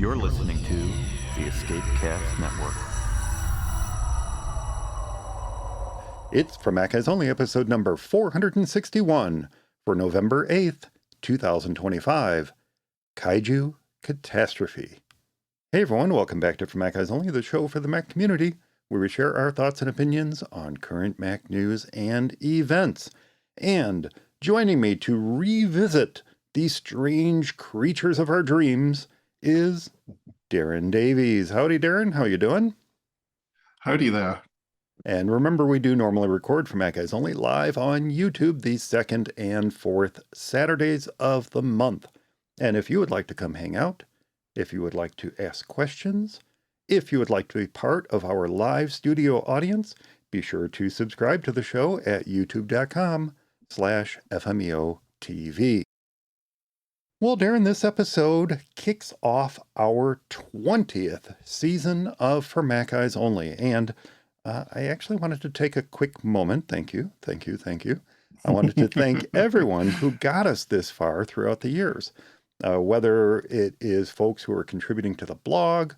You're listening to the Escapecast Network. It's For Mac Eyes Only, episode number 461 for November 8th, 2025. Kaiju Catastrophe. Hey everyone, welcome back to For Mac Eyes Only, the show for the Mac community, where we share our thoughts and opinions on current Mac news and events. And joining me to revisit these strange creatures of our dreams is Darren Davies. Howdy, Darren. How you doing? Howdy there. And remember, we do normally record For Mac Eyes Only live on YouTube the second and fourth Saturdays of the month. And if you would like to come hang out, if you would like to ask questions, if you would like to be part of our live studio audience, be sure to subscribe to the show at youtube.com/FMEOTV. Well, Darren, this episode kicks off our 20th season of For Mac Eyes Only. And I actually wanted to take a quick moment. Thank you. I wanted to thank everyone who got us this far throughout the years. Whether it is folks who are contributing to the blog,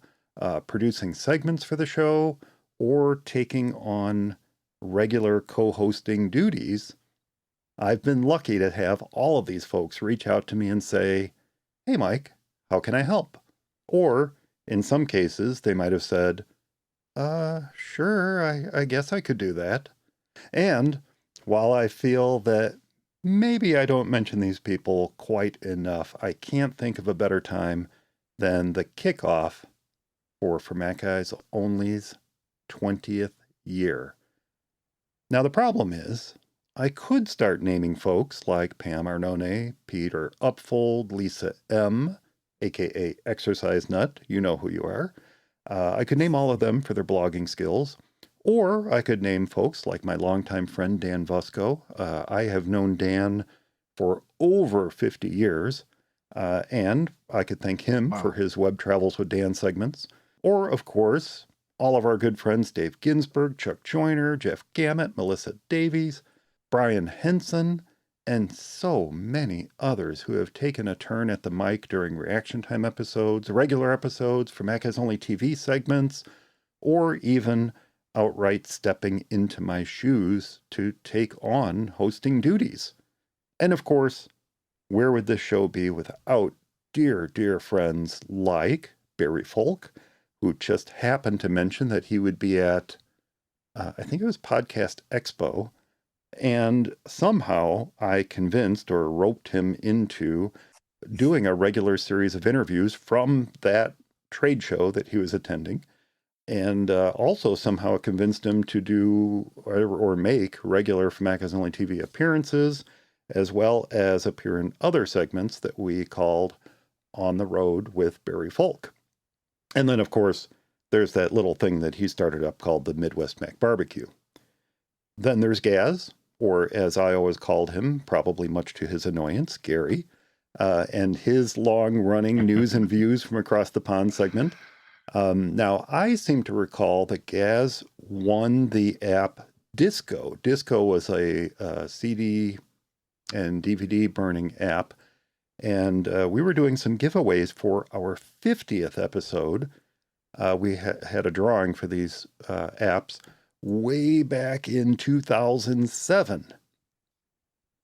producing segments for the show, or taking on regular co-hosting duties, I've been lucky to have all of these folks reach out to me and say, "Hey, Mike, how can I help?" Or, in some cases, they might have said, sure, I guess I could do that. And while I feel that maybe I don't mention these people quite enough, I can't think of a better time than the kickoff for Mac Eyes Only's 20th year. Now, the problem is, I could start naming folks like Pam Arnone, Peter Upfold, Lisa M., aka Exercise Nut, you know who you are. I could name all of them for their blogging skills, or I could name folks like my longtime friend Dan Vusko. I have known Dan for over 50 years, and I could thank him for his Web Travels with Dan segments. Or, of course, all of our good friends Dave Ginsburg, Chuck Joyner, Jeff Gamet, Melissa Davies, Brian Henson, and so many others who have taken a turn at the mic during reaction time episodes, regular episodes, For Mac Eyes Only TV segments, or even outright stepping into my shoes to take on hosting duties. And of course, where would this show be without dear, dear friends like Barry Folk, who just happened to mention that he would be at, I think it was Podcast Expo, and somehow I convinced or roped him into doing a regular series of interviews from that trade show that he was attending. And also somehow convinced him to do or make regular For Mac Eyes Only TV appearances, as well as appear in other segments that we called On the Road with Barry Folk. And then, of course, there's that little thing that he started up called the Midwest Mac Barbecue. Then there's Gaz, or as I always called him, probably much to his annoyance, Gary, and his long-running News and Views from Across the Pond segment. Now, I seem to recall that Gaz won the app Disco. Disco was a CD and DVD burning app, and we were doing some giveaways for our 50th episode. We had a drawing for these apps way back in 2007.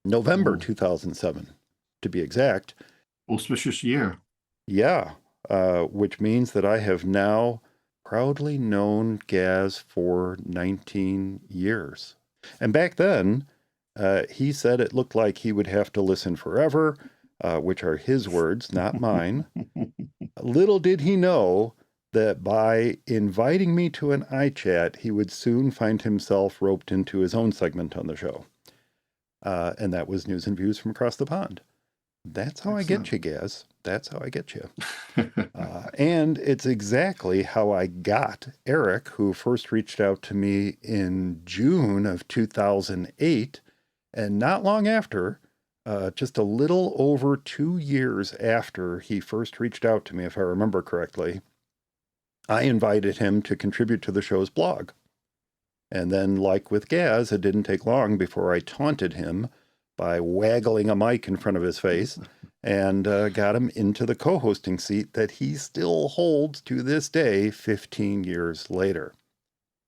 November 2007, to be exact. Auspicious year. Yeah, which means that I have now proudly known Gaz for 19 years. And back then, he said it looked like he would have to listen forever, which are his words, not mine. Little did he know that by inviting me to an iChat, he would soon find himself roped into his own segment on the show. And that was News and Views from Across the Pond. That's how I get you, Gaz. That's how I get you. And it's exactly how I got Eric, who first reached out to me in June of 2008. And not long after, just a little over 2 years after he first reached out to me, if I remember correctly, I invited him to contribute to the show's blog. And then, like with Gaz, it didn't take long before I taunted him by waggling a mic in front of his face and got him into the co-hosting seat that he still holds to this day, 15 years later.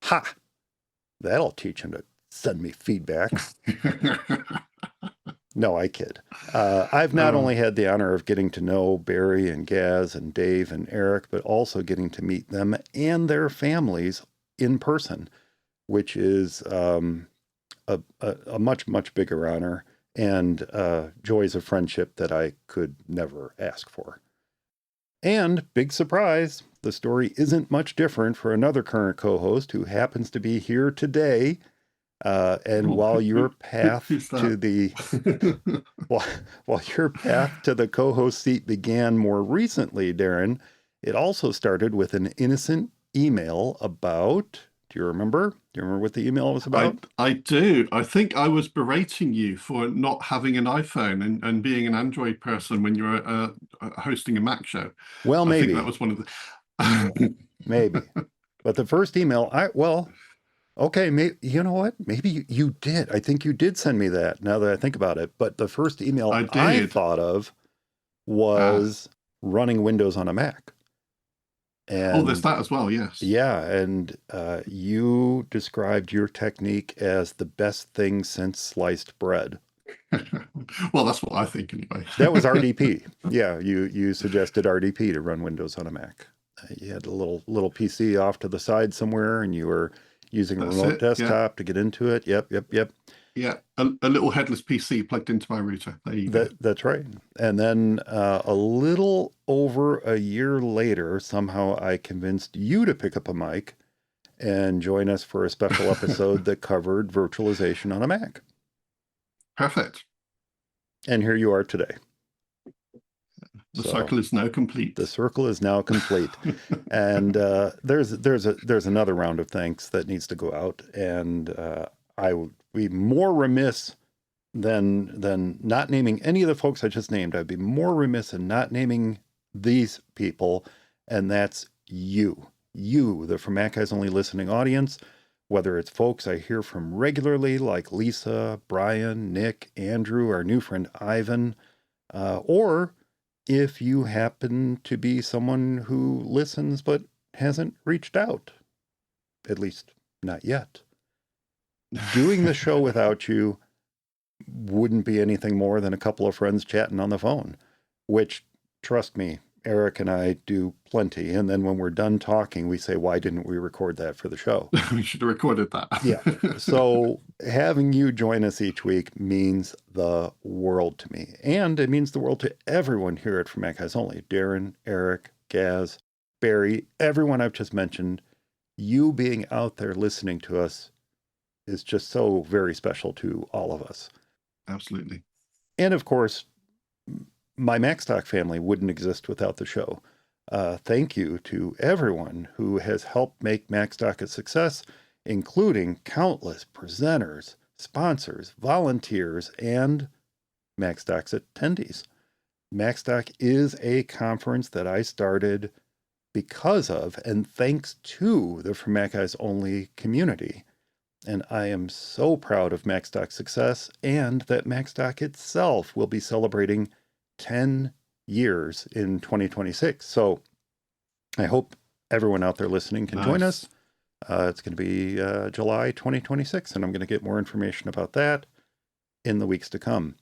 Ha! That'll teach him to send me feedback. No, I kid. I've not only had the honor of getting to know Barry and Gaz and Dave and Eric, but also getting to meet them and their families in person, which is a much, much bigger honor and joys of friendship that I could never ask for. And big surprise, the story isn't much different for another current co-host who happens to be here today. And while your path to the while your path to the co-host seat began more recently, Darren, it also started with an innocent email about. Do you remember? Do you remember what the email was about? I do. I think I was berating you for not having an iPhone and being an Android person when you were hosting a Mac show. Well, maybe. I think that was one of the. Maybe. But the first email, okay, you know what? Maybe you did. I think you did send me that now that I think about it. But the first email I thought of was running Windows on a Mac. And, there's that as well, yes. Yeah, and you described your technique as the best thing since sliced bread. Well, that's what I think anyway. That was RDP. Yeah, you suggested RDP to run Windows on a Mac. You had a little PC off to the side somewhere, and you were using a remote desktop to get into it. Yep. Yeah, a little headless PC plugged into my router. There you go. That's right. And then a little over a year later, somehow I convinced you to pick up a mic and join us for a special episode that covered virtualization on a Mac. Perfect. And here you are today. The circle is now complete. The circle is now complete. And there's another round of thanks that needs to go out, and I would be more remiss than not naming any of the folks I just named. I'd be more remiss in not naming these people, and that's you, the For Mac Guys Only listening audience, whether it's folks I hear from regularly like Lisa, Brian, Nick, Andrew, our new friend Ivan, or if you happen to be someone who listens but hasn't reached out, at least not yet. Doing the show without you wouldn't be anything more than a couple of friends chatting on the phone, which, trust me, Eric and I do plenty. And then when we're done talking, we say, why didn't we record that for the show? We should have recorded that. Yeah. So having you join us each week means the world to me. And it means the world to everyone here at For Mac Guys Only. Darren, Eric, Gaz, Barry, everyone I've just mentioned. You being out there listening to us is just so very special to all of us. Absolutely. And of course, my Macstock family wouldn't exist without the show. Thank you to everyone who has helped make Macstock a success, including countless presenters, sponsors, volunteers, and Macstock's attendees. Macstock is a conference that I started because of and thanks to the For Mac Guys Only community. And I am so proud of Macstock's success and that Macstock itself will be celebrating 10 years in 2026. So I hope everyone out there listening can join us. It's going to be July 2026, and I'm going to get more information about that in the weeks to come.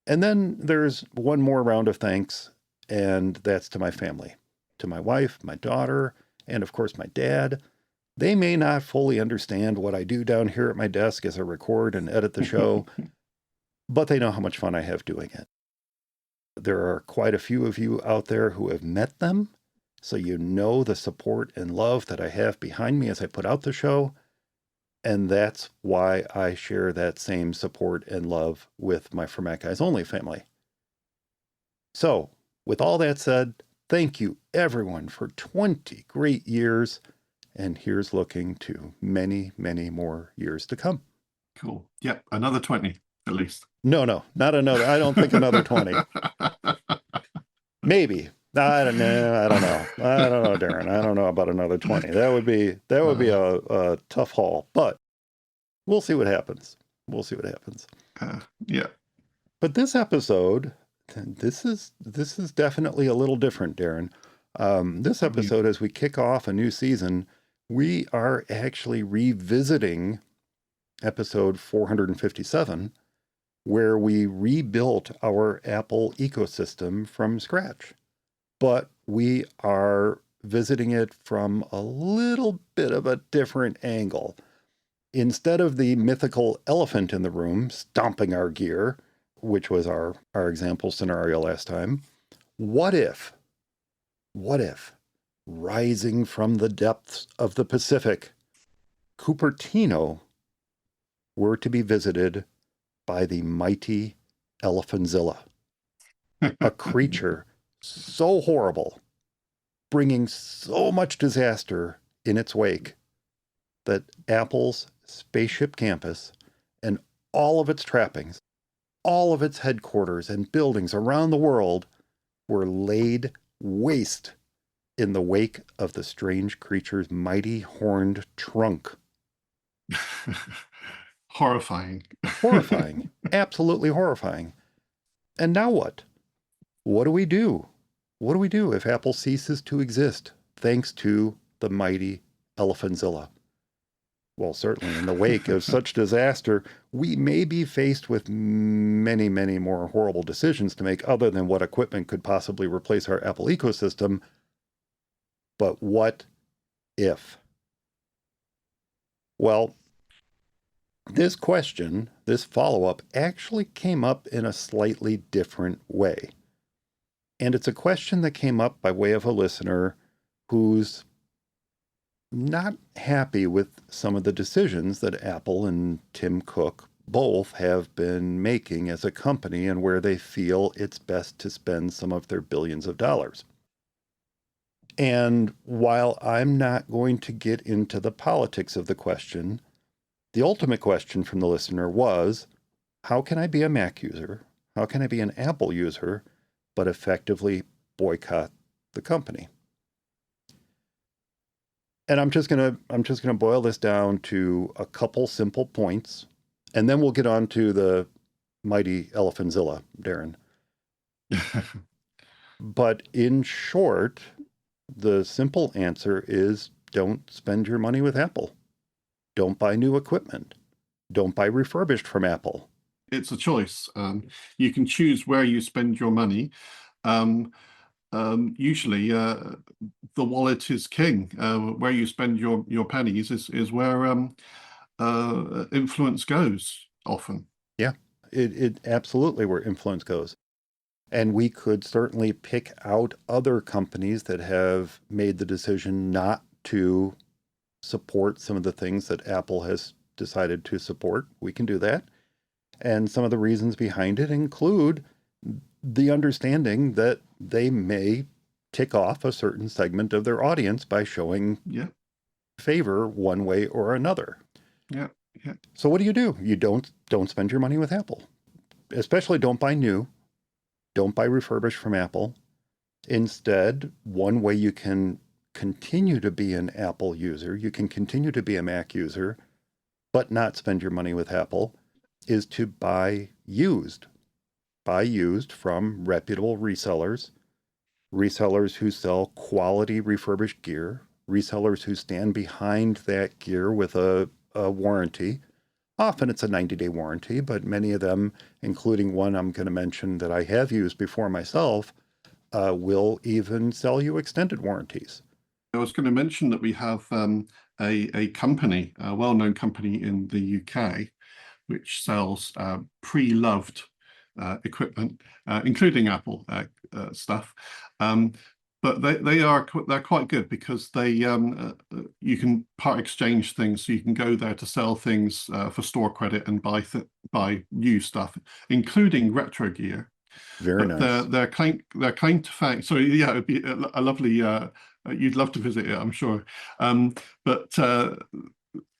And then there's one more round of thanks, and that's to my family, to my wife, my daughter, and of course my dad. They may not fully understand what I do down here at my desk as I record and edit the show, but they know how much fun I have doing it. There are quite a few of you out there who have met them, so you know the support and love that I have behind me as I put out the show, and that's why I share that same support and love with my For Mac Guys Only family. So, with all that said, thank you everyone for 20 great years. And here's looking to many, many more years to come. Cool. Yep. Another 20, at least. No, not another. I don't think another 20. Maybe. I don't know. I don't know, Darren. I don't know about another 20. That would be a tough haul, but we'll see what happens. Yeah. But this episode, This is definitely a little different, Darren. This episode, as we kick off a new season, we are actually revisiting episode 457, where we rebuilt our Apple ecosystem from scratch. But we are visiting it from a little bit of a different angle. Instead of the mythical elephant in the room stomping our gear, which was our example scenario last time, what if, rising from the depths of the Pacific, Cupertino were to be visited by the mighty Elephanzilla, a creature so horrible, bringing so much disaster in its wake, that Apple's spaceship campus and all of its trappings, all of its headquarters and buildings around the world were laid waste in the wake of the strange creature's mighty horned trunk. Horrifying. Horrifying. Absolutely horrifying. And now what? What do we do? What do we do if Apple ceases to exist thanks to the mighty Elephanzilla? Well, certainly in the wake of such disaster, we may be faced with many, many more horrible decisions to make other than what equipment could possibly replace our Apple ecosystem. But what if? Well, this question, this follow-up, actually came up in a slightly different way. And it's a question that came up by way of a listener who's not happy with some of the decisions that Apple and Tim Cook both have been making as a company and where they feel it's best to spend some of their billions of dollars. And while I'm not going to get into the politics of the question, the ultimate question from the listener was, how can I be a Mac user? How can I be an Apple user, but effectively boycott the company? And I'm just gonna boil this down to a couple simple points, and then we'll get on to the mighty Elephanzilla, Darren. But in short, the simple answer is don't spend your money with Apple. Don't buy new equipment. Don't buy refurbished from Apple. It's a choice. You can choose where you spend your money. Usually, the wallet is king. Where you spend your pennies is where influence goes often. Yeah, it absolutely where influence goes. And we could certainly pick out other companies that have made the decision not to support some of the things that Apple has decided to support. We can do that. And some of the reasons behind it include the understanding that they may tick off a certain segment of their audience by showing favor one way or another. Yeah. So what do? You don't spend your money with Apple. Especially don't buy new. Don't buy refurbished from Apple. Instead, one way you can continue to be an Apple user, you can continue to be a Mac user, but not spend your money with Apple, is to buy used. Buy used from reputable resellers who sell quality refurbished gear, resellers who stand behind that gear with a warranty. Often it's a 90-day warranty, but many of them, including one I'm going to mention that I have used before myself, will even sell you extended warranties. I was going to mention that we have a company, a well-known company in the UK, which sells pre-loved equipment, including Apple stuff. But they're quite good because they you can part exchange things, so you can go there to sell things for store credit and buy new stuff, including retro gear. Very nice. Their claim to fame. So yeah, it'd be a lovely. You'd love to visit it, I'm sure. But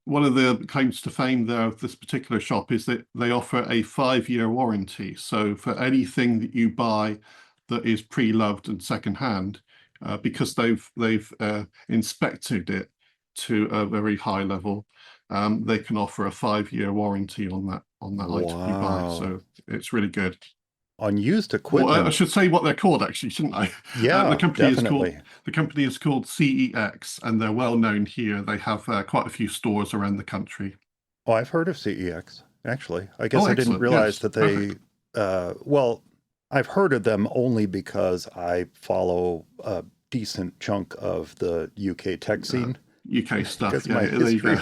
one of the claims to fame there of this particular shop is that they offer a 5-year warranty. So for anything that you buy that is pre-loved and secondhand, because they've inspected it to a very high level, they can offer a 5-year warranty on that item you buy. So it's really good. on used Well, I equipment. should say what they're called, actually, shouldn't I? The Yeah, company is called definitely. CEX, and they're well known here. They have quite a few stores around the country. Oh, I've heard of CEX, actually. I Oh, guess I didn't excellent. realize Yes, that perfect. well, I've heard of them only because I follow a decent chunk of the UK tech Uh, scene UK because stuff. of Yeah, my yeah, there you history go.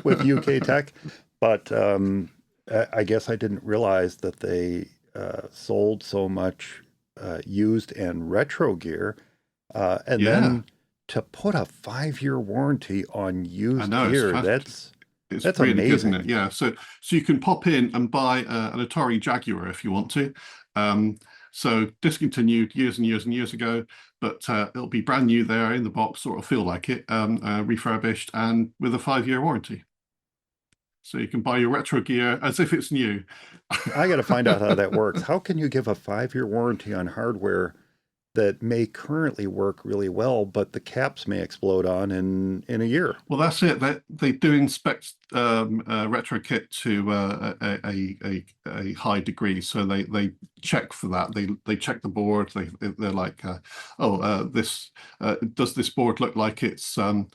with UK tech. But I guess I didn't realize that they sold so much used and retro gear. And Yeah, then to put a 5-year warranty on I used know. gear, that's It's really good, isn't it? amazing. Yeah. So you can pop in and buy an Atari Jaguar if you want to. Um, so discontinued years and years and years ago, but it'll be brand new there in the box, sort of feel like it, refurbished and with a 5-year warranty. So you can buy your retro gear as if it's new. I got to find out how that works. How can you give a 5-year warranty on hardware that may currently work really well, but the caps may explode on in a year? Well, that's it. They do inspect retro kit to a high degree, so they check for that. They check the board. They're like, this does this board look like it's in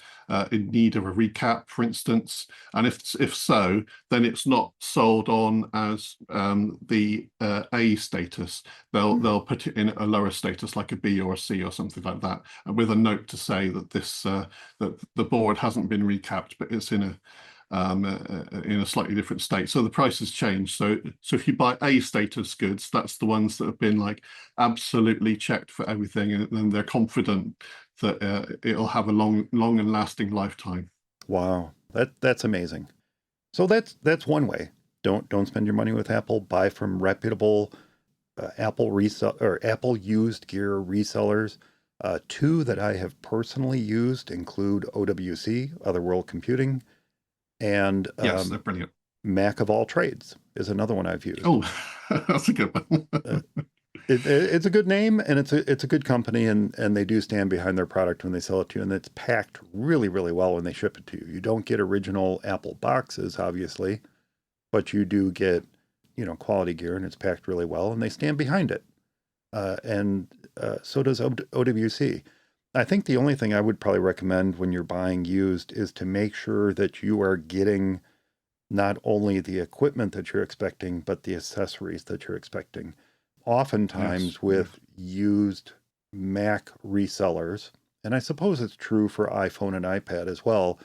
need of a recap, for instance? And if so, then it's not sold on as the A status. They'll put it in a lower status, like a B or a C or something like that, with a note to say that this that the board hasn't been recapped, but it's in a slightly different state. So the price has changed. So if you buy A status goods, that's the ones that have been like absolutely checked for everything, and then they're confident that it'll have a long and lasting lifetime. Wow, that's amazing. So that's one way. Don't spend your money with Apple. Buy from reputable Apple resell or Apple used gear resellers. Two that I have personally used include OWC, Otherworld Computing, and Yes, they're brilliant. Mac of all trades is another one I've used. Oh, that's a good one. Uh, it's a good name and it's a good company and they do stand behind their product when they sell it to you and it's packed really, really well when they ship it to you. You don't get original Apple boxes, obviously, but you do get, quality gear and it's packed really well and they stand behind it. And so does OWC. I think the only thing I would probably recommend when you're buying used is to make sure that you are getting not only the equipment that you're expecting, but the accessories that you're expecting. Yes, Oftentimes yeah, with used Mac resellers, and I suppose it's true for iPhone and iPad as well,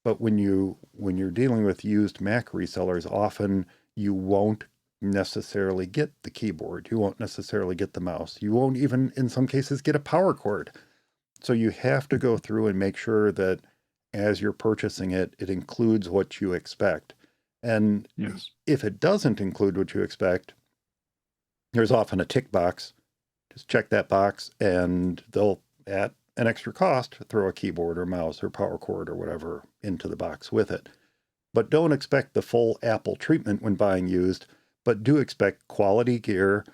but when you're dealing with used Mac resellers, often you won't necessarily get the keyboard. You won't necessarily get the mouse. You won't even, in some cases, get a power cord. So you have to go through and make sure that as you're purchasing it, it includes what you expect. And yes, if it doesn't include what you expect, there's often a tick box. Just check that box and they'll, at an extra cost, throw a keyboard or mouse or power cord or whatever into the box with it. But don't expect the full Apple treatment when buying used, but do expect quality gear.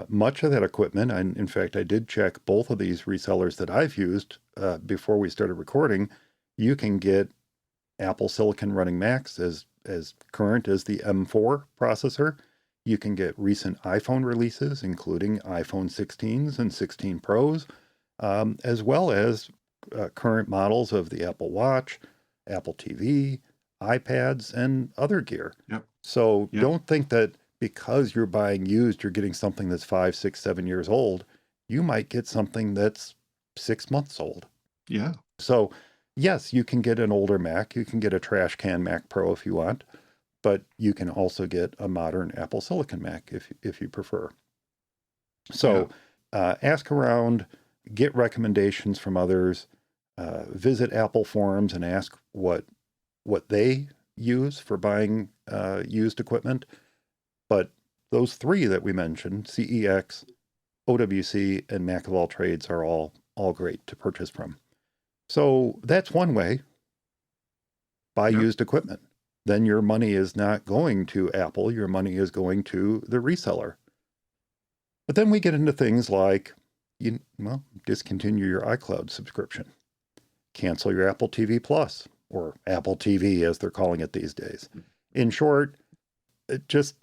Much of that equipment, and in fact, I did check both of these resellers that I've used before we started recording. You can get Apple Silicon running Macs as current as the M4 processor. You can get recent iPhone releases, including iPhone 16s and 16 Pros, as well as current models of the Apple Watch, Apple TV, iPads, and other gear. yep, So yep, don't think that because you're buying used, you're getting something that's 5, 6, 7 years old. You might get something that's 6 months old. yeah, So, yes, you can get an older Mac. You can get a trash can Mac Pro if you want, but you can also get a modern Apple Silicon Mac if you prefer. yeah. So, ask around, get recommendations from others, visit Apple forums and ask what they use for buying used equipment. But those three that we mentioned, CEX, OWC, and Mac of all trades, are all great to purchase from. So that's one way. Buy Yep. used equipment. Then your money is not going to Apple. Your money is going to the reseller. But then we get into things like, discontinue your iCloud subscription. Cancel your Apple TV Plus, or Apple TV as they're calling it these days. In short, just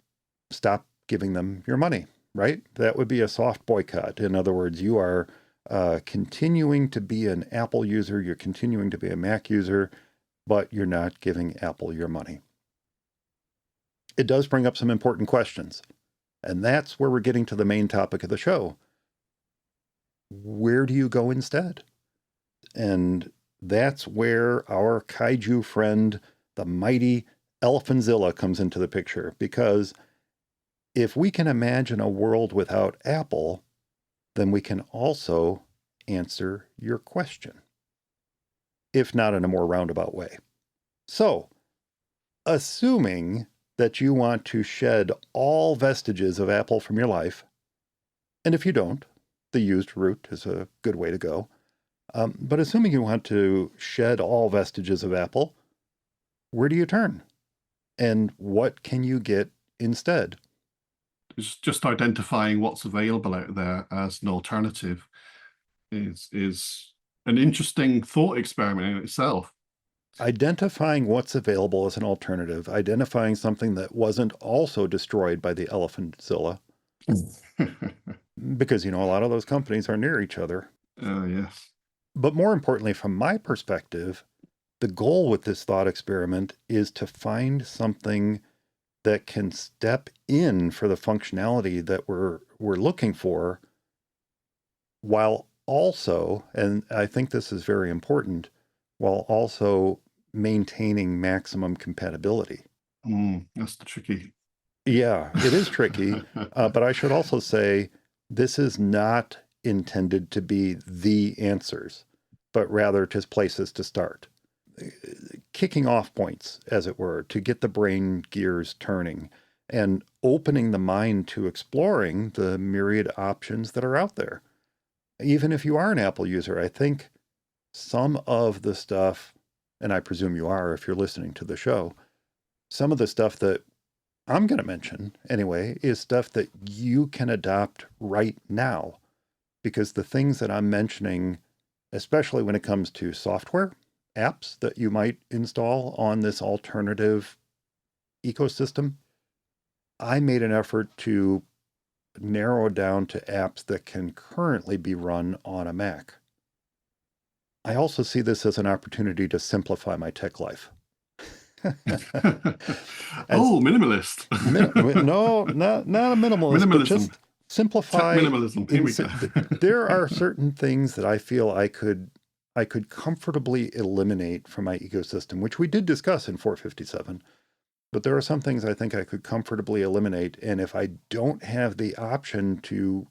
stop giving them your money. right? That would be a soft boycott. In other words, you are continuing to be an Apple user, you're continuing to be a Mac user, but you're not giving Apple your money. It does bring up some important questions. And that's where we're getting to the main topic of the show. Where do you go instead? And that's where our kaiju friend, the Mighty Elephanzilla, comes into the picture. Because if we can imagine a world without Apple, then we can also answer your question, if not in a more roundabout way. So, assuming that you want to shed all vestiges of Apple from your life, and if you don't, the used route is a good way to go. But assuming you want to shed all vestiges of Apple, where do you turn? And what can you get instead? It's just identifying what's available out there as an alternative is an interesting thought experiment in itself. Identifying what's available as an alternative, identifying something that wasn't also destroyed by the Elephanzilla, because, a lot of those companies are near each other. Yes. But more importantly, from my perspective, the goal with this thought experiment is to find something that can step in for the functionality that we're looking for, while also, and I think this is very important, while also maintaining maximum compatibility. That's the tricky. Yeah, it is tricky. But I should also say, this is not intended to be the answers, but rather just places to start. Kicking off points, as it were, to get the brain gears turning and opening the mind to exploring the myriad options that are out there. Even if you are an Apple user, I think some of the stuff, and I presume you are if you're listening to the show, some of the stuff that I'm going to mention anyway is stuff that you can adopt right now. Because the things that I'm mentioning, especially when it comes to software, apps that you might install on this alternative ecosystem, I made an effort to narrow down to apps that can currently be run on a Mac. I also see this as an opportunity to simplify my tech life. Minimalist. No, not a minimalist, but just simplify. Tech minimalism. Here we go. There are certain things that I feel I could comfortably eliminate from my ecosystem, which we did discuss in 457. But there are some things I think I could comfortably eliminate. And if I don't have the option to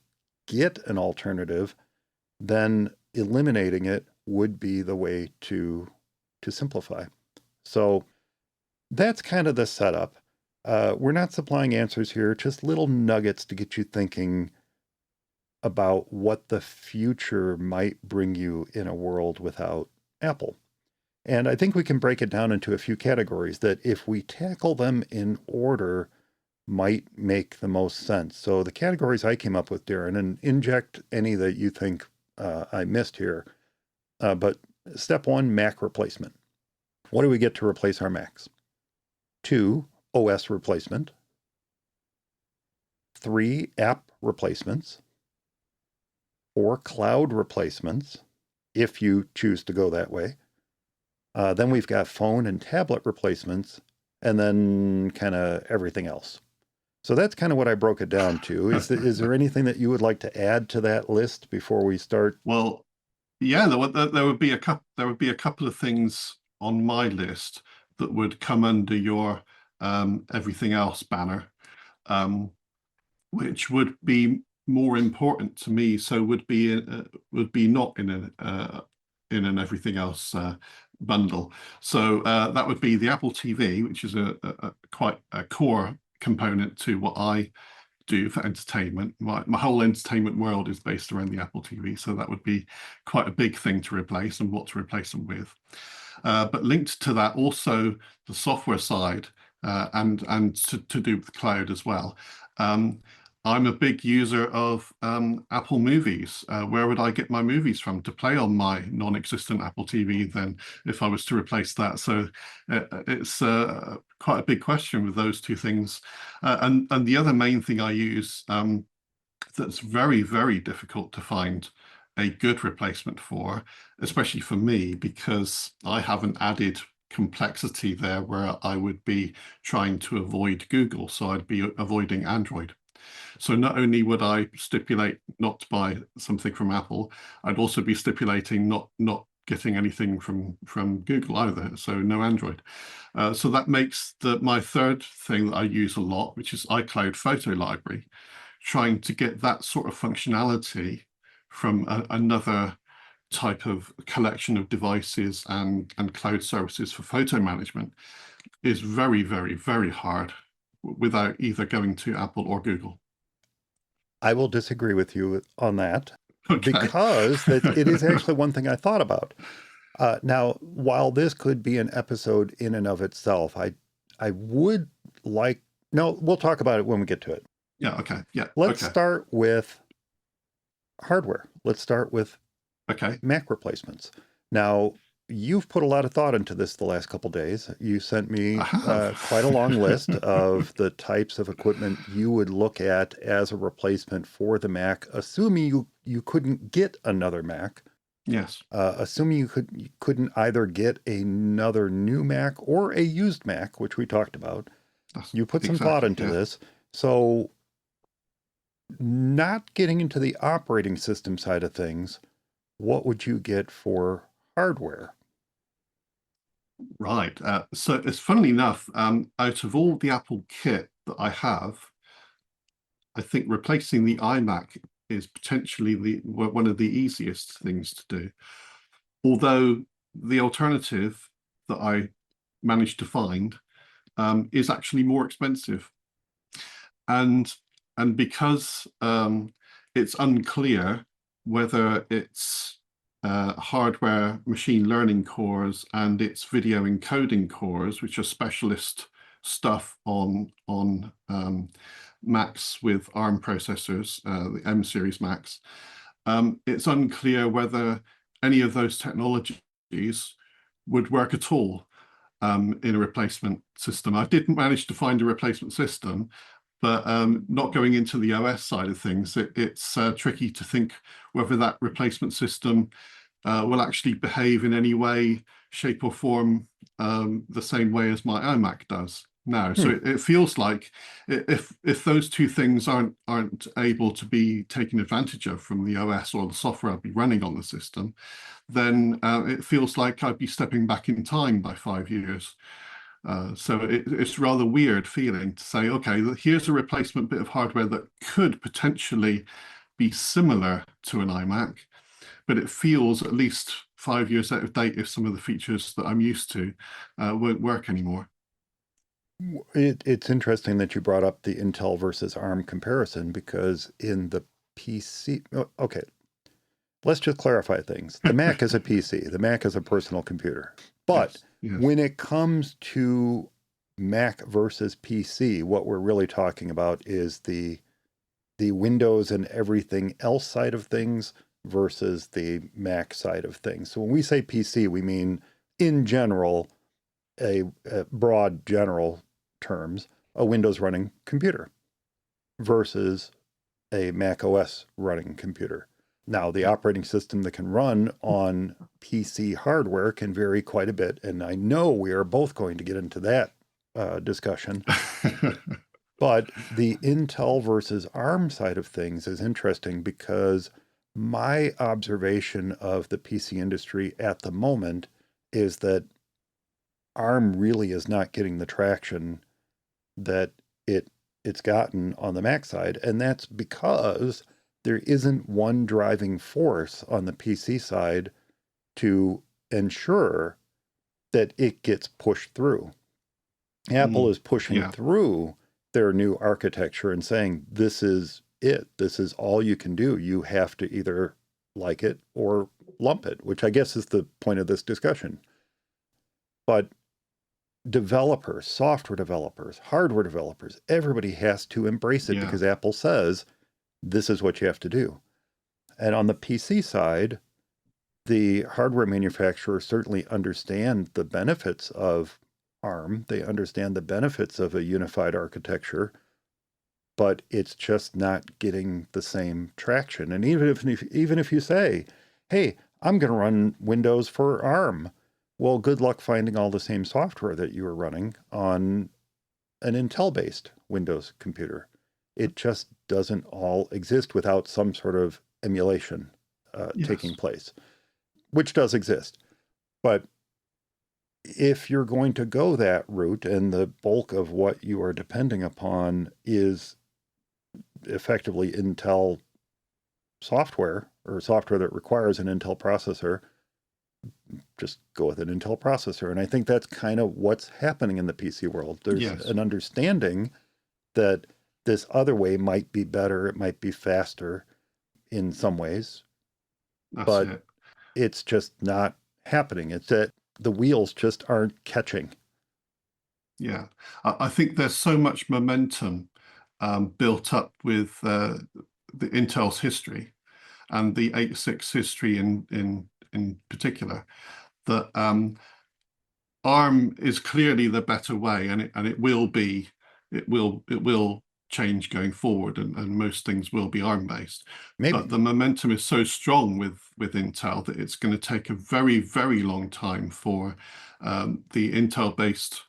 get an alternative, then eliminating it would be the way to simplify. So that's kind of the setup. We're not supplying answers here, just little nuggets to get you thinking about what the future might bring you in a world without Apple. And I think we can break it down into a few categories that, if we tackle them in order, might make the most sense. So the categories I came up with, Darren, and inject any that you think I missed here. But step 1, Mac replacement. What do we get to replace our Macs? 2, OS replacement. 3, app replacements. 4, cloud replacements, if you choose to go that way. Then we've got phone and tablet replacements, and then kind of everything else. So that's kind of what I broke it down to. Is there anything that you would like to add to that list before we start? Well, yeah, there would be a couple of things on my list that would come under your everything else banner, which would be more important to me. So would be not in an everything else bundle. So that would be the Apple TV, which is quite a core component to what I do for entertainment. My whole entertainment world is based around the Apple TV, so that would be quite a big thing to replace, and what to replace them with. But linked to that, also the software side, and to do with the cloud as well. I'm a big user of Apple Movies. Where would I get my movies from to play on my non-existent Apple TV then, if I was to replace that? So it's quite a big question with those two things. And the other main thing I use that's very, very difficult to find a good replacement for, especially for me, because I haven't added complexity there where I would be trying to avoid Google, so I'd be avoiding Android. So not only would I stipulate not to buy something from Apple, I'd also be stipulating not getting anything from Google either, so no Android. So that makes my third thing that I use a lot, which is iCloud Photo Library, trying to get that sort of functionality from another type of collection of devices and cloud services for photo management is very, very, very hard without either going to Apple or Google. I will disagree with you on that Okay. because it is actually one thing I thought about. Now, while this could be an episode in and of itself, I would like, no, we'll talk about it when we get to it. Yeah, okay. Yeah. Let's okay. start with hardware. Let's start with Okay. Mac replacements. Now, you've put a lot of thought into this the last couple of days. You sent me quite a long list of the types of equipment you would look at as a replacement for the Mac, assuming you couldn't get another Mac. Yes. Assuming you couldn't either get another new Mac or a used Mac, which we talked about. You put some thought into this. So not getting into the operating system side of things, what would you get for hardware? Right. So it's funnily enough, out of all the Apple kit that I have, I think replacing the iMac is potentially one of the easiest things to do. Although the alternative that I managed to find is actually more expensive. And because it's unclear whether it's hardware machine learning cores and its video encoding cores, which are specialist stuff on Macs with ARM processors, the M series Macs. It's unclear whether any of those technologies would work at all in a replacement system. I didn't manage to find a replacement system, but not going into the OS side of things, it's tricky to think whether that replacement system will actually behave in any way, shape or form the same way as my iMac does now. So it feels like if those two things aren't able to be taken advantage of from the OS or the software I'll be running on the system, then it feels like I'd be stepping back in time by 5 years. So it's rather weird feeling to say, okay, here's a replacement bit of hardware that could potentially be similar to an iMac, but it feels at least 5 years out of date if some of the features that I'm used to won't work anymore. It's interesting that you brought up the Intel versus ARM comparison, because in the PC, okay, let's just clarify things. The Mac is a PC. The Mac is a personal computer. But yes. When it comes to Mac versus PC, what we're really talking about is the Windows and everything else side of things versus the Mac side of things. So when we say PC, we mean, in general, a broad general terms, a Windows running computer versus a Mac OS running computer. Now, the operating system that can run on PC hardware can vary quite a bit, and I know we are both going to get into that discussion. But the Intel versus ARM side of things is interesting, because my observation of the PC industry at the moment is that ARM really is not getting the traction that it's gotten on the Mac side, and that's because there isn't one driving force on the PC side to ensure that it gets pushed through. Apple is pushing through their new architecture and saying, this is it. This is all you can do. You have to either like it or lump it, which I guess is the point of this discussion. But developers, software developers, hardware developers, everybody has to embrace it because Apple says, this is what you have to do. And on the PC side, the hardware manufacturers certainly understand the benefits of ARM. They understand the benefits of a unified architecture, but it's just not getting the same traction. And even if you say, hey, I'm going to run Windows for ARM, well, good luck finding all the same software that you were running on an Intel-based Windows computer. It just doesn't all exist without some sort of emulation taking place, which does exist. But if you're going to go that route and the bulk of what you are depending upon is effectively Intel software or software that requires an Intel processor, just go with an Intel processor. And I think that's kind of what's happening in the PC world. There's an understanding that this other way might be better, it might be faster in some ways, but it's just not happening. It's that the wheels just aren't catching. Yeah, I think there's so much momentum built up with the Intel's history and the 86 history in particular, that ARM is clearly the better way, and it will change going forward, and most things will be ARM based. Maybe. But the momentum is so strong with Intel that it's going to take a very, very long time for the Intel based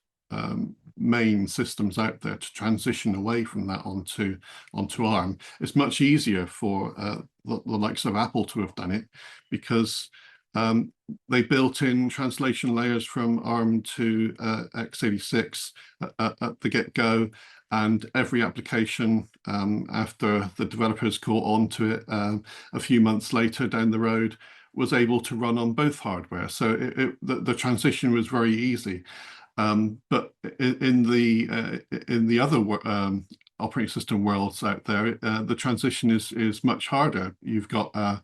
main systems out there to transition away from that onto ARM. It's much easier for the likes of Apple to have done it, because they built in translation layers from ARM to x86 at the get-go, and every application after the developers caught on to it a few months later down the road was able to run on both hardware. So the transition was very easy. But in the other operating system worlds out there, the transition is much harder. You've got a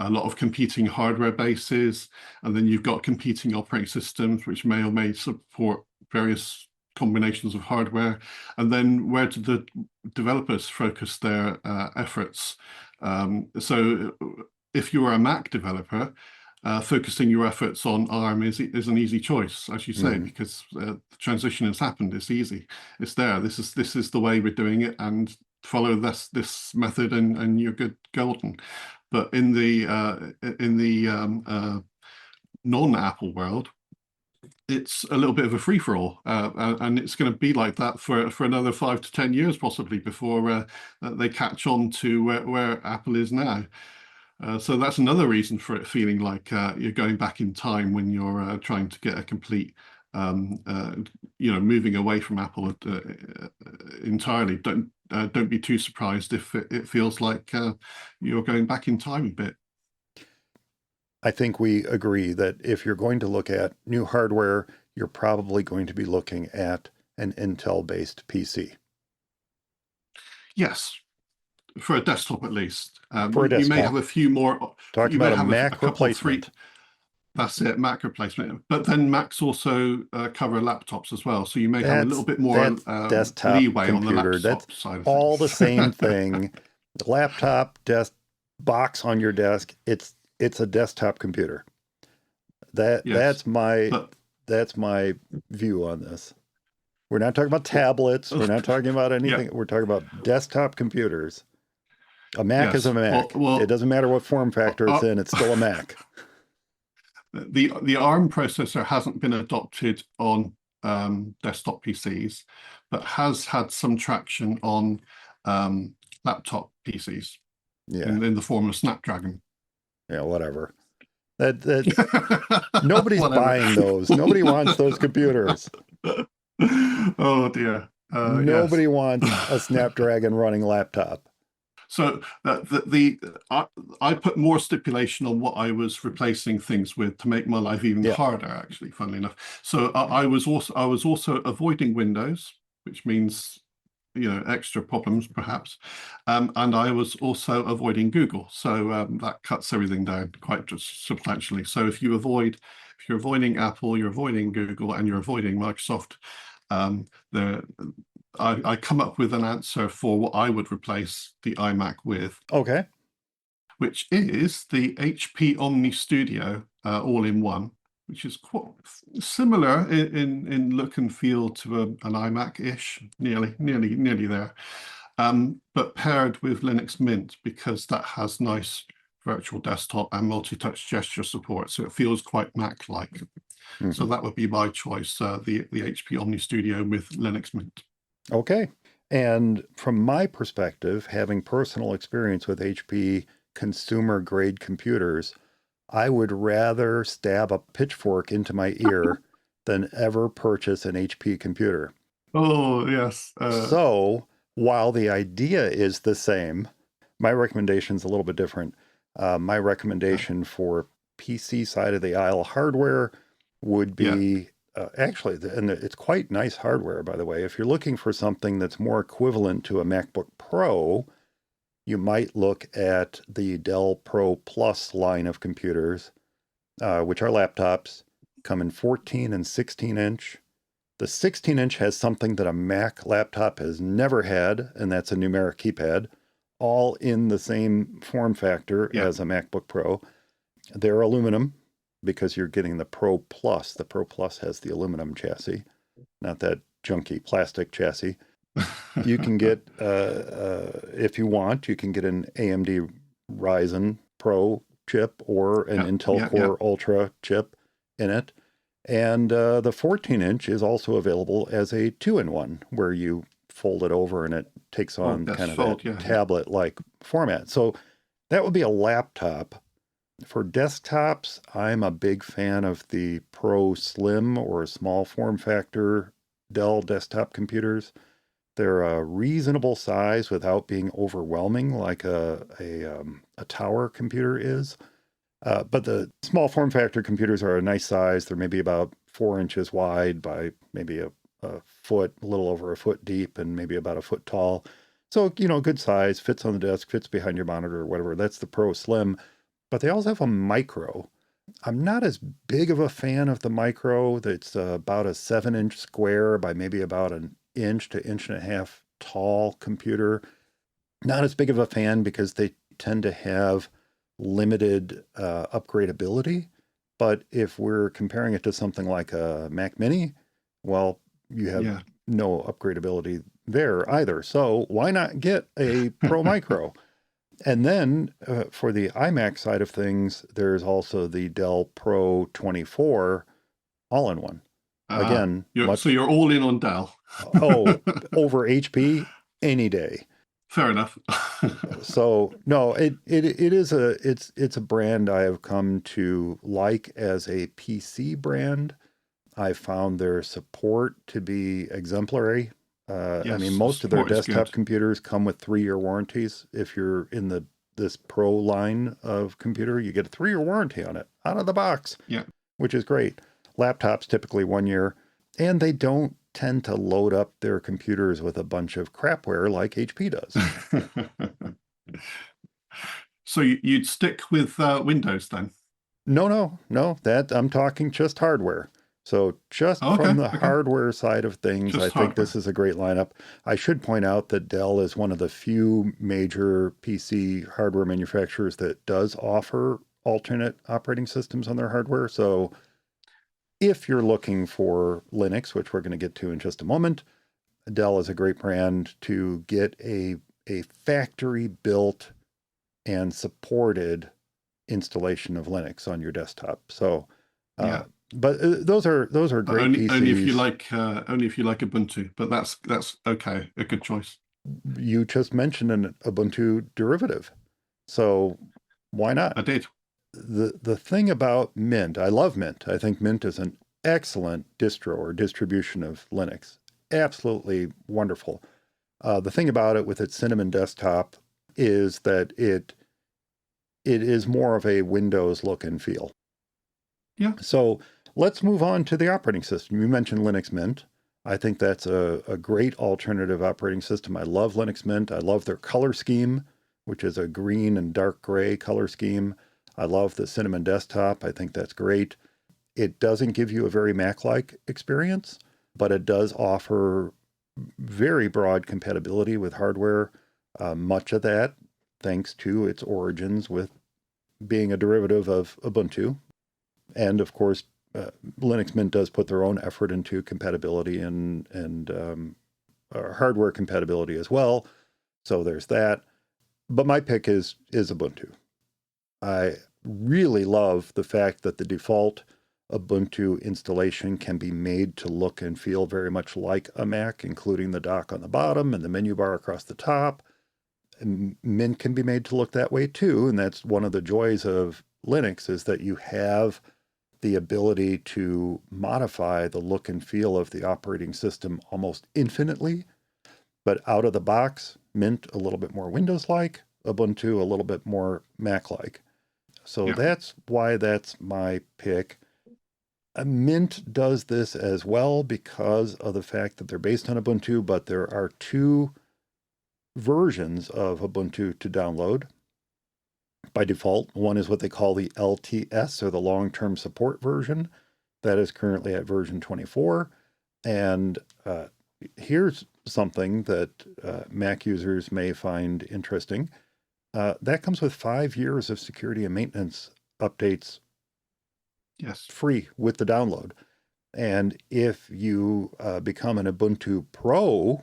lot of competing hardware bases, and then you've got competing operating systems which may or may support various combinations of hardware. And then where do the developers focus their efforts? So if you're a Mac developer, focusing your efforts on ARM is an easy choice, as you say, because the transition has happened. It's easy. It's there. This is the way we're doing it, and follow this method, and you're golden. But in the non-Apple world, it's a little bit of a free-for-all, and it's going to be like that for another 5 to 10 years possibly before they catch on to where Apple is now. So that's another reason for it feeling like you're going back in time when you're trying to get a complete, moving away from Apple entirely. Don't be too surprised if it feels like you're going back in time a bit. I think we agree that if you're going to look at new hardware, you're probably going to be looking at an Intel-based PC. Yes, for a desktop at least. For a desktop. You may have a few more. Talking about a Mac replacement. That's it, Mac replacement. But then Macs also cover laptops as well, so you may have a little bit more desktop leeway computer. On the laptop That's side of all things. the same thing. The laptop, box on your desk. It's a desktop computer. That's my view on this. We're not talking about tablets. We're not talking about anything. Yeah. We're talking about desktop computers. A Mac is a Mac. Well, it doesn't matter what form factor it's in. It's still a Mac. The ARM processor hasn't been adopted on desktop PCs, but has had some traction on laptop PCs. Yeah. In the form of Snapdragon. Yeah, whatever. Nobody's buying those. Nobody wants those computers. Oh dear. Nobody wants a Snapdragon running laptop. So I put more stipulation on what I was replacing things with to make my life even harder. Actually, funnily enough. So I was also avoiding Windows, which means extra problems perhaps, and I was also avoiding Google. So that cuts everything down quite substantially. So if you're avoiding Apple, you're avoiding Google, and you're avoiding Microsoft, I come up with an answer for what I would replace the iMac with. Okay. Which is the HP Omni Studio all-in-one, which is quite similar in look and feel to an iMac-ish, nearly there. but paired with Linux Mint, because that has nice virtual desktop and multi-touch gesture support, so it feels quite Mac-like. Mm-hmm. So that would be my choice, the HP Omni Studio with Linux Mint. Okay. And from my perspective, having personal experience with HP consumer grade computers, I would rather stab a pitchfork into my ear than ever purchase an HP computer. Oh, yes. So while the idea is the same, my recommendation is a little bit different. My recommendation for PC side of the aisle hardware would be actually, and it's quite nice hardware, by the way. If you're looking for something that's more equivalent to a MacBook Pro, you might look at the Dell Pro Plus line of computers, which are laptops, come in 14 and 16 inch. The 16-inch has something that a Mac laptop has never had, and that's a numeric keypad, all in the same form factor as a MacBook Pro. They're aluminum because you're getting the Pro Plus. The Pro Plus has the aluminum chassis, not that junky plastic chassis. You can get, if you want, you can get an AMD Ryzen Pro chip or an Intel Core Ultra chip in it. And the 14-inch is also available as a 2-in-1, where you fold it over and it takes on kind of a tablet-like format. So that would be a laptop. For desktops, I'm a big fan of the Pro Slim or small form factor Dell desktop computers. They're a reasonable size without being overwhelming like a tower computer is. But the small form factor computers are a nice size. They're maybe about 4 inches wide by maybe a foot, a little over a foot deep, and maybe about a foot tall. So, good size, fits on the desk, fits behind your monitor or whatever. That's the Pro Slim. But they also have a Micro. I'm not as big of a fan of the Micro. That's about a 7-inch square by maybe about an inch to inch and a half tall computer. Not as big of a fan because they tend to have limited upgradability. But if we're comparing it to something like a Mac Mini, well, you have no upgradability there either. So why not get a Pro Micro? And then for the iMac side of things, there's also the Dell Pro 24 all-in-one. Again, so you're all in on Dell. Over HP any day. Fair enough. So no, it's a brand I have come to like as a PC brand. I found their support to be exemplary. Most of their desktop computers come with 3-year warranties. If you're in this Pro line of computer, you get a 3-year warranty on it out of the box, which is great. Laptops typically 1 year, and they don't tend to load up their computers with a bunch of crapware like HP does. So you'd stick with Windows then? No. That I'm talking just hardware. So just from the hardware side of things, I think this is a great lineup. I should point out that Dell is one of the few major PC hardware manufacturers that does offer alternate operating systems on their hardware. So if you're looking for Linux, which we're going to get to in just a moment, Dell is a great brand to get a factory built and supported installation of Linux on your desktop. So but those are great PCs. Only if you like Ubuntu, but that's okay, a good choice. You just mentioned an Ubuntu derivative, so why not? I did. The thing about Mint, I love Mint. I think Mint is an excellent distro or distribution of Linux. Absolutely wonderful. The thing about it with its Cinnamon desktop is that it is more of a Windows look and feel. Yeah. So let's move on to the operating system. You mentioned Linux Mint. I think that's a great alternative operating system. I love Linux Mint. I love their color scheme, which is a green and dark gray color scheme. I love the Cinnamon desktop. I think that's great. It doesn't give you a very Mac-like experience, but it does offer very broad compatibility with hardware. Much of that thanks to its origins with being a derivative of Ubuntu. And of course, Linux Mint does put their own effort into compatibility and hardware compatibility as well. So there's that. But my pick is Ubuntu. I really love the fact that the default Ubuntu installation can be made to look and feel very much like a Mac, including the dock on the bottom and the menu bar across the top. And Mint can be made to look that way too, and that's one of the joys of Linux, is that you have the ability to modify the look and feel of the operating system almost infinitely. But out of the box, Mint a little bit more Windows-like, Ubuntu a little bit more Mac-like. So that's why that's my pick. Mint does this as well because of the fact that they're based on Ubuntu, but there are two versions of Ubuntu to download by default. One is what they call the LTS, or the long-term support version. That is currently at version 24. And here's something that Mac users may find interesting. That comes with 5 years of security and maintenance updates free with the download. And if you become an Ubuntu Pro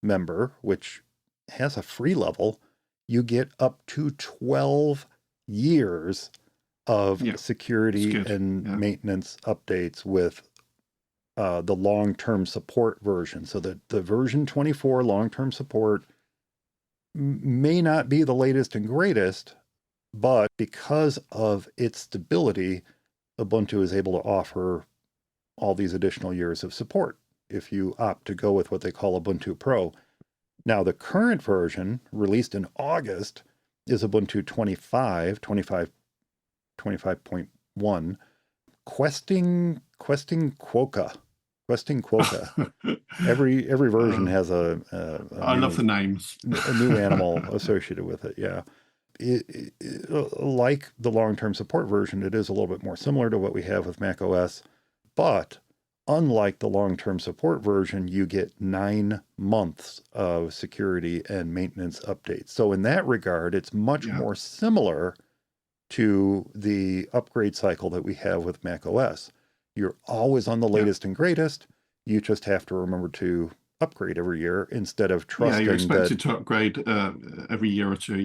member, which has a free level, you get up to 12 years of security and maintenance updates with the long-term support version. So the version 24 long-term support may not be the latest and greatest, but because of its stability, Ubuntu is able to offer all these additional years of support if you opt to go with what they call Ubuntu Pro. Now, the current version, released in August, is Ubuntu 25.1, questing Quokka. Every version has a I love the names. A new animal associated with it. Yeah. Like the long-term support version, it is a little bit more similar to what we have with Mac OS, but unlike the long-term support version, you get 9 months of security and maintenance updates. So in that regard, it's much more similar to the upgrade cycle that we have with Mac OS. You're always on the latest and greatest. You just have to remember to upgrade every year instead of trusting you're expected to upgrade every year or two.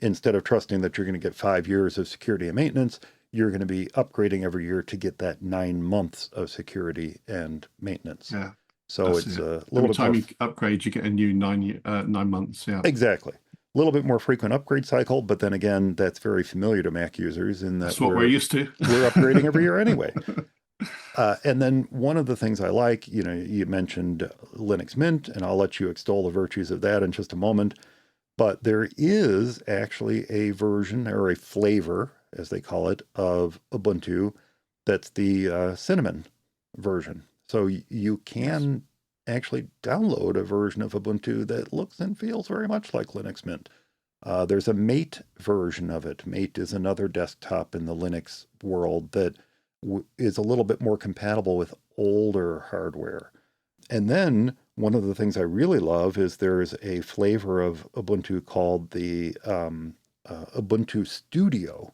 Instead of trusting that you're going to get 5 years of security and maintenance, you're going to be upgrading every year to get that 9 months of security and maintenance. So it's a little bit more. Every time you upgrade, you get a new 9 months. Exactly. A little bit more frequent upgrade cycle, but then again, that's very familiar to Mac users in that that's what we're used to. We're upgrading every year anyway. And then one of the things I like, you mentioned Linux Mint, and I'll let you extol the virtues of that in just a moment. But there is actually a version, or a flavor, as they call it, of Ubuntu that's the cinnamon version. So you can actually download a version of Ubuntu that looks and feels very much like Linux Mint. There's a Mate version of it. Mate is another desktop in the Linux world that is a little bit more compatible with older hardware. And then one of the things I really love is there's a flavor of Ubuntu called the Ubuntu Studio.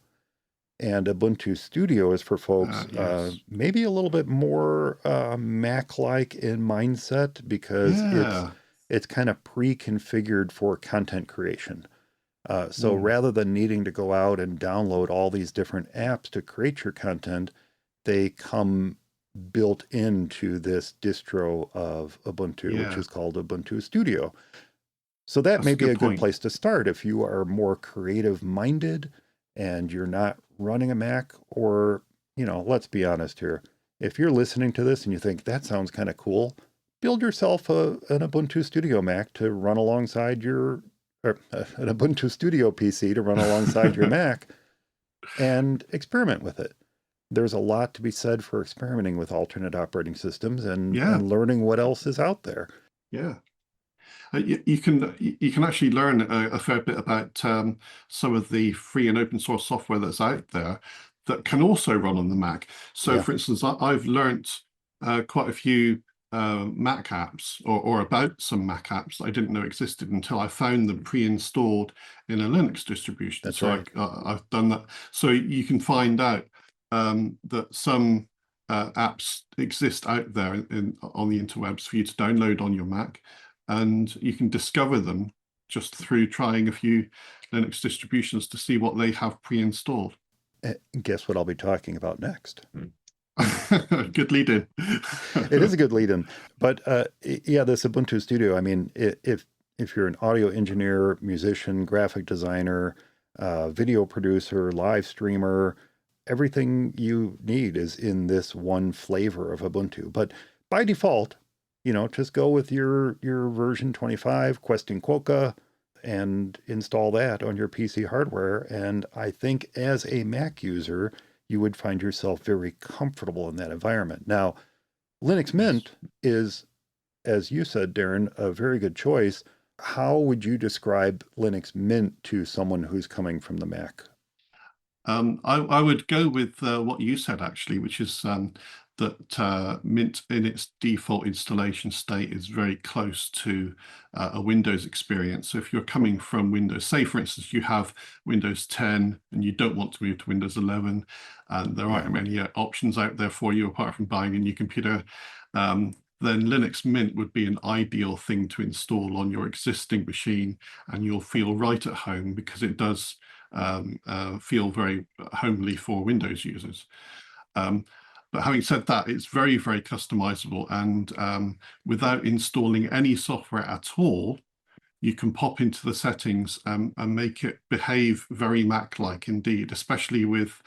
And Ubuntu Studio is for folks maybe a little bit more Mac-like in mindset, because it's kind of pre-configured for content creation. So rather than needing to go out and download all these different apps to create your content, they come built into this distro of Ubuntu, which is called Ubuntu Studio. So that's may be a good place to start if you are more creative-minded and you're not running a Mac, or, let's be honest here. If you're listening to this and you think that sounds kind of cool, build yourself an Ubuntu Studio Mac to run alongside an Ubuntu Studio PC to run alongside your Mac, and experiment with it. There's a lot to be said for experimenting with alternate operating systems and learning what else is out there. You can actually learn a fair bit about some of the free and open source software that's out there that can also run on the Mac. So for instance, I've learned quite a few Mac apps, or about some Mac apps that I didn't know existed until I found them pre-installed in a Linux distribution. That's right. I've done that. So you can find out that some apps exist out there on the interwebs for you to download on your Mac, and you can discover them just through trying a few Linux distributions to see what they have pre-installed. Guess what I'll be talking about next? Good lead in. It is a good lead in. But yeah, this Ubuntu Studio, I mean, if you're an audio engineer, musician, graphic designer, video producer, live streamer, everything you need is in this one flavor of Ubuntu. But by default, just go with your version 25, Questing Quokka, and install that on your PC hardware. And I think as a Mac user, you would find yourself very comfortable in that environment. Now, Linux Mint is, as you said, Darren, a very good choice. How would you describe Linux Mint to someone who's coming from the Mac? I would go with what you said, actually, which is that Mint in its default installation state is very close to a Windows experience. So if you're coming from Windows, say for instance, you have Windows 10 and you don't want to move to Windows 11, and there aren't many options out there for you apart from buying a new computer, then Linux Mint would be an ideal thing to install on your existing machine, and you'll feel right at home because it does feel very homely for Windows users. But having said that, it's very, very customizable, and without installing any software at all, you can pop into the settings and make it behave very Mac-like indeed, especially with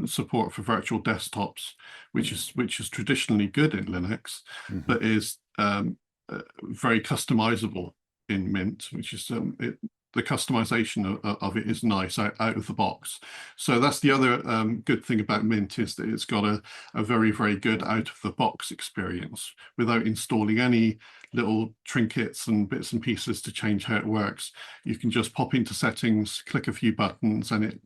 support for virtual desktops, which is traditionally good in Linux, but is very customizable in Mint, which is the customization of it is nice out of the box. So that's the other good thing about Mint, is that it's got a very, very good out of the box experience without installing any little trinkets and bits and pieces to change how it works. You can just pop into settings, click a few buttons, and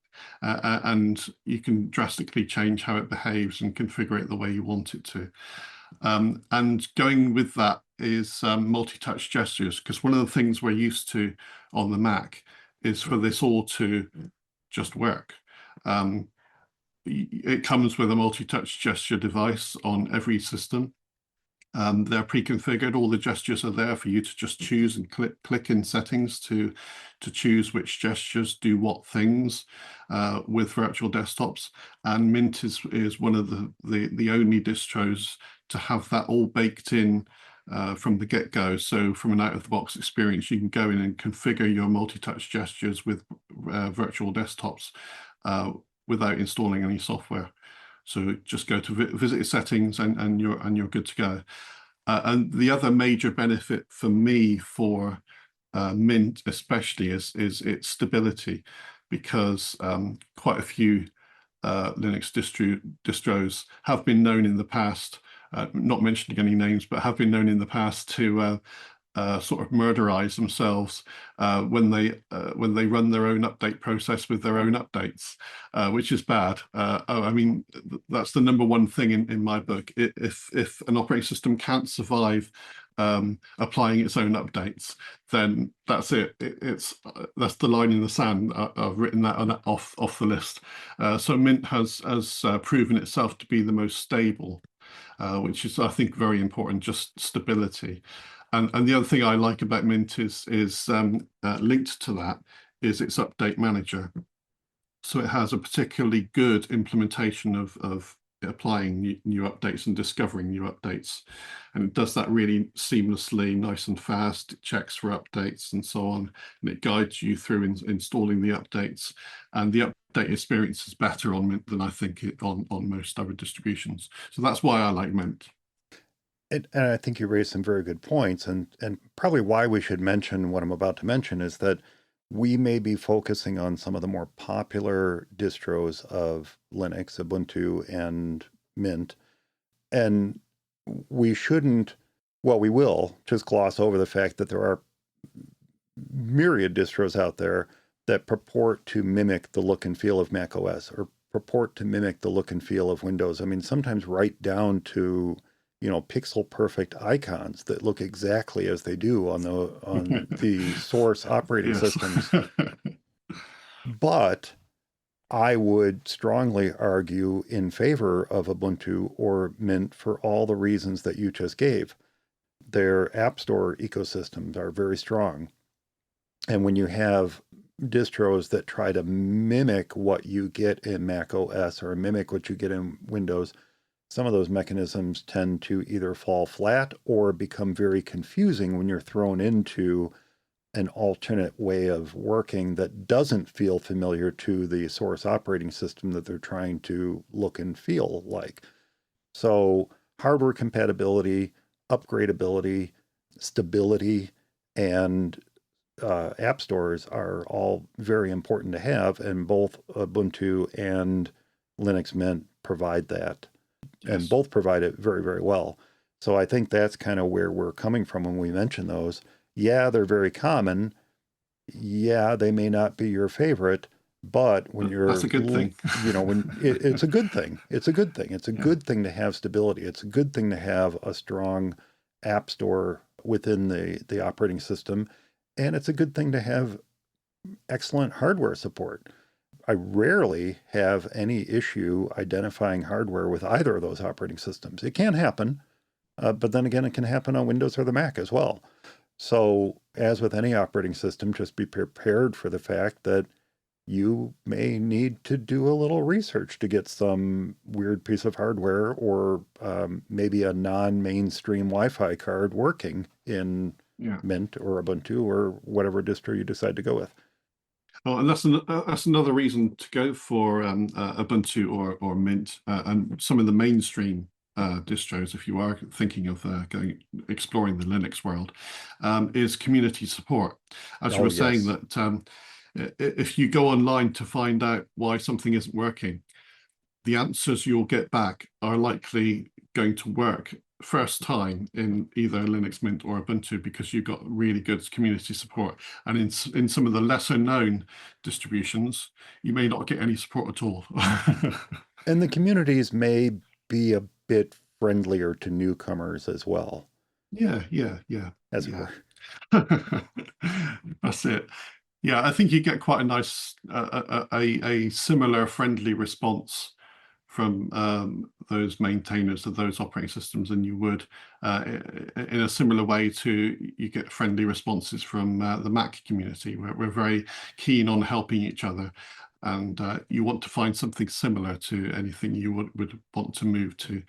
you can drastically change how it behaves and configure it the way you want it to. And going with that is multi-touch gestures, because one of the things we're used to on the Mac is for this all to just work. It comes with a multi-touch gesture device on every system. They're pre-configured. All the gestures are there for you to just choose and click in settings to choose which gestures do what things with virtual desktops. And Mint is one of the only distros to have that all baked in from the get-go. So from an out-of-the-box experience, you can go in and configure your multi-touch gestures with virtual desktops without installing any software. So just go to visit your settings and you're good to go. And the other major benefit for me for Mint especially is its stability, because quite a few Linux distros have been known in the past, not mentioning any names, but have been known in the past to sort of murderize themselves when they run their own update process with their own updates, which is bad. I mean, that's the number one thing in my book. If an operating system can't survive applying its own updates, then that's it. That's the line in the sand. I've written that off the list. So Mint has proven itself to be the most stable, which is, I think, very important, just stability. And the other thing I like about Mint is linked to that is its update manager. So it has a particularly good implementation of applying new updates and discovering new updates. And it does that really seamlessly, nice and fast. It checks for updates and so on. And it guides you through installing the updates. And the update experience is better on Mint than I think on most other distributions. So that's why I like Mint. And I think you raised some very good points, and probably why we should mention what I'm about to mention is that we may be focusing on some of the more popular distros of Linux, Ubuntu, and Mint, and we shouldn't, well, we will just gloss over the fact that there are myriad distros out there that purport to mimic the look and feel of Mac OS, or purport to mimic the look and feel of Windows. I mean, sometimes right down to pixel perfect icons that look exactly as they do on the source operating systems. But I would strongly argue in favor of Ubuntu or Mint for all the reasons that you just gave. Their App Store ecosystems are very strong. And when you have distros that try to mimic what you get in Mac OS or mimic what you get in Windows, some of those mechanisms tend to either fall flat or become very confusing when you're thrown into an alternate way of working that doesn't feel familiar to the source operating system that they're trying to look and feel like. So hardware compatibility, upgradability, stability, and app stores are all very important to have, and both Ubuntu and Linux Mint provide that, and Yes. both provide it very, very well. So I think that's kind of where we're coming from when we mention those. Yeah, they're very common. Yeah, they may not be your favorite, but when That's you're, a good thing. it's a good thing. It's a good thing. It's a Yeah. good thing to have stability. It's a good thing to have a strong app store within the operating system. And it's a good thing to have excellent hardware support. I rarely have any issue identifying hardware with either of those operating systems. It can happen, but then again, it can happen on Windows or the Mac as well. So, as with any operating system, just be prepared for the fact that you may need to do a little research to get some weird piece of hardware or maybe a non-mainstream Wi-Fi card working in Yeah. Mint or Ubuntu or whatever distro you decide to go with. Oh, and that's another reason to go for Ubuntu or Mint and some of the mainstream distros, if you are thinking of exploring the Linux world, is community support. As you Oh, were saying, yes. that if you go online to find out why something isn't working, the answers you'll get back are likely going to work first time in either Linux Mint or Ubuntu because you've got really good community support. And in some of the lesser known distributions, you may not get any support at all. And the communities may be a bit friendlier to newcomers as well, Yeah, as it yeah. were. That's it. Yeah, I think you get quite a nice, a similar friendly response from those maintainers of those operating systems than you would in a similar way to you get friendly responses from the Mac community. We're very keen on helping each other, and you want to find something similar to anything you would want to move to.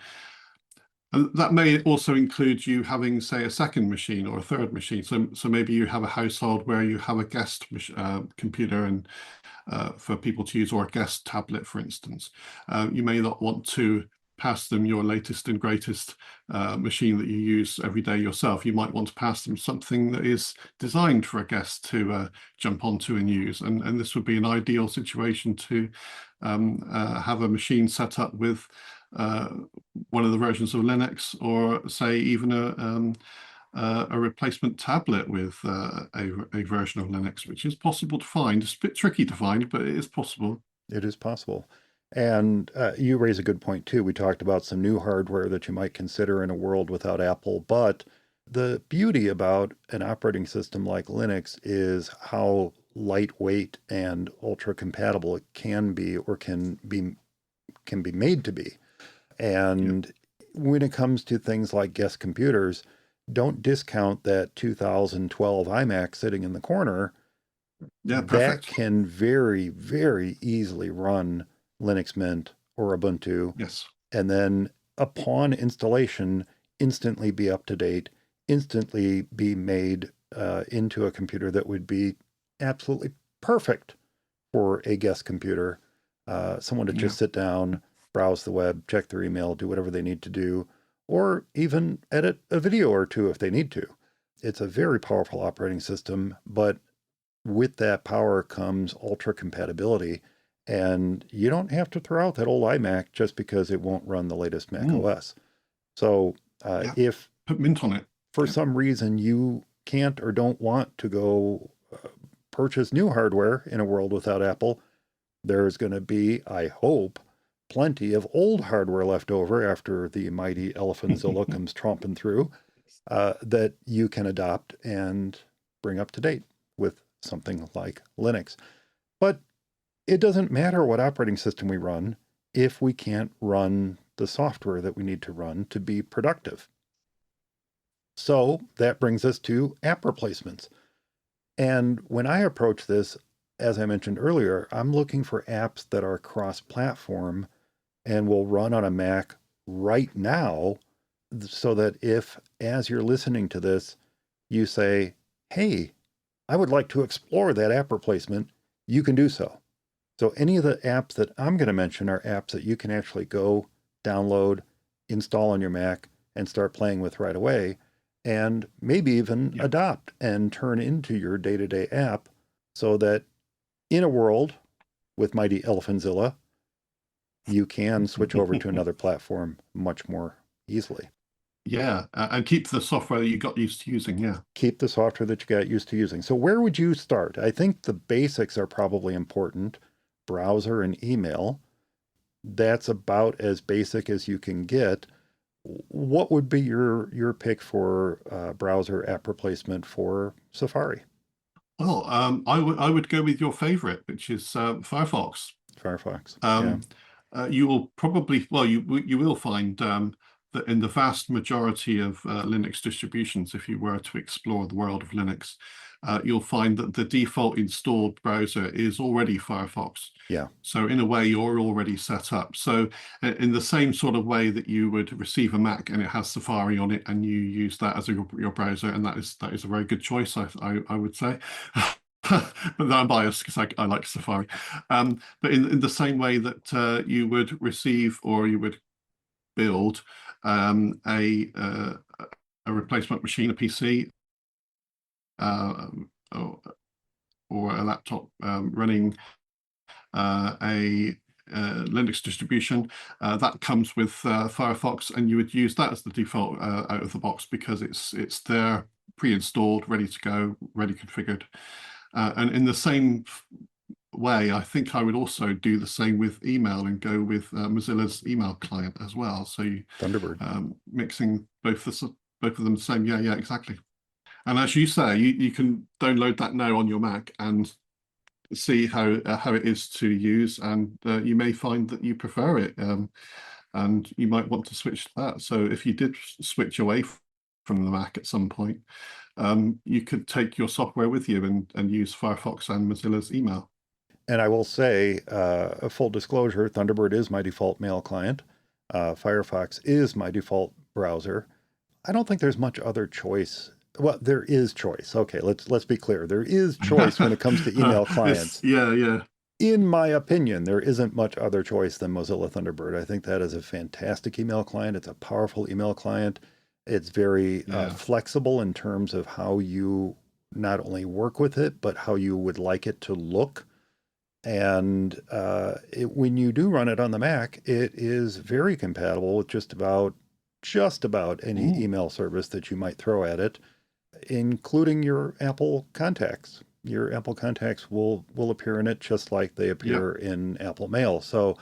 And that may also include you having, say, a second machine or a third machine. So maybe you have a household where you have a guest computer and for people to use, or a guest tablet, for instance. You may not want to pass them your latest and greatest machine that you use every day yourself. You might want to pass them something that is designed for a guest to jump onto and use. And this would be an ideal situation to have a machine set up with one of the versions of Linux, or say even a replacement tablet with a version of Linux, which is possible to find. It's a bit tricky to find, but it is possible. It is possible. And you raise a good point, too. We talked about some new hardware that you might consider in a world without Apple. But the beauty about an operating system like Linux is how lightweight and ultra compatible it can be, or can be made to be. And when it comes to things like guest computers, don't discount that 2012 iMac sitting in the corner. Yeah, That perfect. can very, very easily run Linux Mint or Ubuntu, Yes. and then upon installation, instantly be up to date, instantly be made into a computer that would be absolutely perfect for a guest computer. Someone to Yeah. just sit down, browse the web, check their email, do whatever they need to do, or even edit a video or two if they need to. It's a very powerful operating system, but with that power comes ultra compatibility. And you don't have to throw out that old iMac just because it won't run the latest Mac Mm, OS. So yeah. if Put Mint on it. for Yeah. some reason you can't or don't want to go purchase new hardware in a world without Apple, there's going to be, I hope, plenty of old hardware left over after the mighty Elephanzilla comes tromping through that you can adopt and bring up to date with something like Linux. But it doesn't matter what operating system we run if we can't run the software that we need to run to be productive. So that brings us to app replacements. And when I approach this, as I mentioned earlier, I'm looking for apps that are cross-platform and will run on a Mac right now, so that if, as you're listening to this, you say, hey, I would like to explore that app replacement, you can do so. So any of the apps that I'm going to mention are apps that you can actually go download, install on your Mac, and start playing with right away, and maybe even adopt and turn into your day-to-day app, so that in a world with Mighty Elephanzilla, you can switch over to another platform much more easily. Yeah, and keep the software that you got used to using, yeah. Keep the software that you got used to using. So where would you start? I think the basics are probably important. Browser and email. That's about as basic as you can get. What would be your pick for browser app replacement for Safari? Well, I would go with your favorite, which is Firefox. Firefox. Yeah. You will probably, well, you will find that in the vast majority of Linux distributions, if you were to explore the world of Linux, you'll find that the default installed browser is already Firefox. Yeah. So in a way, you're already set up. So in the same sort of way that you would receive a Mac and it has Safari on it, and you use that as your browser, and that is a very good choice, I would say. But I'm biased because I like Safari. But in the same way that you would receive or you would build a replacement machine, a PC, or a laptop running a Linux distribution, that comes with Firefox, and you would use that as the default out of the box, because it's there pre-installed, ready to go, ready configured. And in the same way, I think I would also do the same with email and go with Mozilla's email client as well. So you, Thunderbird. mixing both of them the same. Yeah, exactly. And as you say, you can download that now on your Mac and see how it is to use, and you may find that you prefer it, and you might want to switch to that. So if you did switch away from the Mac at some point, you could take your software with you and use Firefox and Mozilla's email. And I will say, a full disclosure, Thunderbird is my default mail client. Firefox is my default browser. I don't think there's much other choice. Well, there is choice. Okay, let's be clear. There is choice when it comes to email clients. Yeah. In my opinion, there isn't much other choice than Mozilla Thunderbird. I think that is a fantastic email client. It's a powerful email client. It's very flexible in terms of how you not only work with it, but how you would like it to look. And when you do run it on the Mac, it is very compatible with just about any email service that you might throw at it, including your Apple contacts. Your Apple contacts will appear in it just like they appear in Apple Mail. So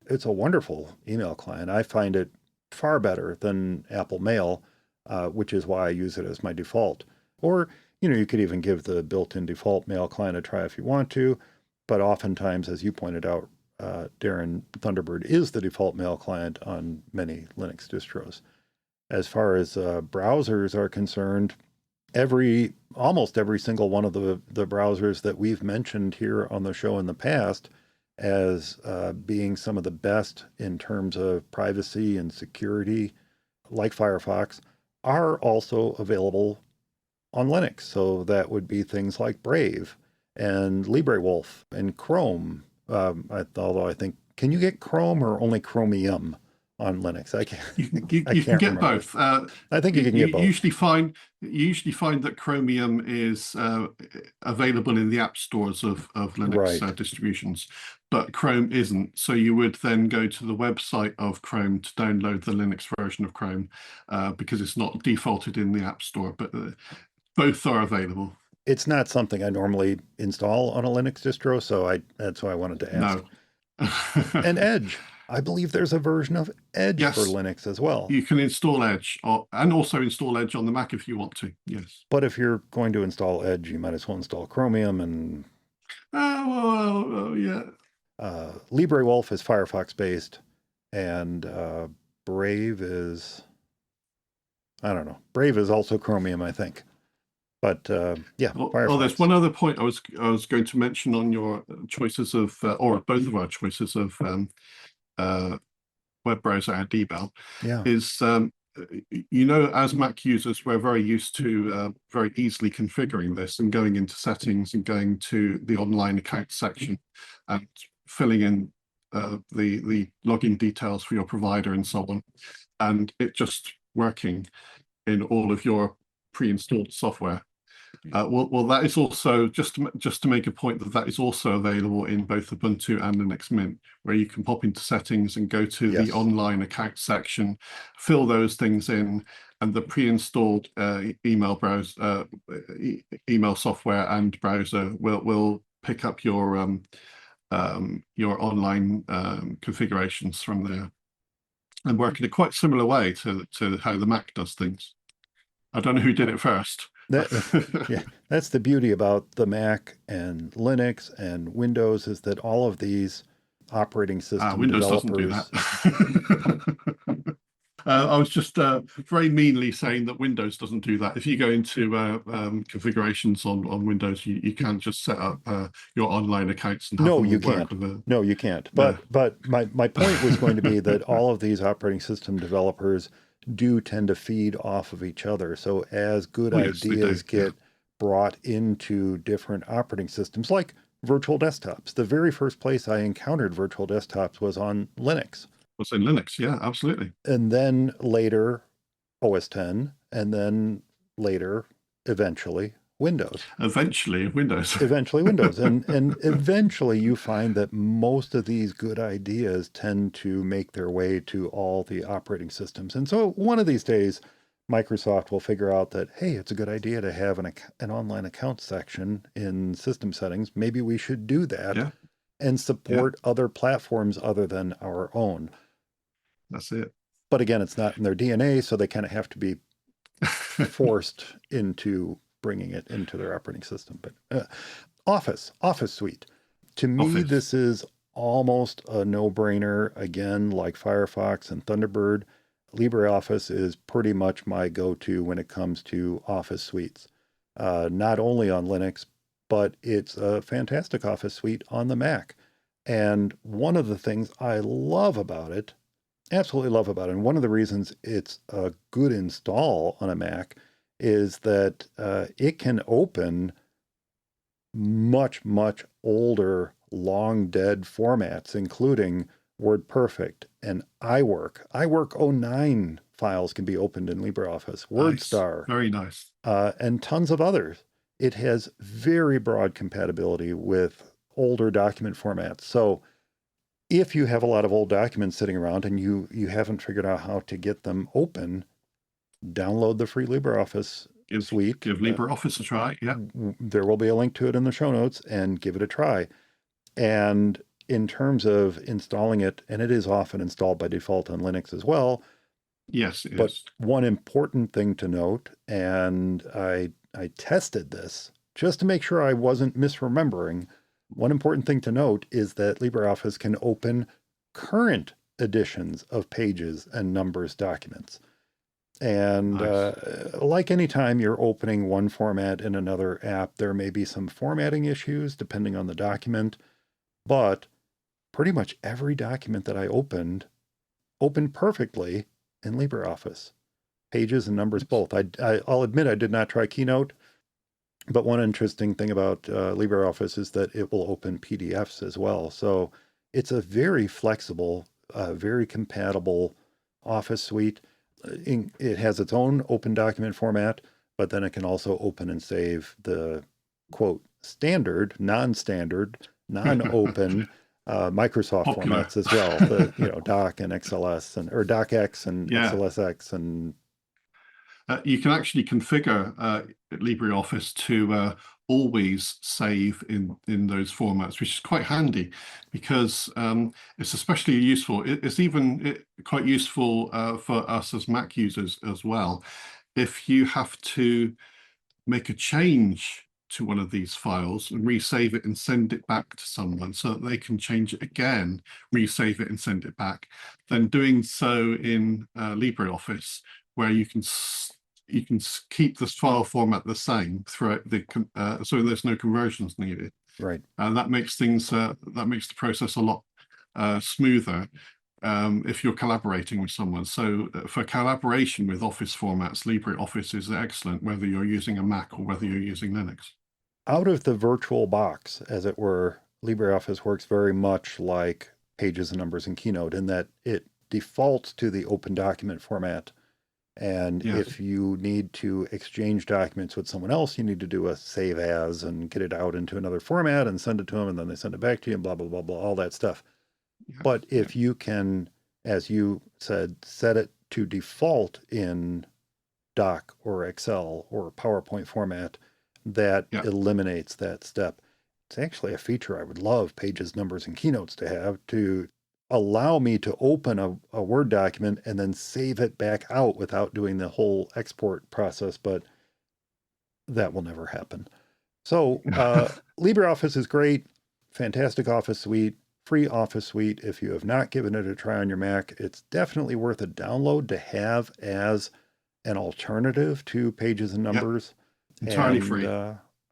it's a wonderful email client. I find it far better than Apple Mail, which is why I use it as my default. Or, you could even give the built-in default mail client a try if you want to. But oftentimes, as you pointed out, Darren, Thunderbird is the default mail client on many Linux distros. As far as browsers are concerned, almost every single one of the browsers that we've mentioned here on the show in the past as being some of the best in terms of privacy and security, like Firefox, are also available on Linux. So that would be things like Brave and LibreWolf and Chrome. Although I think, can you get Chrome or only Chromium on Linux? I can't. You can get remember. Both. I think you can get both. You usually find that Chromium is available in the app stores of Linux distributions, but Chrome isn't. So you would then go to the website of Chrome to download the Linux version of Chrome, because it's not defaulted in the app store. But both are available. It's not something I normally install on a Linux distro, so that's why I wanted to ask. No. And Edge. I believe there's a version of Edge for Linux as well. You can install Edge, and also install Edge on the Mac if you want to, yes. But if you're going to install Edge, you might as well install Chromium and... yeah. LibreWolf is Firefox-based, and Brave is... I don't know. Brave is also Chromium, I think. But yeah, Oh, there's Firefox. one other point I was going to mention on your choices of, or both of our choices of web browser and email, Yeah. is as Mac users, we're very used to very easily configuring this and going into settings and going to the online account section and filling in the login details for your provider and so on, and it just working in all of your pre-installed software. Well, that is also just to make a point that is also available in both Ubuntu and Linux Mint, where you can pop into settings and go to the online account section, fill those things in, and the pre-installed email software and browser will pick up your online configurations from there, and work in a quite similar way to how the Mac does things. I don't know who did it first. Yeah, that's the beauty about the Mac and Linux and Windows, is that all of these operating system Windows developers. doesn't do that. I was just very meanly saying that Windows doesn't do that. If you go into configurations on Windows, you can't just set up your online accounts and have No, them you all work can't. with a... No, you can't. But my point was going to be that all of these operating system developers do tend to feed off of each other. So as good yes, ideas get brought into different operating systems, like virtual desktops. The very first place I encountered virtual desktops was on Linux. Was in Linux, yeah, absolutely. And then later OS 10, and then later, eventually, Windows. Eventually Windows. Eventually Windows. And eventually you find that most of these good ideas tend to make their way to all the operating systems. And so one of these days, Microsoft will figure out that, hey, it's a good idea to have an online account section in system settings. Maybe we should do that and support other platforms other than our own. That's it. But again, it's not in their DNA, so they kind of have to be forced into bringing it into their operating system. But Office Suite. To me, this is almost a no-brainer. Again, like Firefox and Thunderbird, LibreOffice is pretty much my go-to when it comes to Office suites. Not only on Linux, but it's a fantastic Office suite on the Mac. And one of the things I love about it, absolutely love about it, and one of the reasons it's a good install on a Mac, is that it can open much, much older, long dead formats, including WordPerfect and iWork. iWork 09 files can be opened in LibreOffice, WordStar. Nice. Very nice. And tons of others. It has very broad compatibility with older document formats. So if you have a lot of old documents sitting around and you haven't figured out how to get them open, download the free LibreOffice suite. Give LibreOffice a try. Yeah. There will be a link to it in the show notes, and give it a try. And in terms of installing it, and it is often installed by default on Linux as well. Yes, it but is. One important thing to note, and I tested this just to make sure I wasn't misremembering. One important thing to note is that LibreOffice can open current editions of Pages and Numbers documents. And like any time you're opening one format in another app, there may be some formatting issues depending on the document, but pretty much every document that I opened perfectly in LibreOffice. Pages and Numbers both. I'll admit I did not try Keynote, but one interesting thing about LibreOffice is that it will open PDFs as well. So it's a very flexible, very compatible Office suite. It has its own open document format, but then it can also open and save the, quote, standard, non-standard, non-open Microsoft Popular formats as well. The Doc and XLS or DocX and XLSX and. You can actually configure LibreOffice to always save in those formats, which is quite handy because it's especially useful. It's even quite useful for us as Mac users as well. If you have to make a change to one of these files and resave it and send it back to someone so that they can change it again, resave it and send it back, then doing so in LibreOffice, where you can you can keep this file format the same throughout so there's no conversions needed. Right. And that makes the process a lot smoother if you're collaborating with someone. So for collaboration with Office formats, LibreOffice is excellent, whether you're using a Mac or whether you're using Linux. Out of the virtual box, as it were, LibreOffice works very much like Pages and Numbers in Keynote in that it defaults to the open document format. And Yes. if you need to exchange documents with someone else, you need to do a save as and get it out into another format and send it to them, and then they send it back to you and blah, blah, blah, blah, all that stuff. Yeah. But if you can, as you said, set it to default in Doc or Excel or PowerPoint format, that eliminates that step. It's actually a feature I would love Pages, Numbers, and Keynotes to have, to allow me to open a Word document and then save it back out without doing the whole export process, but that will never happen. So LibreOffice is great, fantastic Office suite, free Office suite. If you have not given it a try on your Mac, it's definitely worth a download to have as an alternative to Pages and Numbers. Entirely free.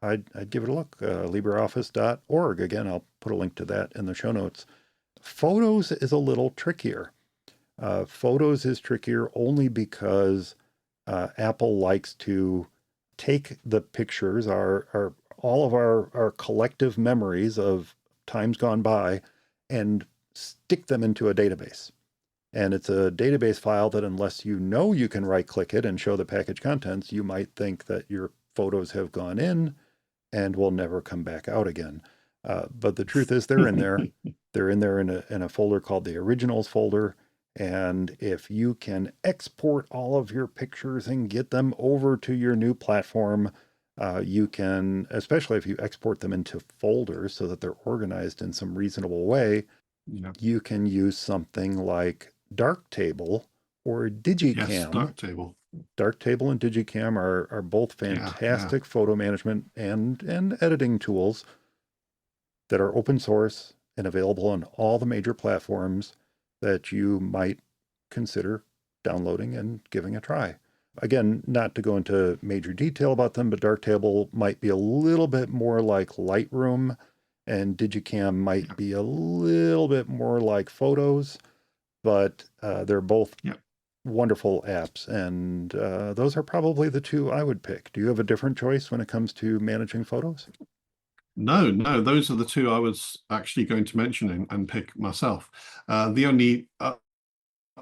I'd give it a look, libreoffice.org. Again, I'll put a link to that in the show notes. Photos is a little trickier. Photos is trickier only because Apple likes to take the pictures, all of our collective memories of times gone by, and stick them into a database. And it's a database file that, unless you know you can right-click it and show the package contents, you might think that your photos have gone in and will never come back out again. But the truth is, they're in there. They're in there in a folder called the Originals folder. And if you can export all of your pictures and get them over to your new platform, you can, especially if you export them into folders so that they're organized in some reasonable way, you can use something like Darktable or Digicam. Yes, Darktable. Darktable and Digicam are both fantastic photo management and editing tools that are open source and available on all the major platforms that you might consider downloading and giving a try. Again, not to go into major detail about them, but Darktable might be a little bit more like Lightroom, and Digicam might be a little bit more like Photos, but they're both wonderful apps, and those are probably the two I would pick. Do you have a different choice when it comes to managing photos? No, those are the two I was actually going to mention and pick myself. The only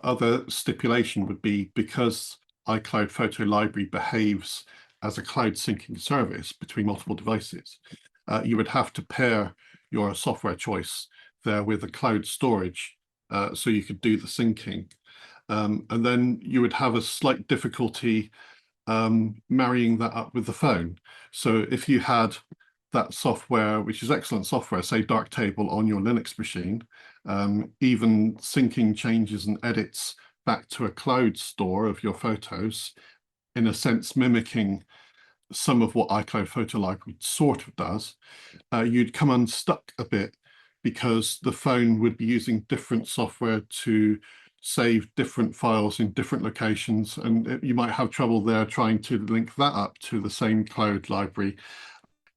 other stipulation would be, because iCloud Photo Library behaves as a cloud syncing service between multiple devices, you would have to pair your software choice there with a cloud storage so you could do the syncing. And then you would have a slight difficulty marrying that up with the phone. So if you had that software, which is excellent software, say Darktable on your Linux machine, even syncing changes and edits back to a cloud store of your photos, in a sense mimicking some of what iCloud Photo Library sort of does, you'd come unstuck a bit, because the phone would be using different software to save different files in different locations, and you might have trouble there trying to link that up to the same cloud library.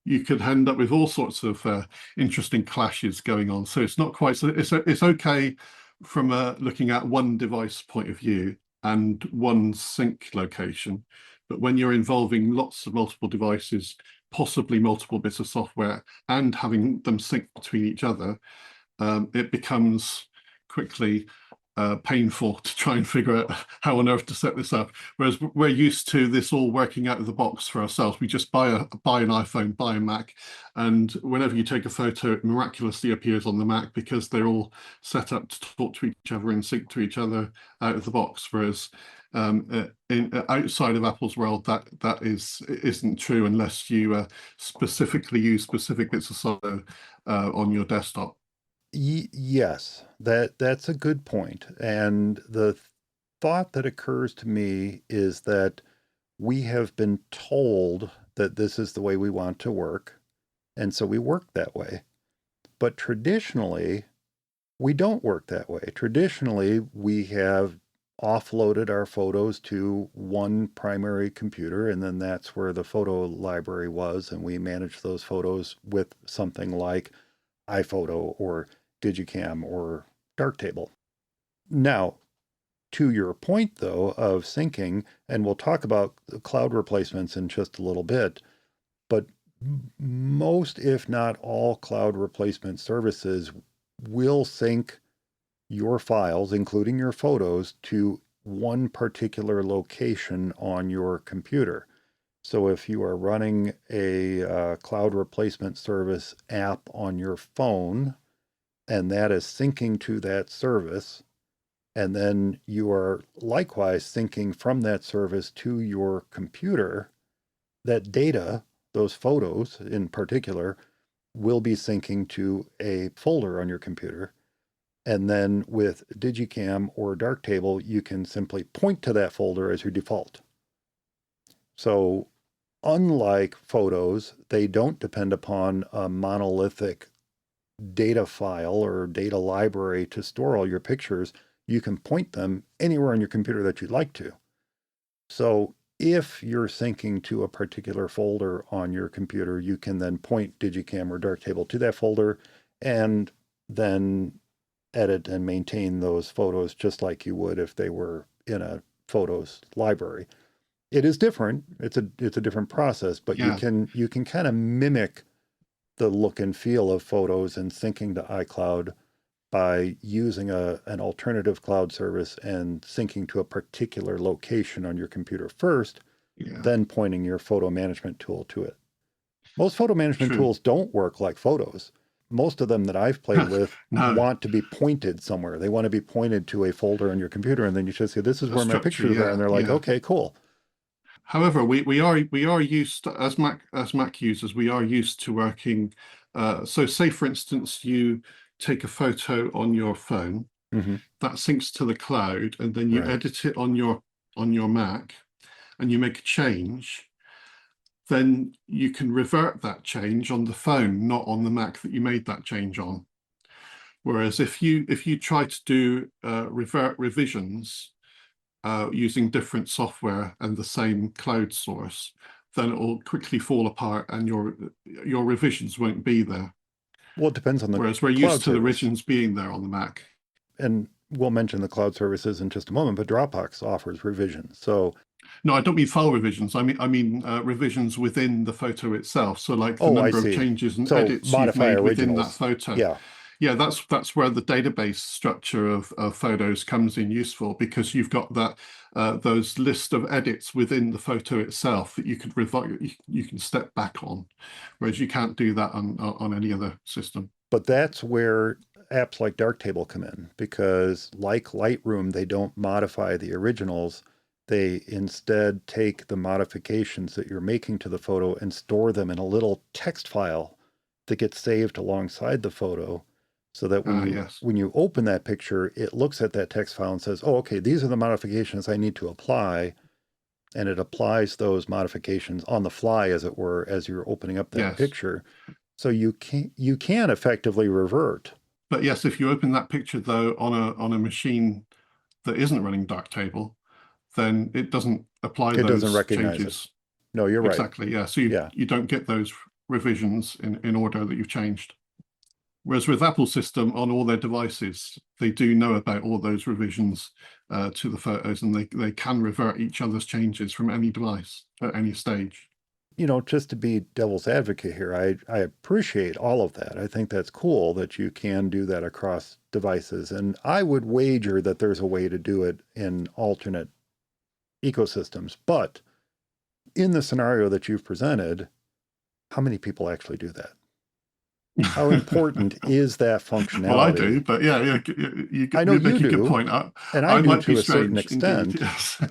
You could end up with all sorts of interesting clashes going on. So it's not quite so. It's okay from looking at one device point of view and one sync location, but when you're involving lots of multiple devices, possibly multiple bits of software, and having them sync between each other, it becomes quickly painful to try and figure out how on earth to set this up. Whereas we're used to this all working out of the box for ourselves. We just buy an iPhone, buy a Mac, and whenever you take a photo, it miraculously appears on the Mac, because they're all set up to talk to each other and sync to each other out of the box. Whereas outside of Apple's world, that isn't true unless you specifically use specific bits of software on your desktop. Yes, that's a good point. And the thought that occurs to me is that we have been told that this is the way we want to work, and so we work that way. But traditionally, we don't work that way. Traditionally, we have offloaded our photos to one primary computer, and then that's where the photo library was, and we managed those photos with something like iPhoto or Digicam or Darktable. Now, to your point, though, of syncing, and we'll talk about cloud replacements in just a little bit, but most, if not all, cloud replacement services will sync your files, including your photos, to one particular location on your computer. So if you are running a cloud replacement service app on your phone, and that is syncing to that service, and then you are likewise syncing from that service to your computer, that data, those photos in particular, will be syncing to a folder on your computer. And then with Digicam or Darktable, you can simply point to that folder as your default. So unlike photos, they don't depend upon a monolithic data file or data library to store all your pictures. You can point them anywhere on your computer that you'd like to. So if you're syncing to a particular folder on your computer, you can then point Digicam or Darktable to that folder and then edit and maintain those photos just like you would if they were in a photos library. It is different. It's a different process, but you can kind of mimic the look and feel of photos and syncing to iCloud by using an alternative cloud service and syncing to a particular location on your computer first, then pointing your photo management tool to it. Most photo management tools don't work like photos. Most of them that I've played with want to be pointed somewhere. They want to be pointed to a folder on your computer, and then you just say, this is where my pictures are, and they're like, okay, cool. However, we are used to, as Mac users, we are used to working. So say, for instance, you take a photo on your phone, that syncs to the cloud, and then you edit it on your Mac, and you make a change. Then you can revert that change on the phone, not on the Mac that you made that change on. Whereas if you try to do revert revisions using different software and the same cloud source, then it will quickly fall apart and your revisions won't be there. Well, it depends on the Whereas we're used to the revisions being there on the Mac. And we'll mention the cloud services in just a moment, but Dropbox offers revisions. So no, I don't mean file revisions. I mean revisions within the photo itself. So like the number of changes and edits you've made within that photo. Yeah, that's where the database structure of photos comes in useful, because you've got that those list of edits within the photo itself that you could you can step back on, whereas you can't do that on any other system. But that's where apps like Darktable come in, because like Lightroom, they don't modify the originals. They instead take the modifications that you're making to the photo and store them in a little text file that gets saved alongside the photo, so that when you open that picture, it looks at that text file and says, oh, okay, these are the modifications I need to apply. And it applies those modifications on the fly, as it were, as you're opening up that picture. So you can effectively revert. But yes, if you open that picture, though, on a machine that isn't running Darktable, then it doesn't apply those doesn't recognize changes. It. No, you're right. Exactly, yeah. So you don't get those revisions in order that you've changed. Whereas with Apple system, on all their devices, they do know about all those revisions to the photos, and they can revert each other's changes from any device at any stage. You know, just to be devil's advocate here, I appreciate all of that. I think that's cool that you can do that across devices. And I would wager that there's a way to do it in alternate ecosystems. But in the scenario that you've presented, how many people actually do that? How important is that functionality? Well, I do, but I know you make a do, good point. and I do to a certain extent. Indeed, yes.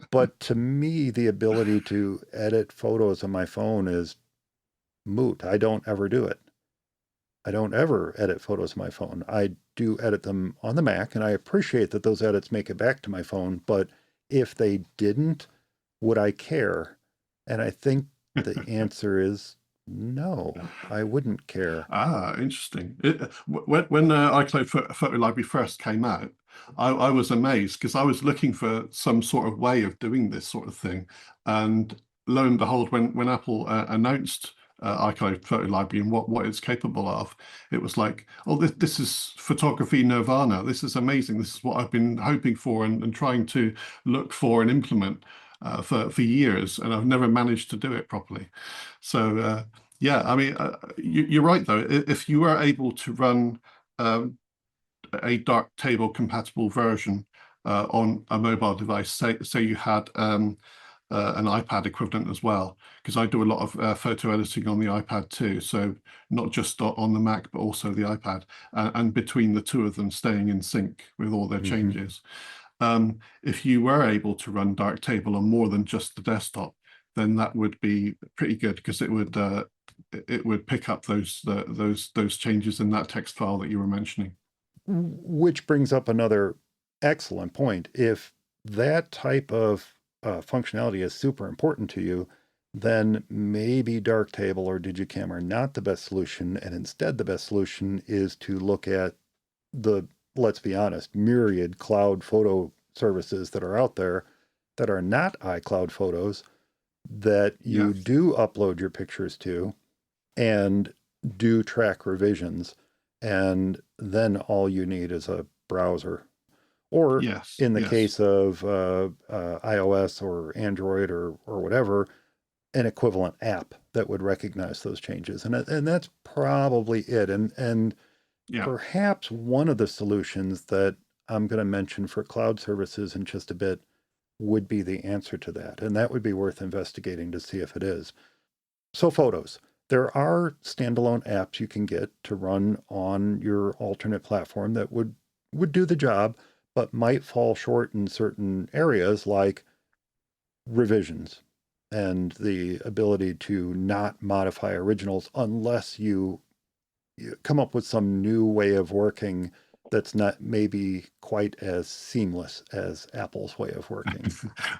But to me, the ability to edit photos on my phone is moot. I don't ever do it. I don't ever edit photos on my phone. I do edit them on the Mac, and I appreciate that those edits make it back to my phone. But if they didn't, would I care? And I think the answer is no, I wouldn't care. Interesting. When iCloud Photo Library first came out, I was amazed because I was looking for some sort of way of doing this sort of thing. And lo and behold, when Apple announced Archive Photo Library and what it's capable of, it was like, oh, this is photography nirvana. This is amazing. This is what I've been hoping for and trying to look for and implement for years, and I've never managed to do it properly. So yeah, I mean, you're right though. If you are able to run a Darktable compatible version on a mobile device, say you had an iPad equivalent as well, because I do a lot of photo editing on the iPad too, so not just on the Mac but also the iPad, and between the two of them staying in sync with all their changes. If you were able to run Darktable on more than just the desktop, then that would be pretty good, because it would pick up those changes in that text file that you were mentioning. Which brings up another excellent point. If that type of functionality is super important to you, then maybe Darktable or Digicam are not the best solution, and instead the best solution is to look at the, let's be honest, myriad cloud photo services that are out there that are not iCloud photos that you do upload your pictures to and do track revisions. And then all you need is a browser. Or in the case of iOS or Android or whatever, an equivalent app that would recognize those changes. And that's probably it. And perhaps one of the solutions that I'm going to mention for cloud services in just a bit would be the answer to that. And that would be worth investigating to see if it is. So photos. There are standalone apps you can get to run on your alternate platform that would do the job, but might fall short in certain areas like revisions and the ability to not modify originals unless you come up with some new way of working that's not maybe quite as seamless as Apple's way of working.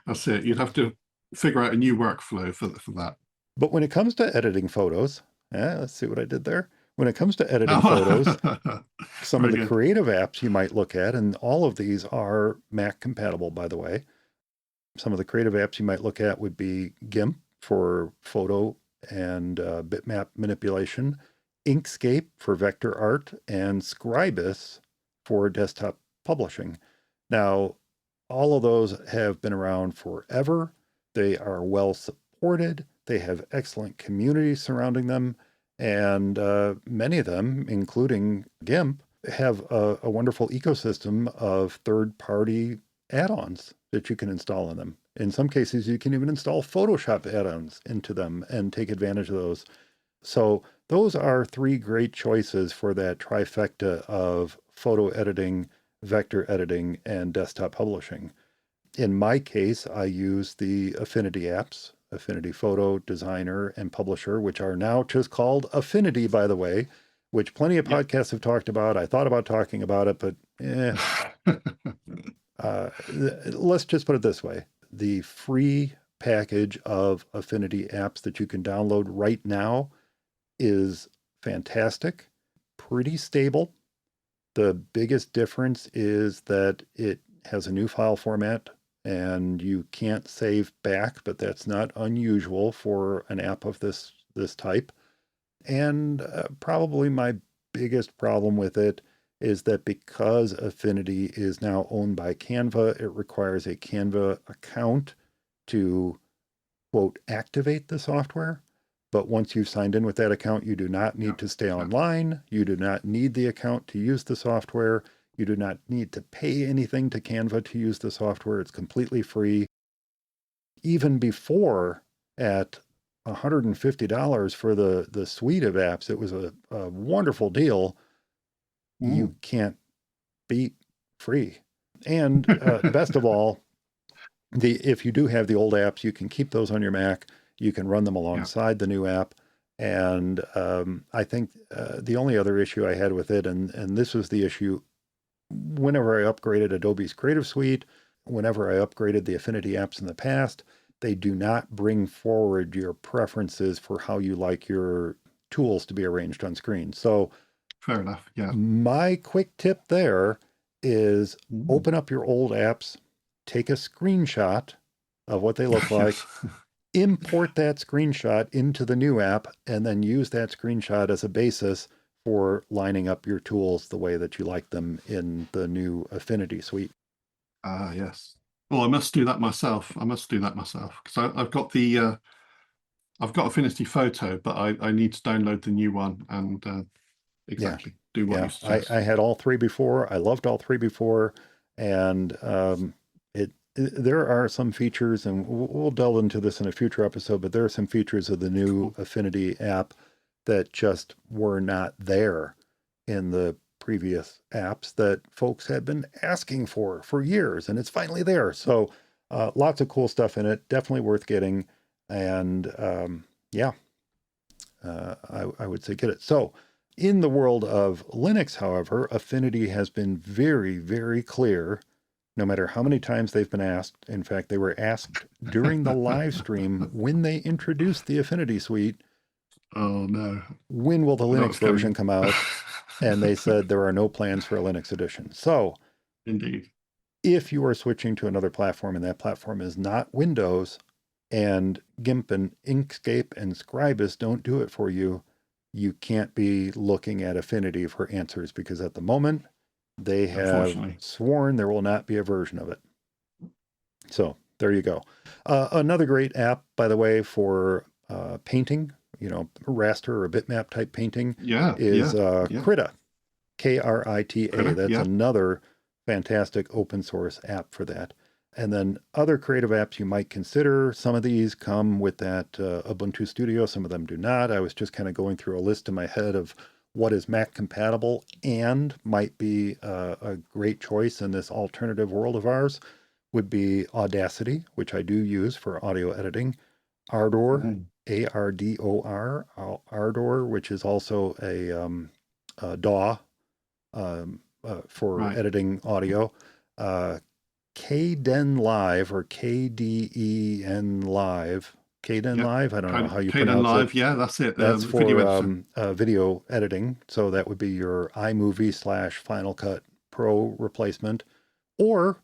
That's it. You'd have to figure out a new workflow for that. But when it comes to editing photos, let's see what I did there. When it comes to editing photos, some of the creative apps you might look at, and all of these are Mac compatible, by the way. Some of the creative apps you might look at would be GIMP for photo and bitmap manipulation, Inkscape for vector art, and Scribus for desktop publishing. Now, all of those have been around forever. They are well supported. They have excellent communities surrounding them. And many of them, including GIMP, have a wonderful ecosystem of third-party add-ons that you can install in them. In some cases, you can even install Photoshop add-ons into them and take advantage of those. So those are three great choices for that trifecta of photo editing, vector editing, and desktop publishing. In my case, I use the Affinity apps, Affinity Photo, Designer, and Publisher, which are now just called Affinity, by the way, which plenty of podcasts have talked about. I thought about talking about it, but let's just put it this way. The free package of Affinity apps that you can download right now is fantastic, pretty stable. The biggest difference is that it has a new file format and you can't save back, but that's not unusual for an app of this type. And probably my biggest problem with it is that because Affinity is now owned by Canva, it requires a Canva account to, quote, activate the software. But once you've signed in with that account, you do not need to stay online. You do not need the account to use the software. You do not need to pay anything to Canva to use the software. It's completely free. Even before, at $150 for the suite of apps, it was a wonderful deal. You can't beat free. And best of all, if you do have the old apps, you can keep those on your Mac. You can run them alongside the new app. And I think the only other issue I had with it, and this was the issue whenever I upgraded Adobe's Creative Suite, whenever I upgraded the Affinity apps in the past, they do not bring forward your preferences for how you like your tools to be arranged on screen. So fair enough. Yeah. My quick tip there is Mm. open up your old apps, take a screenshot of what they look like, Yes. import that screenshot into the new app, and then use that screenshot as a basis for lining up your tools the way that you like them in the new Affinity suite. Ah, yes. Well, I must do that myself. I must do that myself because I've got the I've got Affinity Photo, but I need to download the new one and Yeah. exactly do what Yeah. you suggest. I had all three before. I loved all three before. And there are some features, and we'll delve into this in a future episode, but there are some features of the new Cool. Affinity app that just were not there in the previous apps that folks had been asking for years, and it's finally there. So lots of cool stuff in it. Definitely worth getting. And yeah, I would say get it. So in the world of Linux, however, Affinity has been very, very clear, no matter how many times they've been asked. In fact, they were asked during the live stream when they introduced the Affinity suite, Oh no, when will the I know Linux what's version coming. come out? And they said there are no plans for a Linux edition. So Indeed. if you are switching to another platform and that platform is not Windows, and GIMP and Inkscape and Scribus don't do it for you, you can't be looking at Affinity for answers, because at the moment they have Unfortunately. sworn there will not be a version of it. So there you go. Another great app, by the way, for painting, raster or bitmap type painting, Yeah, is yeah, yeah. Krita, Krita. Critter, That's yeah. another fantastic open source app for that. And then other creative apps you might consider. Some of these come with that Ubuntu Studio. Some of them do not. I was just kind of going through a list in my head of what is Mac compatible and might be a great choice in this alternative world of ours. Would be Audacity, which I do use for audio editing. Ardor, Mm. Ardor, Ardor, which is also a DAW for Right. editing audio. Kden Live, or KDEN Live. Kden Yeah. Live, I don't know how you Caden pronounce it. Live, yeah, that's it. That's Video for editor. video editing. So that would be your iMovie / Final Cut Pro replacement. Or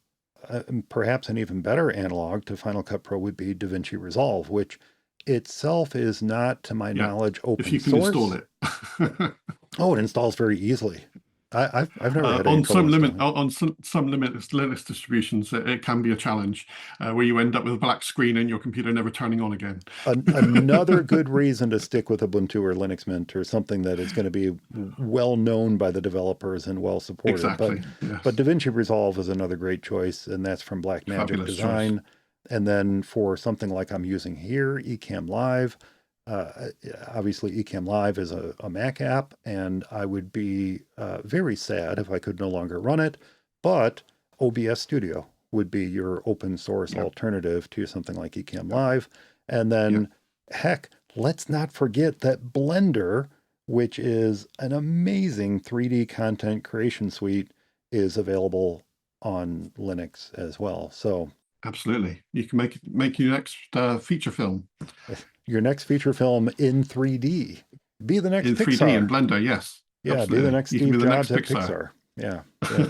perhaps an even better analog to Final Cut Pro would be DaVinci Resolve, which itself is not, to my Yeah. knowledge, If open you can install source. it. Oh, it installs very easily. I've never had any On trouble some installing it. some Linux distributions, it can be a challenge where you end up with a black screen and your computer never turning on again. Another good reason to stick with Ubuntu or Linux Mint or something that is going to be well known by the developers and well supported. But Exactly. Yes. DaVinci Resolve is another great choice, and that's from Blackmagic Fabulous choice. Design. And then for something like I'm using here, Ecamm Live. Obviously, Ecamm Live is a Mac app, and I would be very sad if I could no longer run it. But OBS Studio would be your open source Yep. alternative to something like Ecamm Yep. Live. And then, heck, let's not forget that Blender, which is an amazing 3D content creation suite, is available on Linux as well. So Absolutely. You can make your next feature film your next feature film in 3D. Be the next in 3D in Pixar. Blender. Yes. Yeah, be the Absolutely. next You can be Steve the next Jobs at Pixar. Pixar.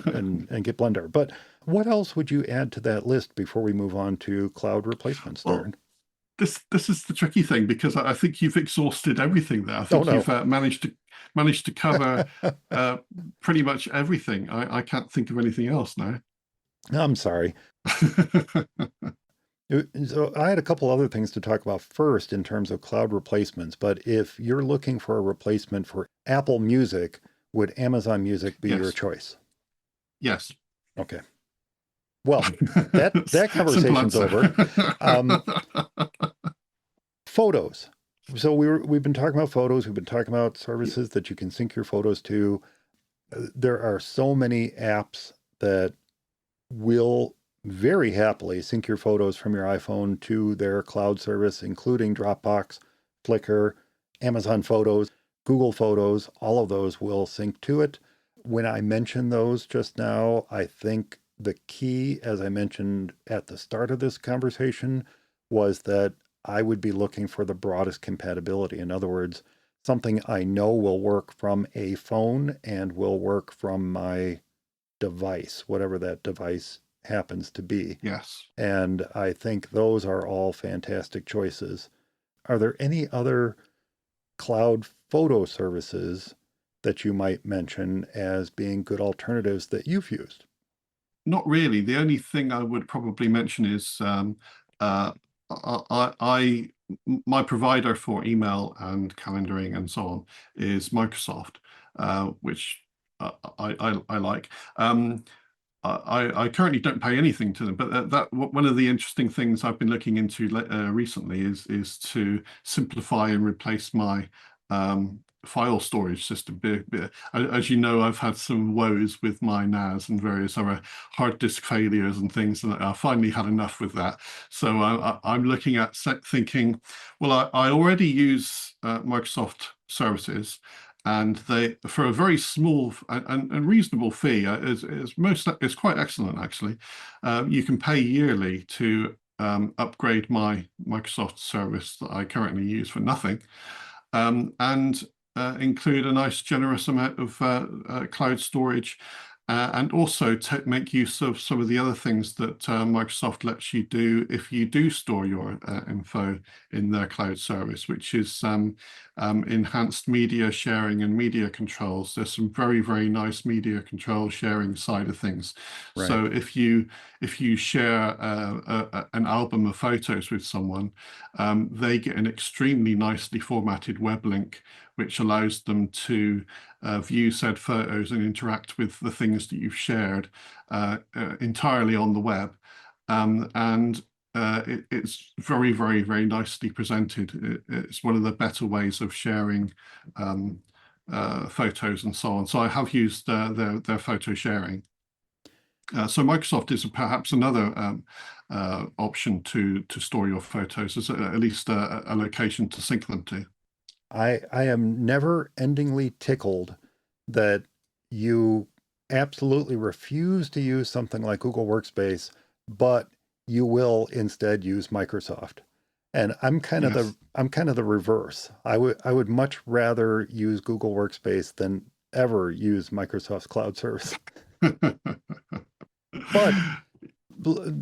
Yeah, and get Blender. But what else would you add to that list before we move on to cloud replacements, Well, Darren? this is the tricky thing because I think you've exhausted everything there. I Oh, think no. you've managed to cover pretty much everything. I can't think of anything else now. I'm sorry. So I had a couple other things to talk about first in terms of cloud replacements, but if you're looking for a replacement for Apple Music, would Amazon Music be your Yes. choice? Yes. Okay. Well, that Simple conversation's answer. over. Photos. So we've been talking about photos. We've been talking about services that you can sync your photos to. There are so many apps that will very happily sync your photos from your iPhone to their cloud service, including Dropbox, Flickr, Amazon Photos, Google Photos. All of those will sync to it. When I mentioned those just now, I think the key, as I mentioned at the start of this conversation, was that I would be looking for the broadest compatibility. In other words, something I know will work from a phone and will work from my device, whatever that device happens to be. Yes. And I think those are all fantastic choices. Are there any other cloud photo services that you might mention as being good alternatives that you've used? Not really. The only thing I would probably mention is uh, my provider for email and calendaring and so on is Microsoft, which I like. I currently don't pay anything to them, but that one of the interesting things I've been looking into recently is to simplify and replace my file storage system. As you know, I've had some woes with my NAS and various other hard disk failures and things, and I finally had enough with that. So I'm looking at thinking, well, I already use Microsoft services, and they, for a very small and reasonable fee, is quite excellent actually. You can pay yearly to upgrade my Microsoft service that I currently use for nothing, and include a nice generous amount of cloud storage, and also make use of some of the other things that Microsoft lets you do if you do store your info in their cloud service, which is enhanced media sharing and media controls. There's some very, very nice media control sharing side of things. Right. So if you share an album of photos with someone, they get an extremely nicely formatted web link, which allows them to view said photos and interact with the things that you've shared entirely on the web. It's very, very, very nicely presented. It's one of the better ways of sharing photos and so on. So I have used their photo sharing. So Microsoft is perhaps another option to store your photos, as at least a location to sync them to. I am never endingly tickled that you absolutely refuse to use something like Google Workspace, but you will instead use Microsoft. And I'm kind of the reverse. I would much rather use Google Workspace than ever use Microsoft's cloud service. But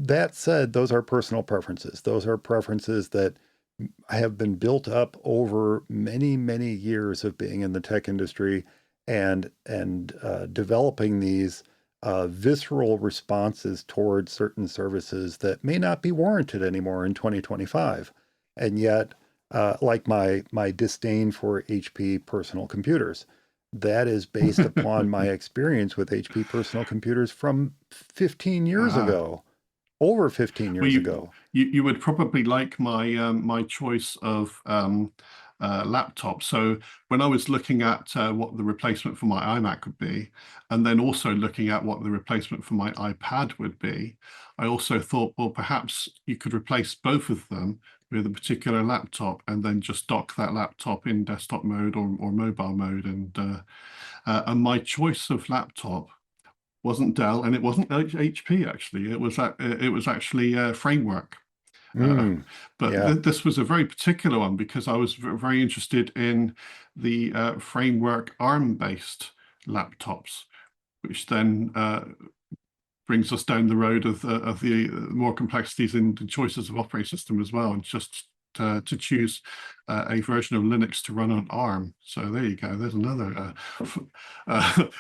that said, those are personal preferences. Those are preferences that have been built up over many, many years of being in the tech industry and developing these visceral responses towards certain services that may not be warranted anymore in 2025. And yet, like my disdain for HP personal computers, that is based upon my experience with HP personal computers from 15 years ago. Over 15 years ago. You would probably like my my choice of laptop. So when I was looking at what the replacement for my iMac would be, and then also looking at what the replacement for my iPad would be, I also thought, well, perhaps you could replace both of them with a particular laptop and then just dock that laptop in desktop mode or mobile mode. And my choice of laptop wasn't Dell, and it wasn't HP actually. It was actually Framework. But this was a very particular one because I was very interested in the Framework ARM-based laptops, which then brings us down the road of the more complexities in the choices of operating system as well, and just to choose a version of Linux to run on ARM. So there you go. There's another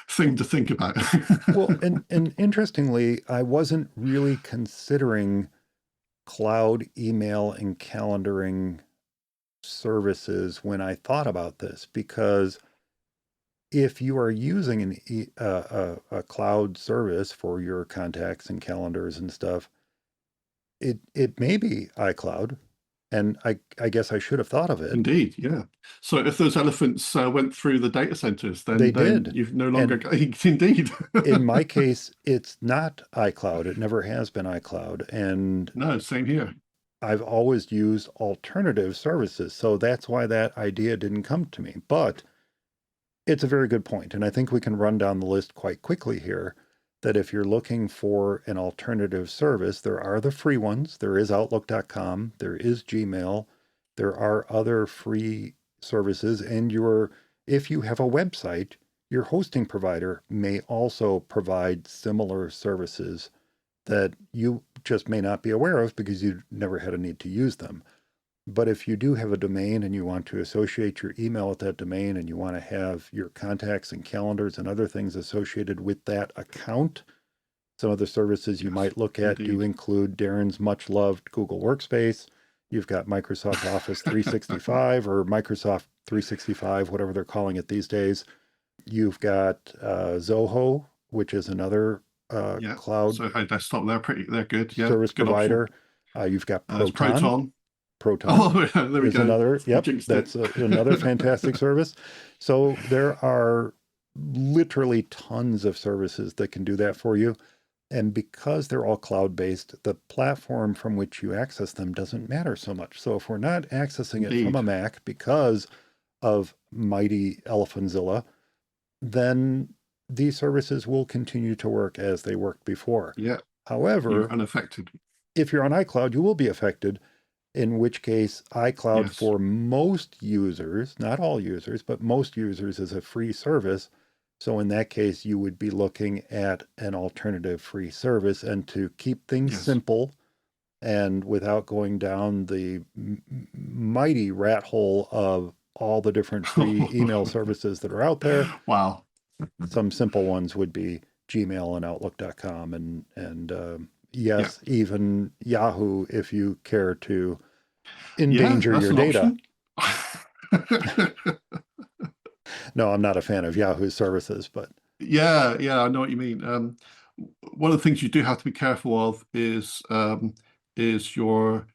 thing to think about. Well, and interestingly, I wasn't really considering cloud email and calendaring services when I thought about this, because if you are using a cloud service for your contacts and calendars and stuff, it may be iCloud. And I guess I should have thought of it. Indeed, yeah. So if those elephants went through the data centers, then they did. You've no longer indeed. In my case, it's not iCloud. It never has been iCloud. And no, same here. I've always used alternative services. So that's why that idea didn't come to me. But it's a very good point. And I think we can run down the list quite quickly here, that if you're looking for an alternative service, there are the free ones. There is Outlook.com. There is Gmail. There are other free services. And if you have a website, your hosting provider may also provide similar services that you just may not be aware of because you never had a need to use them. But if you do have a domain and you want to associate your email with that domain and you want to have your contacts and calendars and other things associated with that account, some of the services you might look at do include Darren's much loved Google Workspace. You've got Microsoft Office 365 or Microsoft 365, whatever they're calling it these days. You've got Zoho, which is another cloud Zoho Desktop. They're good. Yeah, service good provider. You've got Proton. Proton. Oh, yeah, there we go. Another, that's another fantastic service. So there are literally tons of services that can do that for you. And because they're all cloud-based, the platform from which you access them doesn't matter so much. So if we're not accessing it from a Mac because of Mighty Elephanzilla, then these services will continue to work as they worked before. Yeah. However, you're unaffected. If you're on iCloud, you will be affected, in which case iCloud for most users, not all users, but most users is a free service. So in that case, you would be looking at an alternative free service. And to keep things simple and without going down the mighty rat hole of all the different free email services that are out there. Wow. Some simple ones would be Gmail and Outlook.com and even Yahoo if you care to endanger your data. No, I'm not a fan of Yahoo's services, but yeah, I know what you mean. One of the things you do have to be careful of is your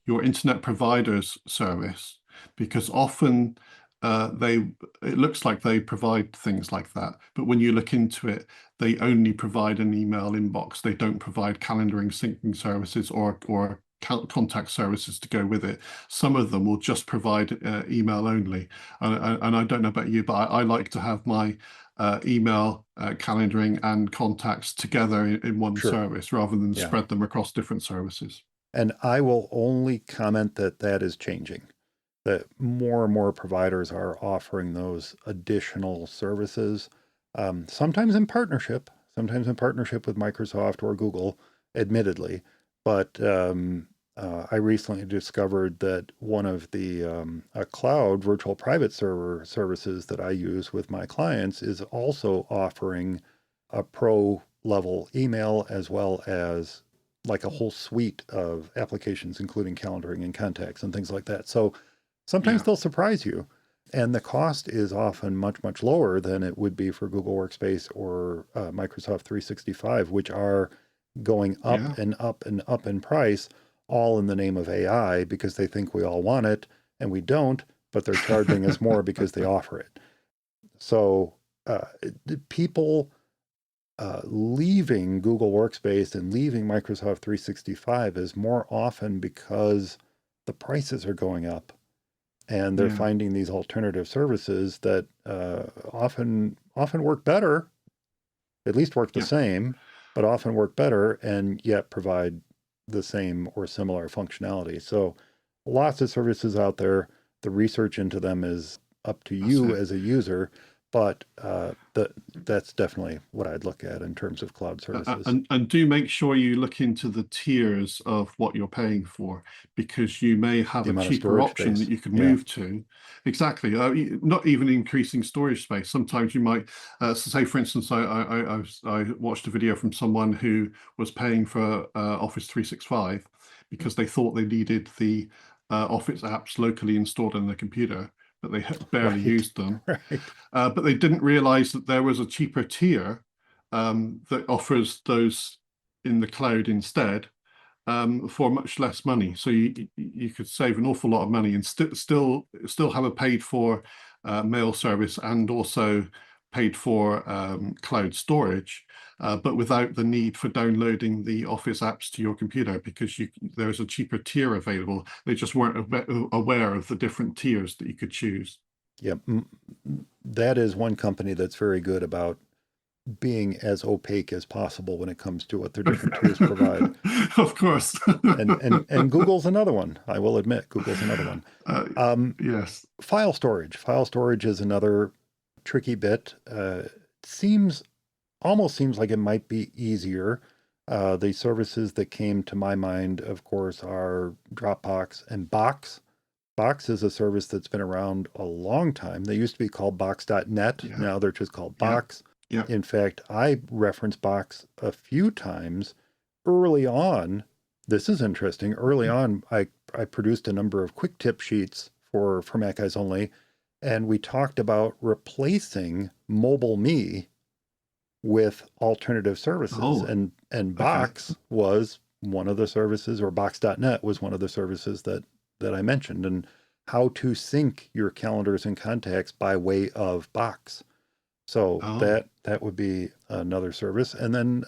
internet provider's service, because often it looks like they provide things like that, but when you look into it, they only provide an email inbox. They don't provide calendaring, syncing services or contact services to go with it. Some of them will just provide email only, and I don't know about you, but I like to have my email, calendaring and contacts together in one service rather than spread them across different services. And I will only comment that is changing, that more and more providers are offering those additional services, sometimes in partnership with Microsoft or Google, admittedly. But I recently discovered that one of the cloud virtual private server services that I use with my clients is also offering a pro level email as well as like a whole suite of applications, including calendaring and contacts and things like that. So sometimes they'll surprise you. And the cost is often much, much lower than it would be for Google Workspace or Microsoft 365, which are going up and up and up in price, all in the name of AI, because they think we all want it and we don't, but they're charging us more because they offer it. So people leaving Google Workspace and leaving Microsoft 365 is more often because the prices are going up and they're finding these alternative services that often work better, at least work the same, but often work better and yet provide the same or similar functionality. So lots of services out there. The research into them is up to you as a user, but that's definitely what I'd look at in terms of cloud services. And do make sure you look into the tiers of what you're paying for, because you may have a cheaper option that you can move to. Exactly. Not even increasing storage space. Sometimes you might, say for instance, I watched a video from someone who was paying for Office 365 because they thought they needed the Office apps locally installed on their computer, but they barely used them. But they didn't realize that there was a cheaper tier that offers those in the cloud instead for much less money. So you could save an awful lot of money and still have a paid for mail service and also paid for cloud storage, but without the need for downloading the Office apps to your computer, because there's a cheaper tier available. They just weren't aware of the different tiers that you could choose. Yeah, that is one company that's very good about being as opaque as possible when it comes to what their different tiers provide. Of course. and Google's another one. I will admit, Google's another one. Yes. File storage. File storage is another tricky bit. Almost seems like it might be easier. The services that came to my mind, of course, are Dropbox and Box. Box is a service that's been around a long time. They used to be called Box.net. Yeah, Now they're just called yeah, Box. yeah. In fact, I referenced Box a few times early on. This is interesting. Early on, I produced a number of quick tip sheets for Mac Guys Only, and we talked about replacing Mobile Me with alternative services. Oh, And okay. Box was one of the services, or Box.net was one of the services that I mentioned, and how to sync your calendars and contacts by way of Box. So Oh, that would be another service. And then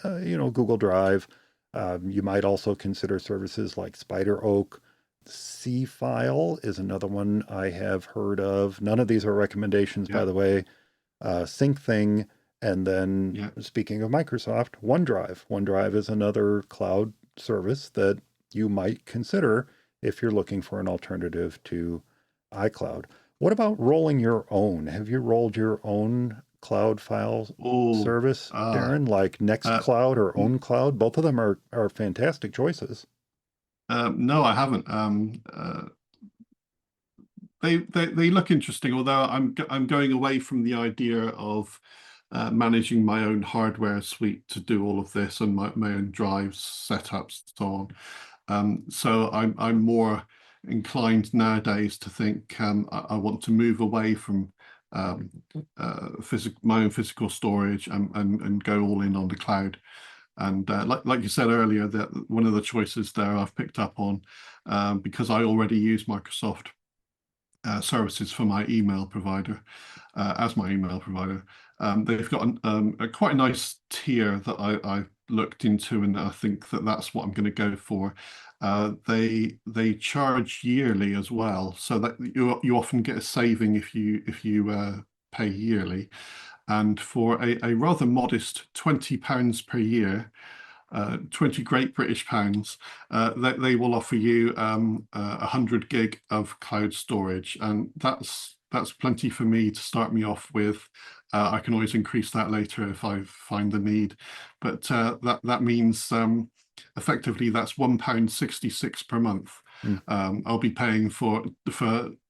Google Drive. You might also consider services like Spider Oak. C File is another one I have heard of. None of these are recommendations, yeah, by the way. SyncThing, and then yeah. speaking of Microsoft, OneDrive. OneDrive is another cloud service that you might consider if you're looking for an alternative to iCloud. What about rolling your own? Have you rolled your own cloud file Oh, service, uh, Darren, like uh, Nextcloud or n- OwnCloud? Both of them are fantastic choices. no, I haven't. They look interesting, although I'm going away from the idea of managing my own hardware suite to do all of this and my own drives, setups, so on. So I'm more inclined nowadays to think I want to move away from um, my own physical storage and go all in on the cloud. And like you said earlier, that one of the choices there I've picked up on because I already use Microsoft services for my email provider as my email provider. They've got quite a nice tier that I looked into, and I think that's what I'm going to go for. They charge yearly as well, so that you often get a saving if you pay yearly. And for a rather modest £20 per year, 20 Great British pounds, they will offer you 100 gig of cloud storage, and that's plenty for me to start me off with. I can always increase that later if I find the need, but that means effectively that's £1.66 per month. Mm. I'll be paying from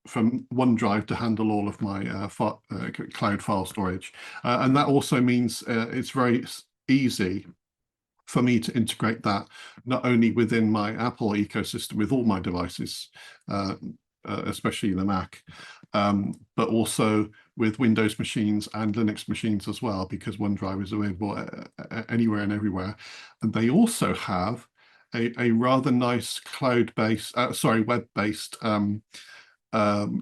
OneDrive to handle all of my cloud file storage, and that also means it's very easy for me to integrate that not only within my Apple ecosystem with all my devices, especially the Mac, but also with Windows machines and Linux machines as well, because OneDrive is available anywhere and everywhere. And they also have a rather nice web-based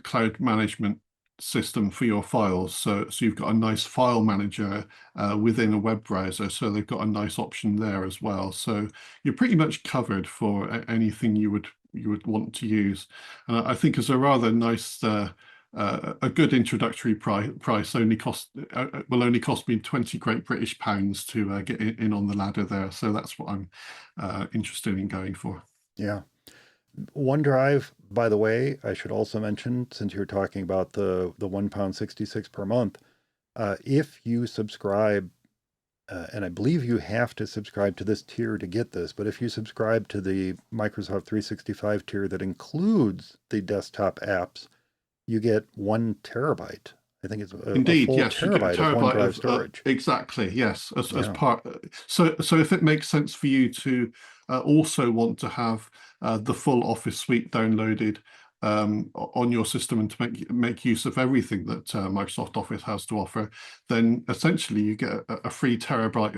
cloud management system for your files. So you've got a nice file manager within a web browser. So they've got a nice option there as well. So you're pretty much covered for anything you would want to use. And I think it's a rather nice a good introductory price will only cost me 20 Great British pounds to get in on the ladder there. So that's what I'm interested in going for. Yeah. OneDrive, by the way, I should also mention, since you're talking about the £1.66 per month, if you subscribe, and I believe you have to subscribe to this tier to get this, but if you subscribe to the Microsoft 365 tier that includes the desktop apps, you get 1 terabyte. I think it's a Indeed, full yes, you get a terabyte of terabyte OneDrive of storage. exactly, yes, as Yeah. part. So if it makes sense for you to also want to have the full Office suite downloaded on your system and to make use of everything that Microsoft Office has to offer, then essentially you get a free terabyte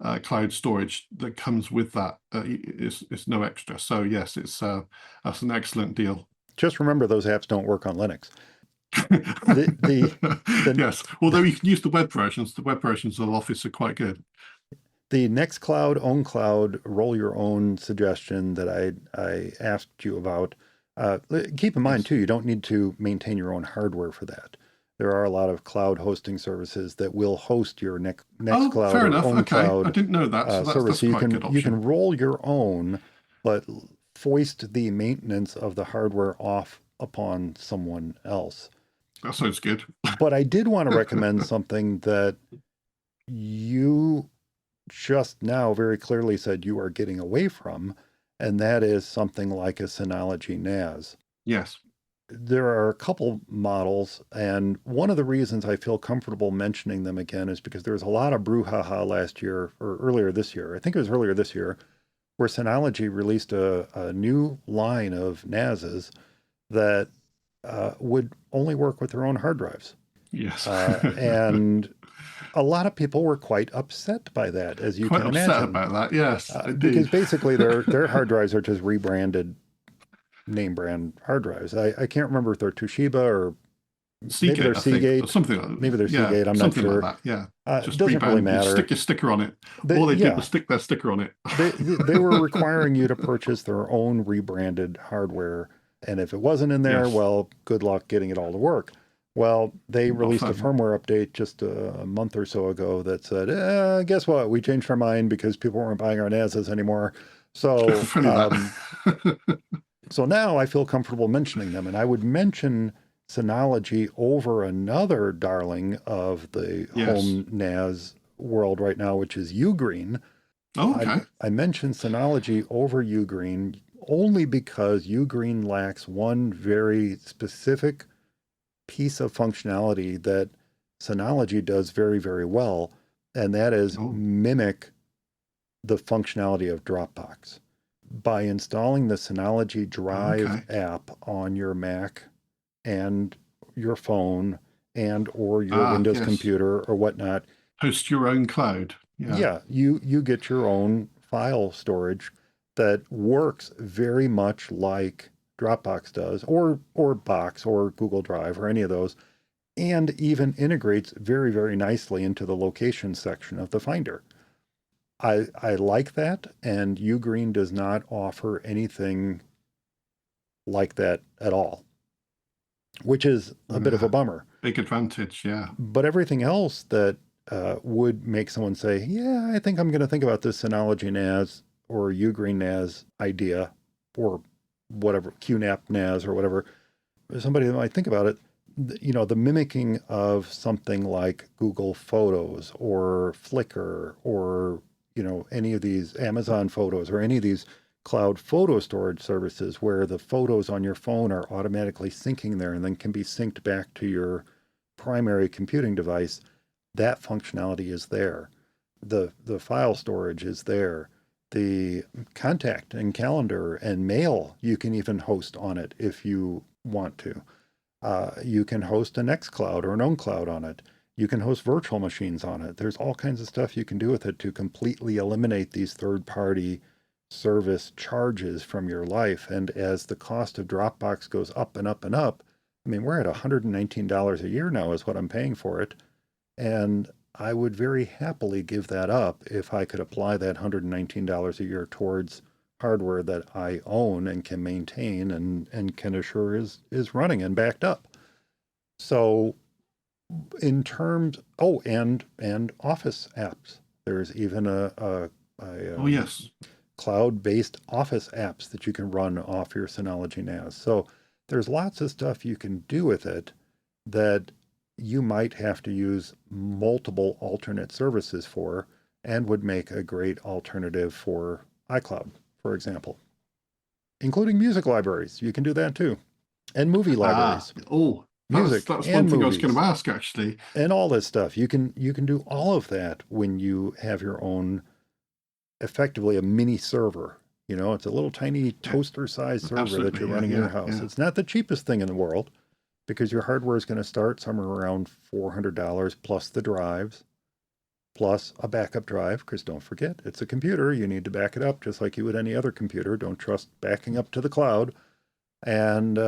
of cloud storage that comes with that. It's no extra. So yes, that's an excellent deal. Just remember those apps don't work on Linux. The the the Yes, although you can use the web versions of Office are quite good. the Nextcloud, OwnCloud, roll your own suggestion that I asked you about. Keep in mind Yes. too, you don't need to maintain your own hardware for that. There are a lot of cloud hosting services that will host your Oh, Nextcloud fair or enough. Okay, I OwnCloud didn't know that, so service. that's So you quite a can good you can option. roll your own, but foist the maintenance of the hardware off upon someone else. That sounds good. But I did want to recommend something that you just now very clearly said you are getting away from, and that is something like a Synology NAS. Yes. There are a couple models, and one of the reasons I feel comfortable mentioning them again is because there was a lot of brouhaha last year, or earlier this year, I think it was earlier this year, where Synology released a new line of NASs that would only work with their own hard drives. Yes. And a lot of people were quite upset by that, as you Quite can upset imagine. about that, yes, Because indeed. basically their hard drives are just rebranded name brand hard drives. I can't remember if they're Toshiba or maybe they're Seagate, I think, or Seagate. something like that. Maybe they're Yeah, Seagate. I'm not something like sure. that. Yeah. It Just doesn't really rebrand, you matter. stick your sticker on it. All they did was stick their sticker on it. They were requiring you to purchase their own rebranded hardware. And if it wasn't in there, Yes. well, good luck getting it all to work. Well, they Not released a fun. firmware update just a month or so ago that said, guess what? We changed our mind because people weren't buying our NASs anymore. So, Funny that. so now I feel comfortable mentioning them. And I would mention Synology over another darling of the Yes. home NAS world right now, which is Ugreen. Oh, okay. I mentioned Synology over Ugreen only because Ugreen lacks one very specific piece of functionality that Synology does very, very well, and that is mimic the functionality of Dropbox. By installing the Synology Drive app on your Mac and your phone and or your Windows computer or whatnot, host your own cloud. Yeah, you get your own file storage that works very much like Dropbox does, or Box or Google Drive or any of those, and even integrates very, very nicely into the location section of the Finder. I like that, and Ugreen does not offer anything like that at all, which is a bit of a bummer. Big advantage, yeah. But everything else that would make someone say, yeah, I think I'm going to think about this Synology NAS or Ugreen NAS idea, or whatever, QNAP NAS or whatever. Somebody that might think about it, you know, the mimicking of something like Google Photos or Flickr or, you know, any of these Amazon Photos or any of these cloud photo storage services where the photos on your phone are automatically syncing there and then can be synced back to your primary computing device. That functionality is there. The file storage is there. The contact and calendar and mail you can even host on it if you want to. You can host a Nextcloud or an OwnCloud on it. You can host virtual machines on it. There's all kinds of stuff you can do with it to completely eliminate these third-party service charges from your life. And as the cost of Dropbox goes up and up and up, I mean, we're at $119 a year now is what I'm paying for it. And I would very happily give that up if I could apply that $119 a year towards hardware that I own and can maintain and can assure is running and backed up. So in terms, and Office apps. There's even a cloud-based Office apps that you can run off your Synology NAS. So there's lots of stuff you can do with it that you might have to use multiple alternate services for and would make a great alternative for iCloud, for example, including music libraries. You can do that too. And movie libraries. Music that's and one thing movies, I was going to ask, actually. And all this stuff. You can do all of that when you have your own, effectively a mini server. You know, it's a little tiny toaster-sized server that you're running in your house. Yeah. It's not the cheapest thing in the world, because your hardware is going to start somewhere around $400 plus the drives, plus a backup drive, because don't forget, it's a computer. You need to back it up just like you would any other computer. Don't trust backing up to the cloud. And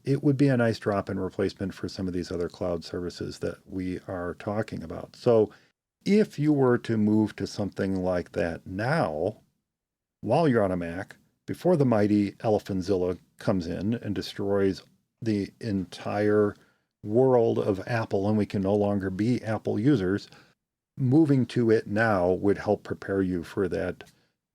it would be a nice drop-in replacement for some of these other cloud services that we are talking about. So if you were to move to something like that now, while you're on a Mac, before the mighty Elephanzilla comes in and destroys the entire world of Apple and we can no longer be Apple users, moving to it now would help prepare you for that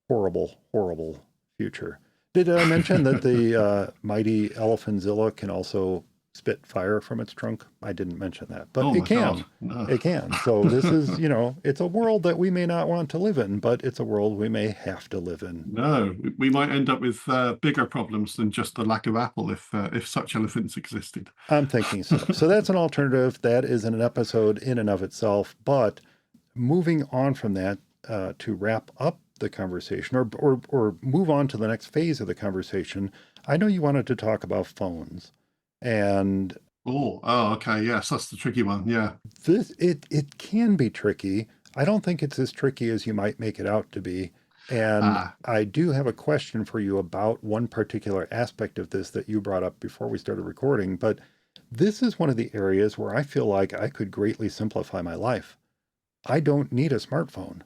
horrible, horrible future. Did I mention that the mighty Elephanzilla can also spit fire from its trunk. I didn't mention that, but Oh it my can. God. No. It can. So this is, it's a world that we may not want to live in, but it's a world we may have to live in. No, we might end up with bigger problems than just the lack of Apple if such elephants existed. I'm thinking so. So that's an alternative. That is an episode in and of itself. But moving on from that, to wrap up the conversation or move on to the next phase of the conversation, I know you wanted to talk about phones. And okay. Yes, that's the tricky one. Yeah. it can be tricky. I don't think it's as tricky as you might make it out to be. And I do have a question for you about one particular aspect of this that you brought up before we started recording. But this is one of the areas where I feel like I could greatly simplify my life. I don't need a smartphone.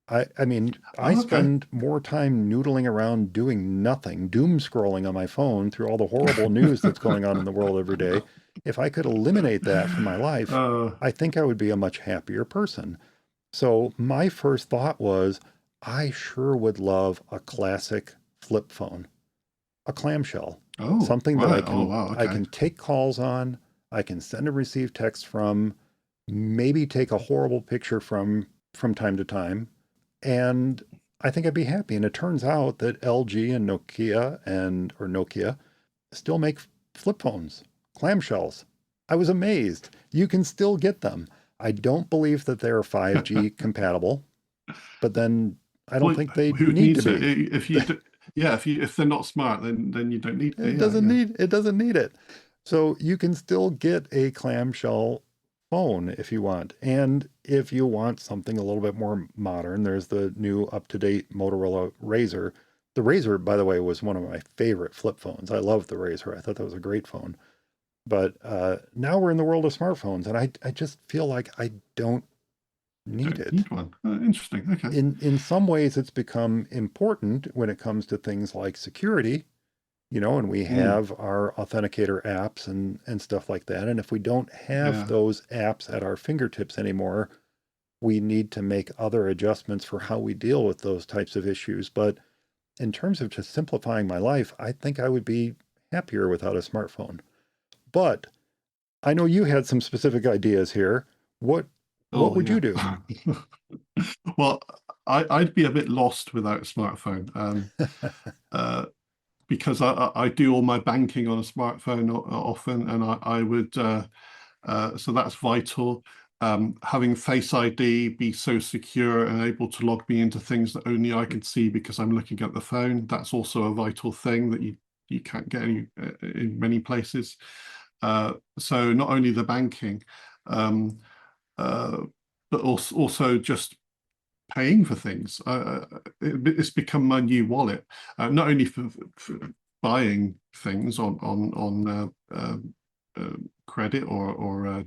I mean, I spend more time noodling around doing nothing, doom scrolling on my phone through all the horrible news that's going on in the world every day. If I could eliminate that from my life, I think I would be a much happier person. So my first thought was, I sure would love a classic flip phone, a clamshell, something that I can take calls on, I can send and receive text from, maybe take a horrible picture from time to time. And I think I'd be happy. And it turns out that LG and Nokia still make flip phones, clamshells. I was amazed. You can still get them. I don't believe that they're 5G compatible, but then I don't think they need to be. If they're not smart, then you don't need it. It doesn't need it. So you can still get a clamshell phone if you want. And if you want something a little bit more modern, there's the new up-to-date Motorola Razr. The Razr, by the way, was one of my favorite flip phones. I loved the Razr. I thought that was a great phone. But now we're in the world of smartphones, and I just feel like I don't need it. Need one. Interesting. Okay. In some ways, it's become important when it comes to things like security, and we have our authenticator apps and stuff like that. And if we don't have those apps at our fingertips anymore, we need to make other adjustments for how we deal with those types of issues. But in terms of just simplifying my life, I think I would be happier without a smartphone. But I know you had some specific ideas here. What would you do? Well, I'd be a bit lost without a smartphone. Because I do all my banking on a smartphone often, and I would, so that's vital. Having Face ID be so secure and able to log me into things that only I can see because I'm looking at the phone, that's also a vital thing that you can't get in many places. So not only the banking, but also just paying for things. It's become my new wallet, not only for buying things on credit or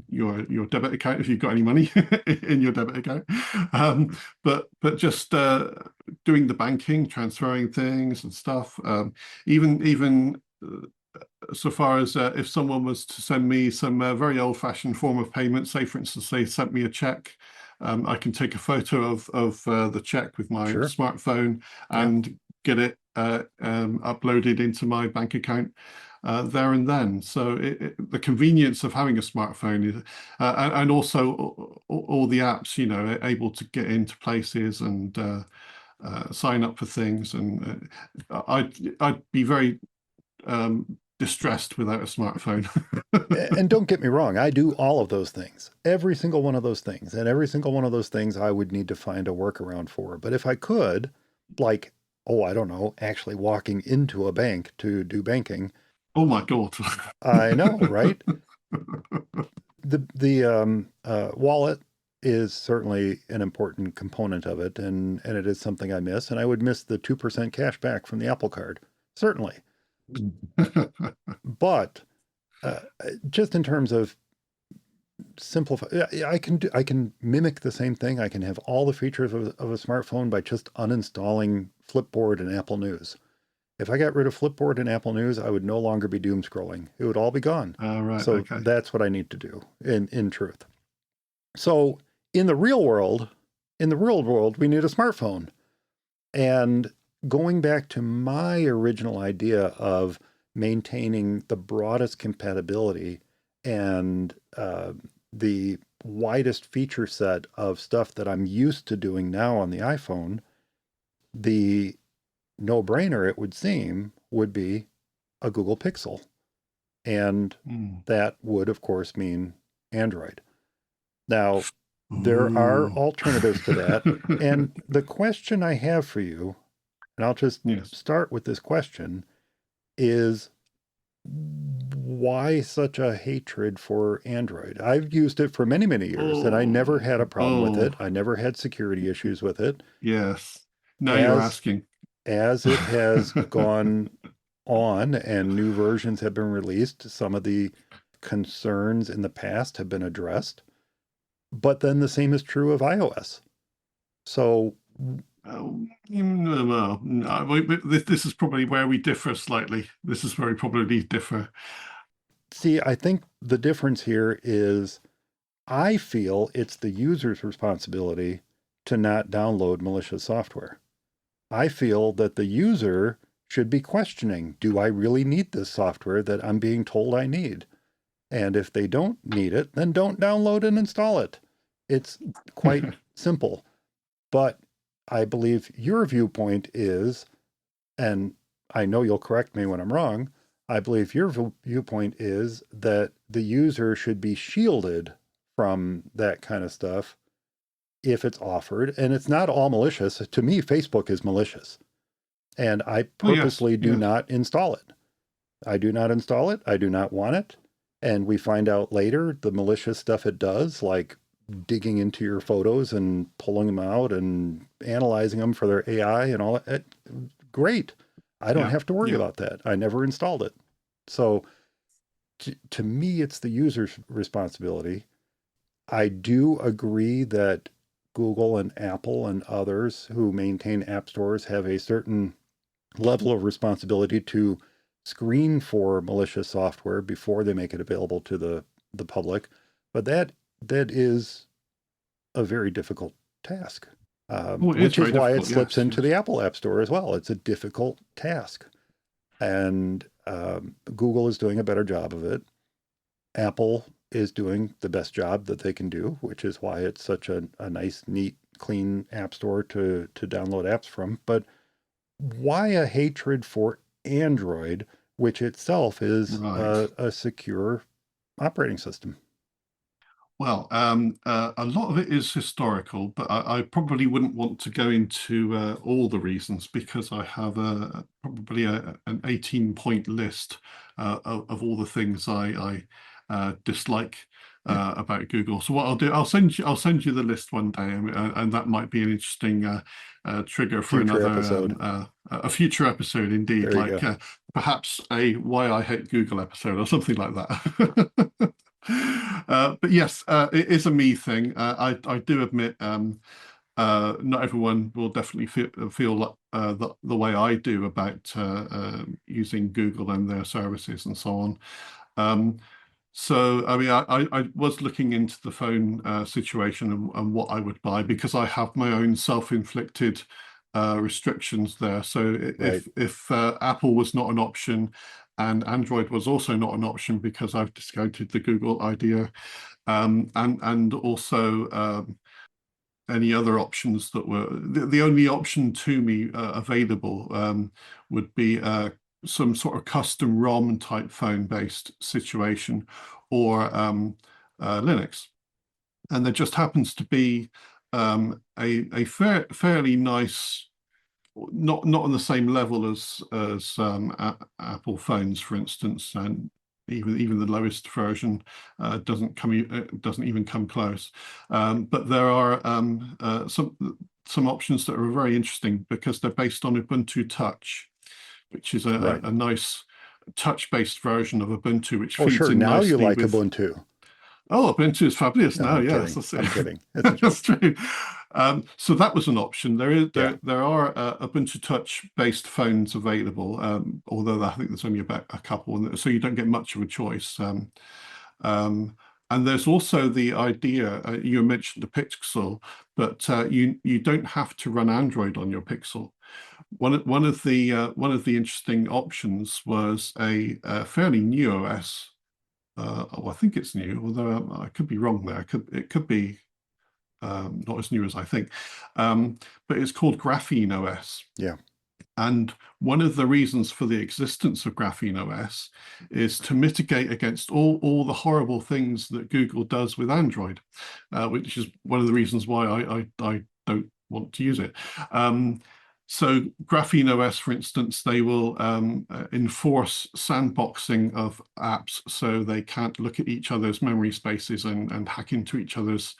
your debit account if you've got any money in your debit account, but just doing the banking, transferring things and stuff. Even so far as if someone was to send me some very old-fashioned form of payment, say for instance they sent me a check. I can take a photo of the check with my smartphone and get it uploaded into my bank account there and then. So the convenience of having a smartphone is, and also all the apps, able to get into places and sign up for things. And I'd be very distressed without a smartphone. And don't get me wrong, I do all of those things, every single one of those things, and every single one of those things I would need to find a workaround for. But if I could, like, I don't know, actually walking into a bank to do banking. Oh my God. I know, right? The wallet is certainly an important component of it, and it is something I miss, and I would miss the 2% cash back from the Apple Card, certainly. But just in terms of simplify, I can mimic the same thing. I can have all the features of a smartphone by just uninstalling Flipboard and Apple News. If I got rid of Flipboard and Apple News, I would no longer be doom scrolling. It would all be gone. So that's what I need to do in truth. So in the real world, we need a smartphone. And going back to my original idea of maintaining the broadest compatibility and the widest feature set of stuff that I'm used to doing now on the iPhone, the no-brainer, it would seem, would be a Google Pixel. And that would, of course, mean Android. Now, there are alternatives to that. And the question I have for you, and I'll just start with this question, is why such a hatred for Android? I've used it for many, many years, and I never had a problem with it. I never had security issues with it. Yes. Now you're asking. As it has gone on and new versions have been released, some of the concerns in the past have been addressed. But then the same is true of iOS. So no, this is probably where we differ slightly. This is where we probably differ. See, I think the difference here is I feel it's the user's responsibility to not download malicious software. I feel that the user should be questioning, do I really need this software that I'm being told I need? And if they don't need it, then don't download and install it. It's quite simple. But I believe your viewpoint is, and I know you'll correct me when I'm wrong, I believe your viewpoint is that the user should be shielded from that kind of stuff if it's offered. And it's not all malicious. To me, Facebook is malicious. And I purposely do not install it. I do not install it. I do not want it. And we find out later the malicious stuff it does, like digging into your photos and pulling them out and analyzing them for their AI and all that. Great. I don't have to worry about that. I never installed it. So to me, it's the user's responsibility. I do agree that Google and Apple and others who maintain app stores have a certain level of responsibility to screen for malicious software before they make it available to the public. But that is a very difficult task, which is why it slips into the Apple App Store as well. It's a difficult task. And Google is doing a better job of it. Apple is doing the best job that they can do, which is why it's such a nice, neat, clean app store to download apps from. But why a hatred for Android, which itself is a secure operating system? Well, a lot of it is historical, but I probably wouldn't want to go into all the reasons, because I have probably an 18-point list of all the things I dislike about Google. So what I'll do, I'll send you the list one day, and that might be an interesting trigger for future another episode. A future episode, indeed, like perhaps a Why I Hate Google episode or something like that. But yes, it is a me thing. I do admit not everyone will definitely feel the way I do about using Google and their services and so on. So, I mean, I was looking into the phone situation and what I would buy, because I have my own self-inflicted restrictions there. So if Apple was not an option and Android was also not an option, because I've discounted the Google idea, and also any other options that were the only option to me available would be some sort of custom ROM type phone based situation, or Linux. And there just happens to be a fairly nice, not on the same level as Apple phones, for instance, and even the lowest version doesn't even come close. But there are some options that are very interesting, because they're based on Ubuntu Touch, which is a nice touch-based version of Ubuntu, which feeds in now nicely you like with Ubuntu. Oh, Ubuntu is fabulous now. I'm Yes, kidding. I'm kidding. That's true. So that was an option. There are Ubuntu Touch-based phones available, although I think there's only about a couple, so you don't get much of a choice. And there's also the idea, you mentioned the Pixel, but you don't have to run Android on your Pixel. One of the interesting options was a fairly new OS. I think it's new, although I could be wrong there. It could be not as new as I think, but it's called Graphene OS. Yeah. And one of the reasons for the existence of Graphene OS is to mitigate against all the horrible things that Google does with Android, which is one of the reasons why I don't want to use it. So Graphene OS, for instance, they will enforce sandboxing of apps, so they can't look at each other's memory spaces and hack into each other's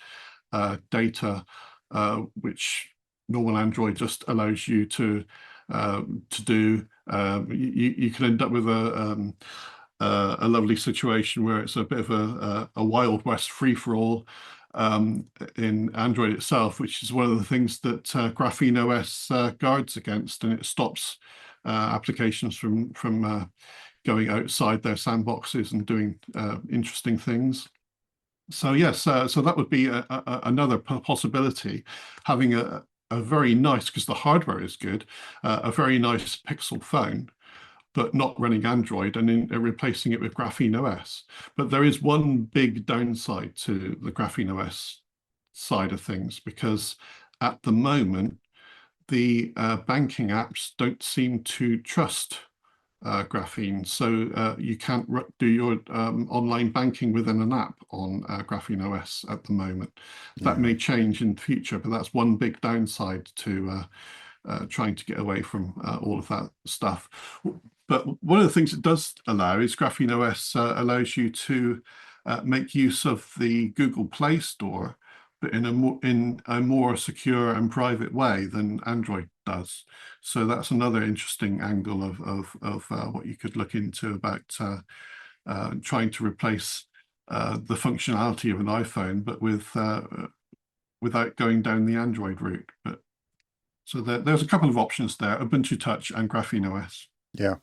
data, which normal Android just allows you to do. You can end up with a lovely situation where it's a bit of a Wild West free-for-all in Android itself, which is one of the things that Graphene OS guards against, and it stops applications from going outside their sandboxes and doing interesting things. So yes, so that would be another possibility, having a very nice, because the hardware is good, a very nice Pixel phone, but not running Android, and replacing it with Graphene OS. But there is one big downside to the Graphene OS side of things, because at the moment, the banking apps don't seem to trust Graphene. So you can't do your online banking within an app on Graphene OS at the moment. That may change in the future, but that's one big downside to trying to get away from all of that stuff. But one of the things it does allow is Graphene OS allows you to make use of the Google Play Store, but in a more secure and private way than Android does. So that's another interesting angle of what you could look into about trying to replace the functionality of an iPhone, but without going down the Android route. But so there's a couple of options there: Ubuntu Touch and Graphene OS. Yeah,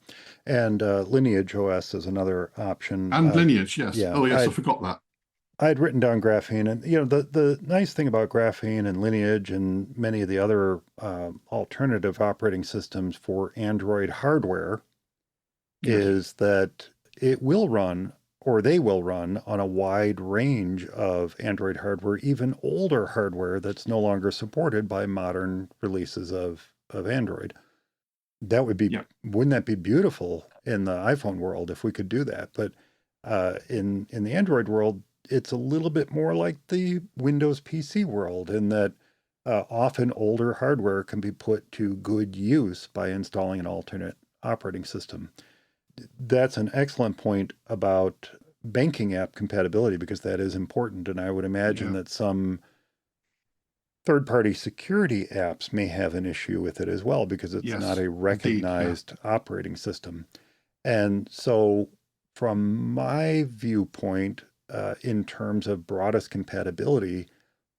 and Lineage OS is another option. And Lineage, yes. Yeah, oh yes, I forgot that. I had written down Graphene, and the nice thing about Graphene and Lineage and many of the other alternative operating systems for Android hardware is that it will run, or they will run, on a wide range of Android hardware, even older hardware that's no longer supported by modern releases of Android. That would be, wouldn't that be beautiful in the iPhone world if we could do that? But in the Android world, it's a little bit more like the Windows PC world, in that often older hardware can be put to good use by installing an alternate operating system. That's an excellent point about banking app compatibility, because that is important. And I would imagine that some third-party security apps may have an issue with it as well, because it's not a recognized operating system. And so from my viewpoint, in terms of broadest compatibility,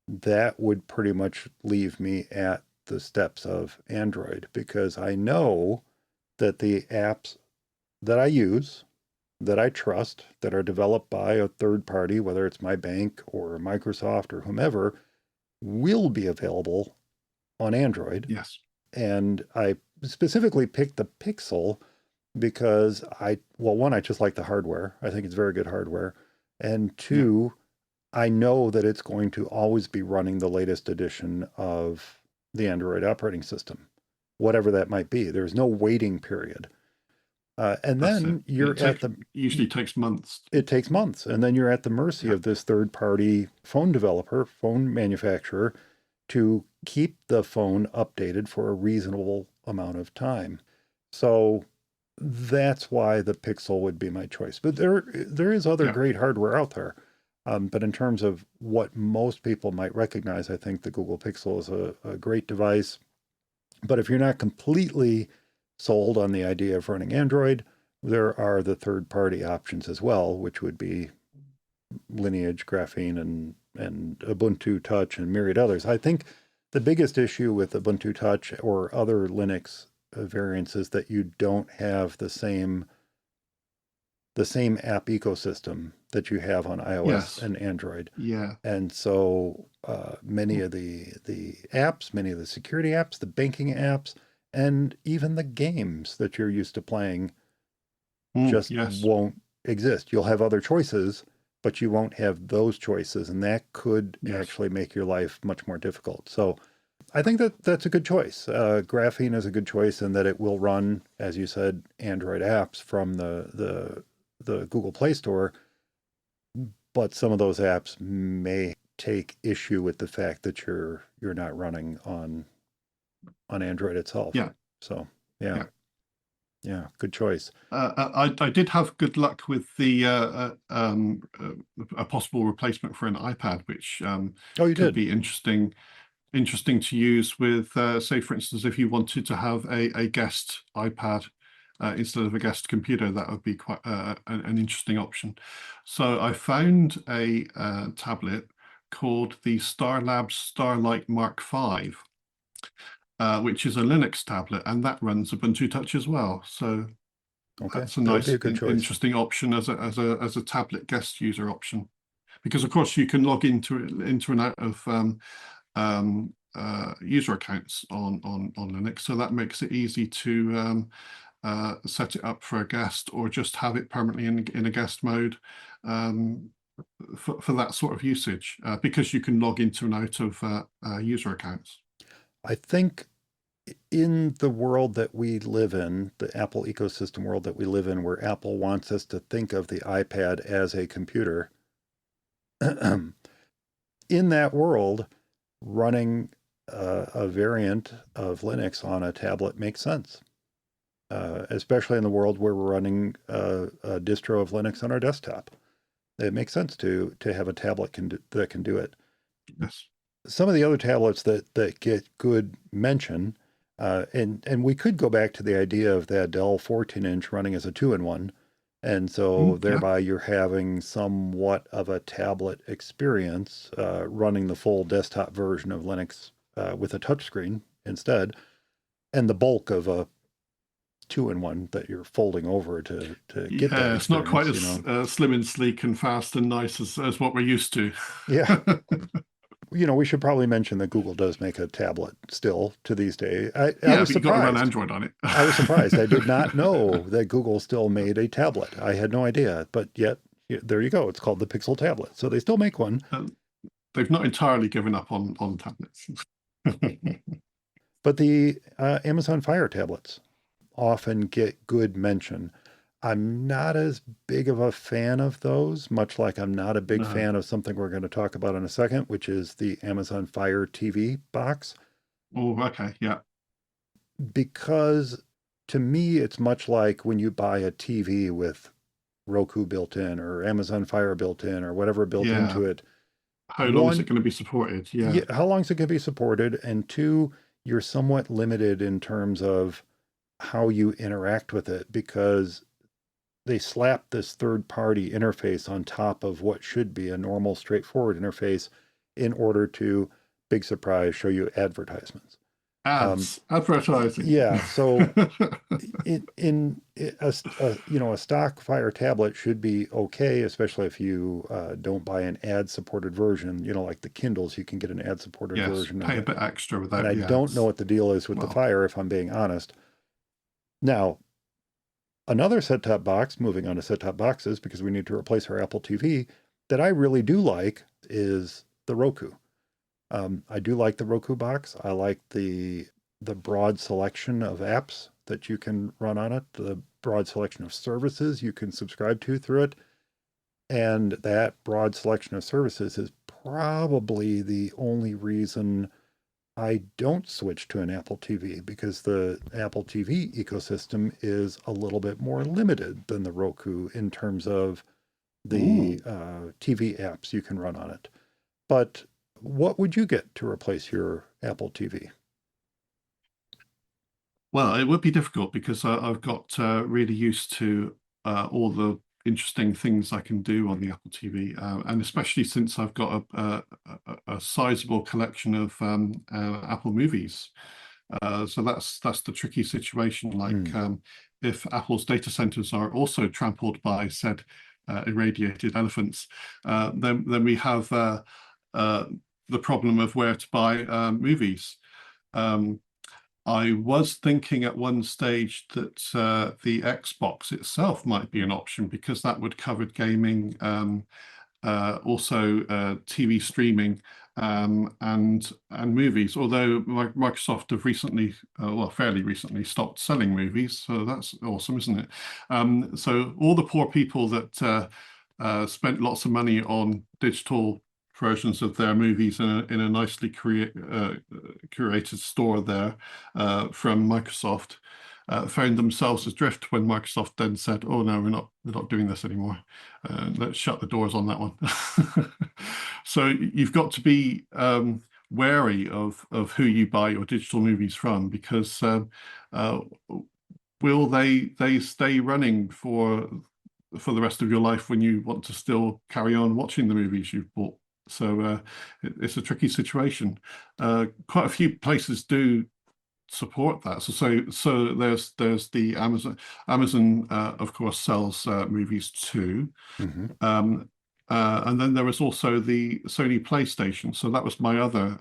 that would pretty much leave me at the steps of Android, because I know that the apps that I use, that I trust, that are developed by a third party, whether it's my bank or Microsoft or whomever, will be available on Android. Yes. And I specifically picked the Pixel because one, I just like the hardware. I think it's very good hardware. And two, I know that it's going to always be running the latest edition of the Android operating system, whatever that might be. There's no waiting period. And then usually takes months. It takes months. And then you're at the mercy of this third-party phone developer, phone manufacturer, to keep the phone updated for a reasonable amount of time. So that's why the Pixel would be my choice. But there is other great hardware out there. But in terms of what most people might recognize, I think the Google Pixel is a great device. But if you're not completely sold on the idea of running Android, there are the third-party options as well, which would be Lineage, Graphene, and Ubuntu Touch, and myriad others. I think the biggest issue with Ubuntu Touch or other Linux variants is that you don't have the same app ecosystem that you have on iOS and Android. Yeah. And so many of the apps, many of the security apps, the banking apps, And even the games that you're used to playing just Yes. won't exist. You'll have other choices, but you won't have those choices. And that could Yes. actually make your life much more difficult. So I think that that's a good choice. Graphene is a good choice in that it will run, as you said, Android apps from the Google Play Store, but some of those apps may take issue with the fact that you're not running on Android itself. Yeah. So yeah, Yeah. yeah, good choice. I did have good luck with the a possible replacement for an iPad, which Oh, you could did? be interesting to use with, say, for instance, if you wanted to have a guest iPad instead of a guest computer, that would be quite an interesting option. So I found a tablet called the Starlabs Starlight Mark V, which is a Linux tablet, and that runs Ubuntu Touch as well. So Okay, that's a that would be nice, a good choice. interesting option as a tablet guest user option, because of course you can log into and out of user accounts on Linux, so that makes it easy to set it up for a guest or just have it permanently in a guest mode for that sort of usage, because you can log into and out of user accounts. I think in the world that we live in, the Apple ecosystem world that we live in, where Apple wants us to think of the iPad as a computer, in that world, running a variant of Linux on a tablet makes sense, especially in the world where we're running a distro of Linux on our desktop. It makes sense to have a tablet that can do it. Yes. Some of the other tablets that get good mention, and we could go back to the idea of that Dell 14-inch running as a 2-in-1, and so Yeah. thereby you're having somewhat of a tablet experience running the full desktop version of Linux with a touchscreen instead, and the bulk of a 2-in-1 that you're folding over to get that Yeah, it's not quite experience, as slim and sleek and fast and nice as what we're used to. Yeah. We should probably mention that Google does make a tablet still to these days. I Yeah, was but you've got to run surprised. Android on it. I was surprised. I did not know that Google still made a tablet. I had no idea, but yet there you go. It's called the Pixel tablet. So they still make one. They've not entirely given up on tablets. But the Amazon Fire tablets often get good mention. I'm not as big of a fan of those, much like I'm not a big No. fan of something we're going to talk about in a second, which is the Amazon Fire TV box. Oh, okay, yeah. Because to me, it's much like when you buy a TV with Roku built in or Amazon Fire built in or whatever built into it. How long is it going to be supported? Yeah. How long is it going to be supported? And two, you're somewhat limited in terms of how you interact with it because they slap this third-party interface on top of what should be a normal, straightforward interface in order to, big surprise, show you advertisements. Advertising. Yeah, so in a stock Fire tablet should be okay, especially if you don't buy an ad-supported version. Like the Kindles, you can get an ad-supported version. Pay a bit extra with that. And I don't know what the deal is with the Fire, if I'm being honest. Now, another set-top box, moving on to set-top boxes, because we need to replace our Apple TV, that I really do like is the Roku. I do like the Roku box. I like the broad selection of apps that you can run on it, the broad selection of services you can subscribe to through it. And that broad selection of services is probably the only reason I don't switch to an Apple TV, because the Apple TV ecosystem is a little bit more limited than the Roku in terms of the TV apps you can run on it. But what would you get to replace your Apple TV? Well, it would be difficult because I've got really used to all the interesting things I can do on the Apple TV, and especially since I've got a sizable collection of Apple movies. So that's the tricky situation. Like if Apple's data centers are also trampled by said irradiated elephants, then we have the problem of where to buy movies. I was thinking at one stage that the Xbox itself might be an option, because that would cover gaming, also TV streaming, and movies. Although Microsoft have recently, well, fairly recently, stopped selling movies, so that's awesome, isn't it? So all the poor people that spent lots of money on digital versions of their movies in a nicely curated store there from Microsoft, found themselves adrift when Microsoft then said, "Oh no, we're not doing this anymore. Let's shut the doors on that one." So you've got to be wary of who you buy your digital movies from, because will they stay running for the rest of your life when you want to still carry on watching the movies you've bought? So it's a tricky situation. Quite a few places do support that. So there's the Amazon. Amazon, of course, sells movies too. Mm-hmm. And then there was also the Sony PlayStation. So that was my other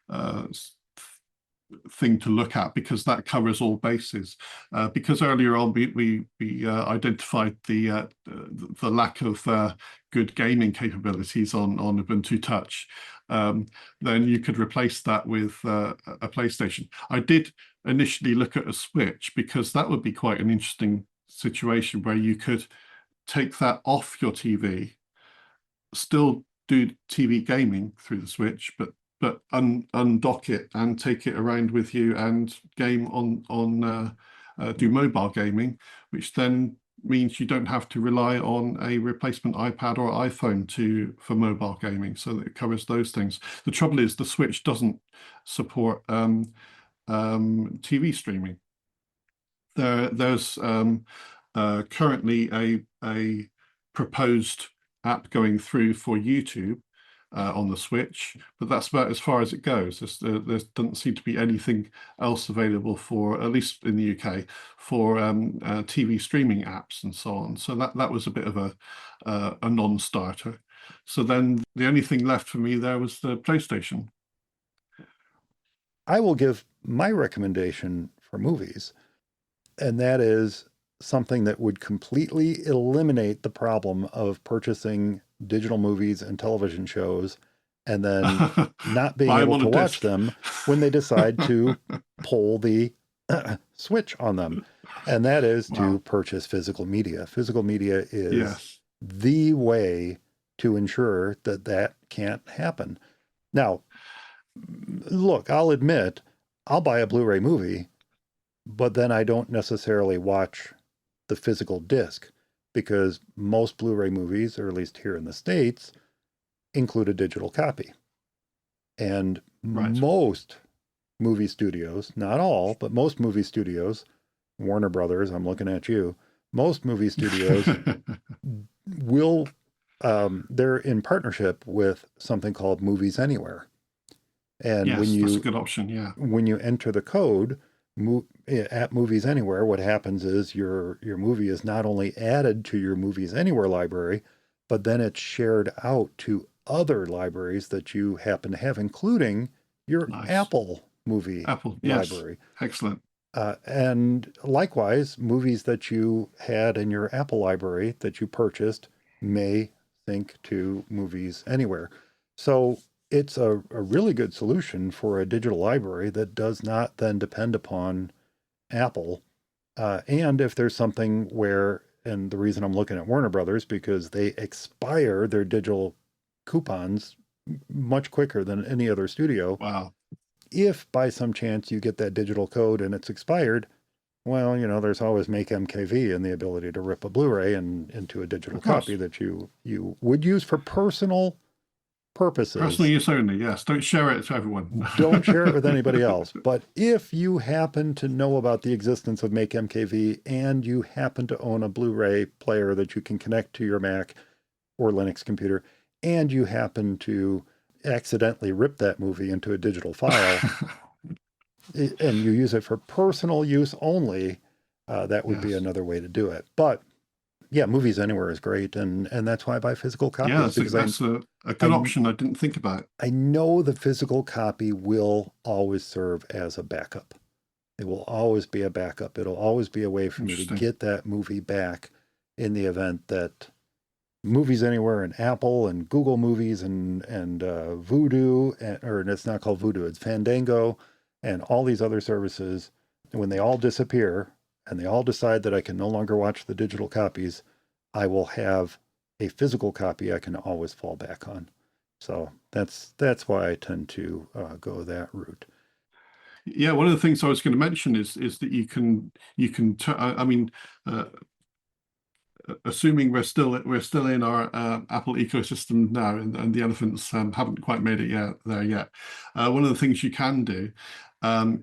uh, thing to look at, because that covers all bases. Because earlier on we identified the lack of good gaming capabilities on Ubuntu Touch. Then you could replace that with a PlayStation. I did initially look at a Switch, because that would be quite an interesting situation where you could take that off your TV, still do TV gaming through the Switch, but undock it and take it around with you and game on do mobile gaming, which then means you don't have to rely on a replacement iPad or iPhone for mobile gaming, so that it covers those things. The trouble is the Switch doesn't support TV streaming. There's currently a proposed app going through for YouTube on the Switch, but that's about as far as it goes. There doesn't seem to be anything else available, for at least in the UK, for TV streaming apps and so on. So that was a bit of a non-starter. So then the only thing left for me there was the PlayStation. I will give my recommendation for movies, and that is something that would completely eliminate the problem of purchasing digital movies and television shows and then not being able to watch them when they decide to pull the switch on them. And that is to purchase physical media. Physical media is the way to ensure that that can't happen. Now, look, I'll admit, I'll buy a Blu-ray movie, but then I don't necessarily watch the physical disc, because most Blu-ray movies, or at least here in the States, include a digital copy. And most movie studios, not all, but most movie studios, Warner Brothers, I'm looking at you, most movie studios will, they're in partnership with something called Movies Anywhere. And that's a good option, yeah. When you enter the code at Movies Anywhere, what happens is your movie is not only added to your Movies Anywhere library, but then it's shared out to other libraries that you happen to have, including your Apple movie library. Excellent. And likewise, movies that you had in your Apple library that you purchased may sync to Movies Anywhere. So it's a really good solution for a digital library that does not then depend upon Apple. And if there's something where, and the reason I'm looking at Warner Brothers, because they expire their digital coupons much quicker than any other studio. Wow. If by some chance you get that digital code and it's expired, well, there's always Make MKV and the ability to rip a Blu-ray into a digital copy that you would use for personal purposes. Personal use only, yes. Don't share it to everyone. Don't share it with anybody else. But if you happen to know about the existence of Make MKV and you happen to own a Blu-ray player that you can connect to your Mac or Linux computer, and you happen to accidentally rip that movie into a digital file, and you use it for personal use only, that would be another way to do it. But yeah, Movies Anywhere is great, and that's why I buy physical Yeah, copies, because that's a good I option I didn't think about. I know the physical copy will always serve as a backup. It will always be a backup. It'll always be a way for me to Interesting. get that movie back in the event that Movies Anywhere and Apple and Google Movies and Vudu, or it's not called Vudu, it's Fandango, and all these other services, when they all disappear and they all decide that I can no longer watch the digital copies, I will have a physical copy I can always fall back on. So that's why I tend to go that route. Yeah, one of the things I was going to mention is that you can I mean, uh, assuming we're still in our Apple ecosystem now, and the elephants haven't quite made it yet. One of the things you can do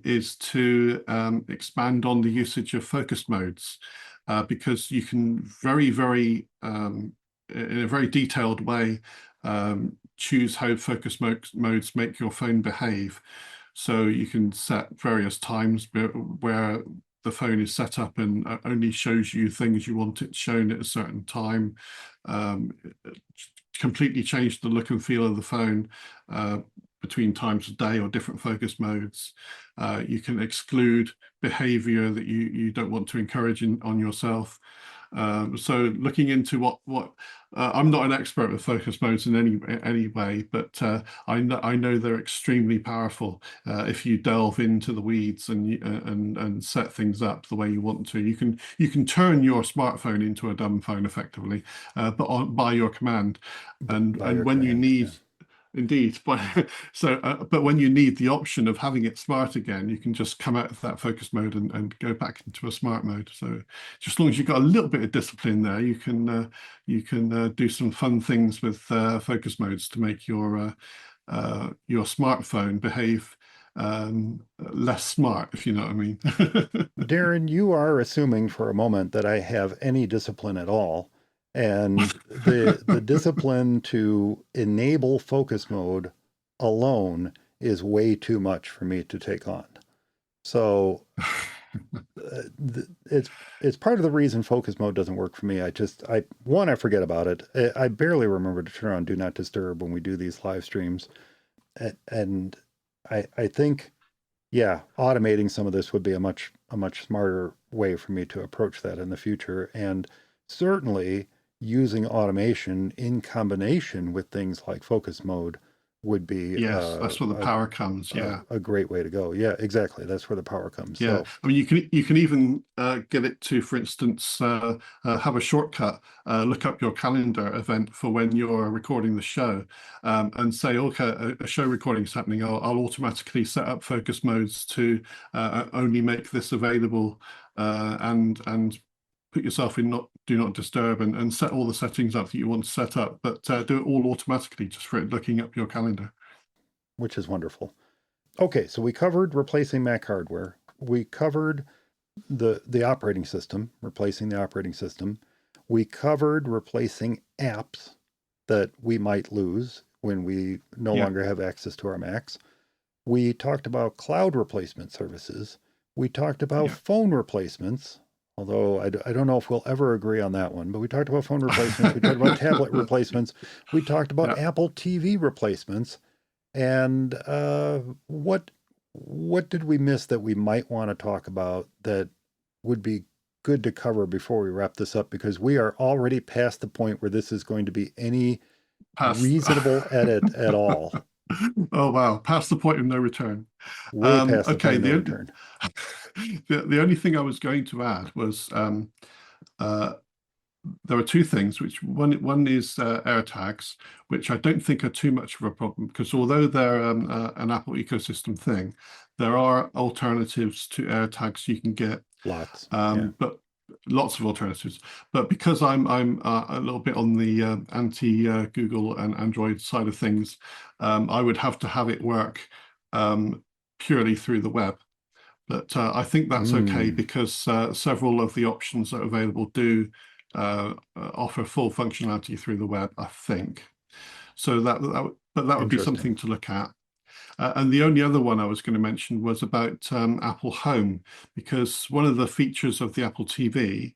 is to expand on the usage of focus modes, because you can very in a very detailed way choose how focus modes make your phone behave. So you can set various times where the phone is set up and only shows you things you want it shown at a certain time. Um, Completely change the look and feel of the phone between times of day or different focus modes. You can exclude behavior that you don't want to encourage on yourself. So looking into what I'm not an expert with focus modes in any way, but I know they're extremely powerful if you delve into the weeds and set things up the way you want to. You can turn your smartphone into a dumb phone effectively, but by your command, By your and when you command, need. yeah. Indeed, but but when you need the option of having it smart again, you can just come out of that focus mode and go back into a smart mode. So just as long as you've got a little bit of discipline there, you can do some fun things with focus modes to make your smartphone behave less smart, if you know what I mean. Darren, you are assuming for a moment that I have any discipline at all. And the discipline to enable focus mode alone is way too much for me to take on. So it's part of the reason focus mode doesn't work for me. I forget about it. I barely remember to turn on Do Not Disturb when we do these live streams. And I think, yeah, automating some of this would be a much smarter way for me to approach that in the future. And certainly using automation in combination with things like focus mode would be Yes, that's where the power comes. Yeah. a great way to go. Yeah, exactly. That's where the power comes. Yeah, So I mean, you can even get it to, for instance, have a shortcut, look up your calendar event for when you're recording the show, and say, okay, a show recording is happening. I'll automatically set up focus modes to only make this available, and put yourself in do not disturb, and set all the settings up that you want to set up, but do it all automatically just for it looking up your calendar. which is wonderful. Okay, so we covered replacing Mac hardware. We covered the operating system, replacing the operating system. We covered replacing apps that we might lose when we no Yeah, longer have access to our Macs. We talked about cloud replacement services. We talked about yeah. phone replacements, although I don't know if we'll ever agree on that one, but we talked about phone replacements. We talked about tablet replacements. We talked about Yeah. Apple TV replacements. And what did we miss that we might want to talk about that would be good to cover before we wrap this up? Because we are already past the point where this is going to be any Past. reasonable edit at all. Oh wow, past the point of no return. Way past the Okay, point of no return. the only thing I was going to add was uh, there are two things. Which one is AirTags, which I don't think are too much of a problem, because although they're an Apple ecosystem thing, there are alternatives to AirTags you can get. Lots. Yeah. But lots of alternatives. But because I'm a little bit on the anti Google and Android side of things, I would have to have it work purely through the web. But I think that's okay, because several of the options that are available do offer full functionality through the web, I think. So that would be Interesting. something to look at. And the only other one I was going to mention was about Apple Home, because one of the features of the Apple TV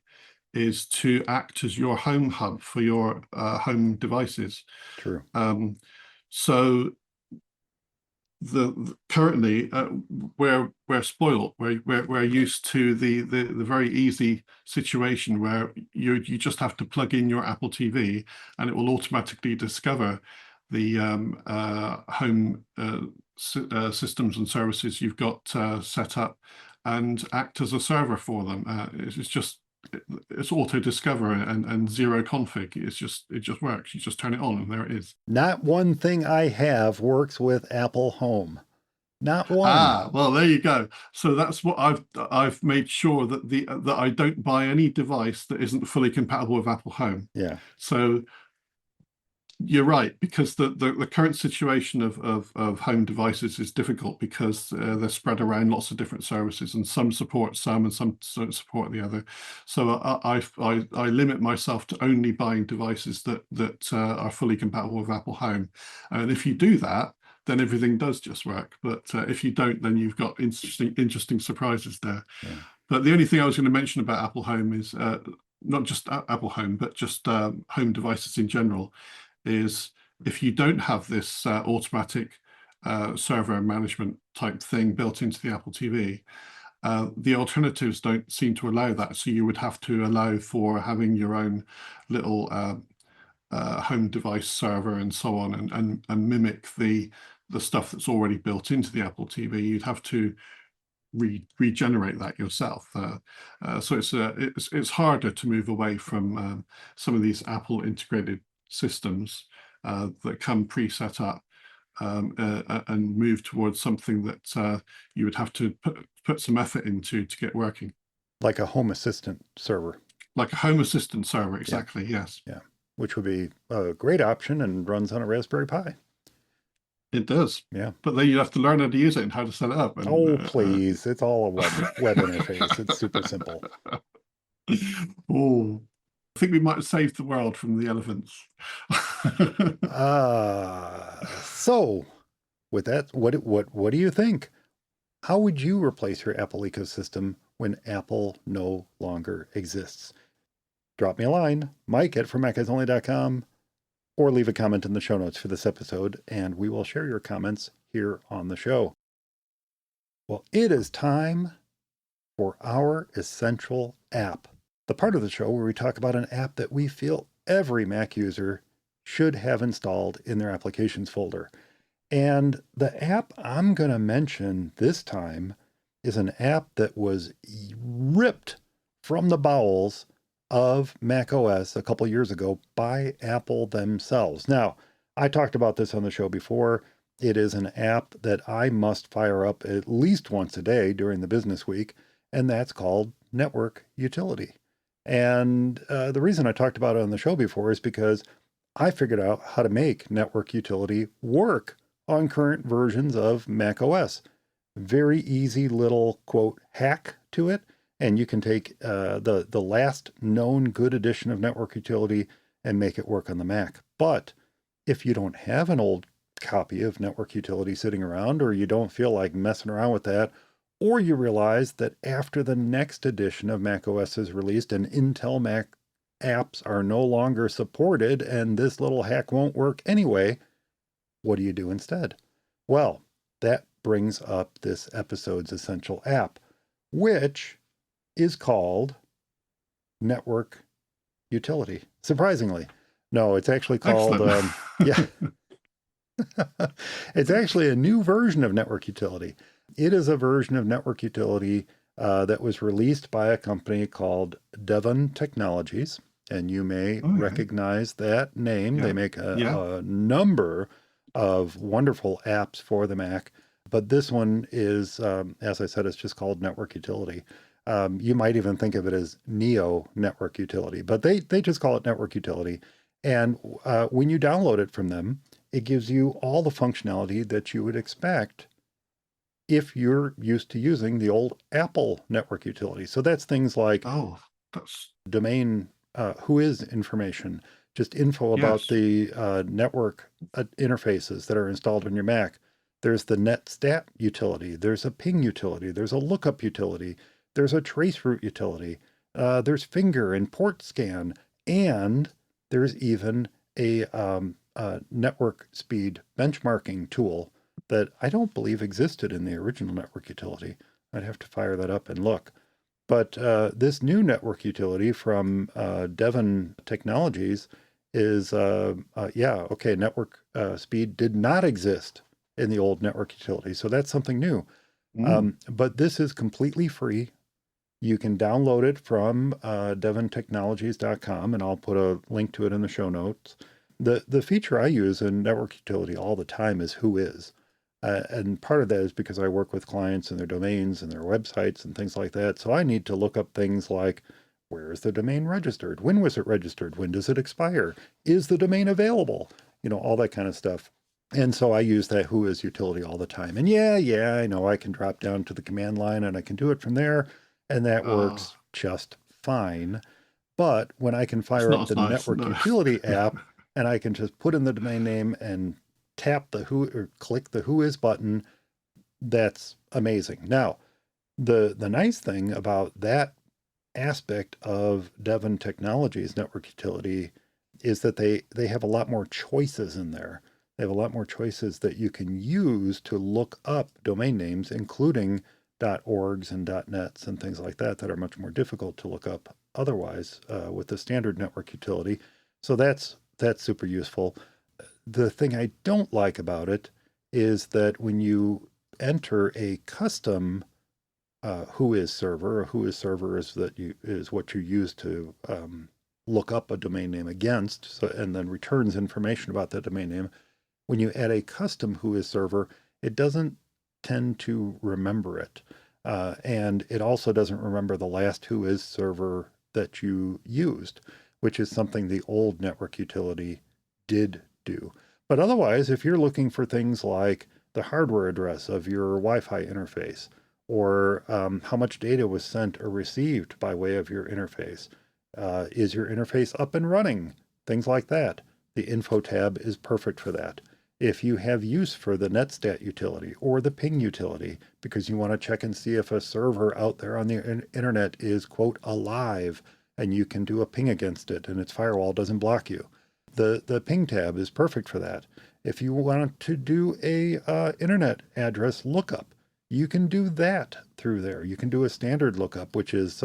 is to act as your home hub for your home devices. True. So currently we're spoiled. We're used to the very easy situation where you just have to plug in your Apple TV and it will automatically discover the home systems and services you've got set up and act as a server for them. It's auto discover and zero config. It just works. You just turn it on and there it is. Not one thing I have works with Apple Home. Not one. Ah, well, there you go. So that's what I've made sure that that I don't buy any device that isn't fully compatible with Apple Home. Yeah. So you're right, because the current situation of home devices is difficult because they're spread around lots of different services, and some support some and some don't support the other. So I limit myself to only buying devices that are fully compatible with Apple Home, and if you do that, then everything does just work. But if you don't, then you've got interesting surprises there. Yeah. But the only thing I was going to mention about Apple Home is not just Apple Home, but just home devices in general, is if you don't have this automatic server management type thing built into the Apple TV, the alternatives don't seem to allow that. So you would have to allow for having your own little home device server and so on, and mimic the stuff that's already built into the Apple TV. You'd have to regenerate that yourself. So it's harder to move away from some of these Apple integrated systems that come pre-set up and move towards something that you would have to put some effort into to get working. Like a Home Assistant server. Like a Home Assistant server, exactly, yeah. Yes. Yeah, which would be a great option and runs on a Raspberry Pi. It does. Yeah. But then you have to learn how to use it and how to set it up. And, please. It's all a web interface. It's super simple. Oh, I think we might have saved the world from the elephants. So with that, what do you think? How would you replace your Apple ecosystem when Apple no longer exists? Drop me a line, Mike@formacisonly.com, or leave a comment in the show notes for this episode, and we will share your comments here on the show. Well, it is time for our essential app, the part of the show where we talk about an app that we feel every Mac user should have installed in their applications folder. And the app I'm going to mention this time is an app that was ripped from the bowels of macOS a couple years ago by Apple themselves. Now, I talked about this on the show before. It is an app that I must fire up at least once a day during the business week, and that's called Network Utility. And the reason I talked about it on the show before is because I figured out how to make Network Utility work on current versions of macOS. Very easy little, quote, hack to it. And you can take the last known good edition of Network Utility and make it work on the Mac. But if you don't have an old copy of Network Utility sitting around, or you don't feel like messing around with that, or you realize that after the next edition of macOS is released and Intel Mac apps are no longer supported and this little hack won't work anyway, what do you do instead? Well, that brings up this episode's essential app, which is called Network Utility. Surprisingly. No, it's actually called, it's actually a new version of Network Utility. It is a version of Network Utility that was released by a company called Devon Technologies. And you may recognize that name. Yeah. They make a number of wonderful apps for the Mac. But this one is, as I said, it's just called Network Utility. You might even think of it as Neo Network Utility, but they just call it Network Utility. And when you download it from them, it gives you all the functionality that you would expect if you're used to using the old Apple Network Utility. So that's things like domain whois information, just info about the network interfaces that are installed on your Mac. There's the netstat utility. There's a ping utility. There's a lookup utility. There's a traceroute utility. There's finger and port scan, and there's even a network speed benchmarking tool that I don't believe existed in the original network utility. I'd have to fire that up and look. But this new network utility from Devon Technologies is, network speed did not exist in the old network utility. So that's something new. But this is completely free. You can download it from devontechnologies.com, and I'll put a link to it in the show notes. The feature I use in network utility all the time is Whois. And part of that is because I work with clients and their domains and their websites and things like that. So I need to look up things like, where is the domain registered? When was it registered? When does it expire? Is the domain available? All that kind of stuff. And so I use that Whois utility all the time. And I know I can drop down to the command line and I can do it from there. And that works just fine. But when I can fire up the network utility app and I can just put in the domain name and tap the Who or click the Whois button, that's amazing. Now, the nice thing about that aspect of Devon Technologies network utility is that they have a lot more choices in there. They have a lot more choices that you can use to look up domain names, including .orgs and .nets and things like that are much more difficult to look up otherwise with the standard network utility. So that's super useful. The thing I don't like about it is that when you enter a custom Whois server, a Whois server is what you use to look up a domain name against, and then returns information about that domain name. When you add a custom Whois server, it doesn't tend to remember it. And it also doesn't remember the last Whois server that you used, which is something the old network utility did do. But otherwise, if you're looking for things like the hardware address of your Wi-Fi interface, or how much data was sent or received by way of your interface, is your interface up and running, things like that, the info tab is perfect for that. If you have use for the netstat utility or the ping utility, because you want to check and see if a server out there on the internet is, quote, alive, and you can do a ping against it and its firewall doesn't block you, the ping tab is perfect for that. If you want to do a internet address lookup, you can do that through there. You can do a standard lookup, which is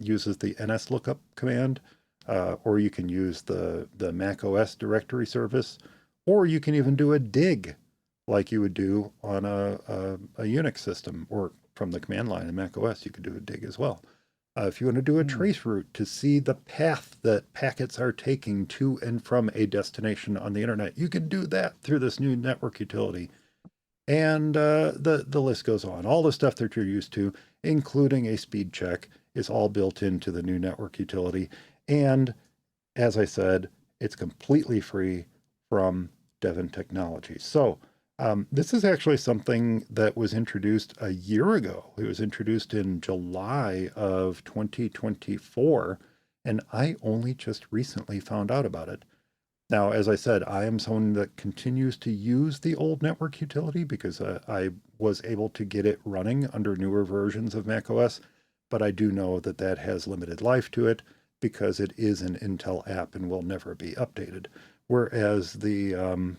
uses the NS lookup command, or you can use the Mac OS directory service, or you can even do a dig like you would do on a Unix system, or from the command line in Mac OS, you could do a dig as well. If you want to do a trace route to see the path that packets are taking to and from a destination on the internet, you can do that through this new network utility. And the list goes on. All the stuff that you're used to, including a speed check, is all built into the new network utility. And as I said, it's completely free from Devon Technologies. So this is actually something that was introduced a year ago. It was introduced in July of 2024, and I only just recently found out about it. Now, as I said, I am someone that continues to use the old network utility because I was able to get it running under newer versions of macOS, but I do know that that has limited life to it because it is an Intel app and will never be updated. Whereas the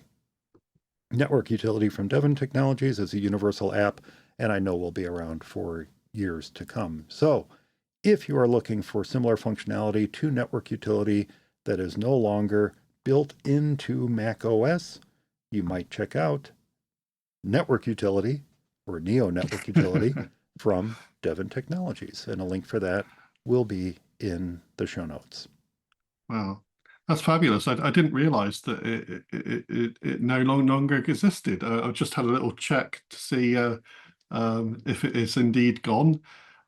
network utility from Devon Technologies is a universal app, and I know will be around for years to come. So if you are looking for similar functionality to network utility that is no longer built into Mac OS, you might check out Network Utility, or Neo Network Utility, from Devon Technologies. And a link for that will be in the show notes. Wow, that's fabulous. I didn't realize that it no longer existed. I just had a little check to see if it is indeed gone.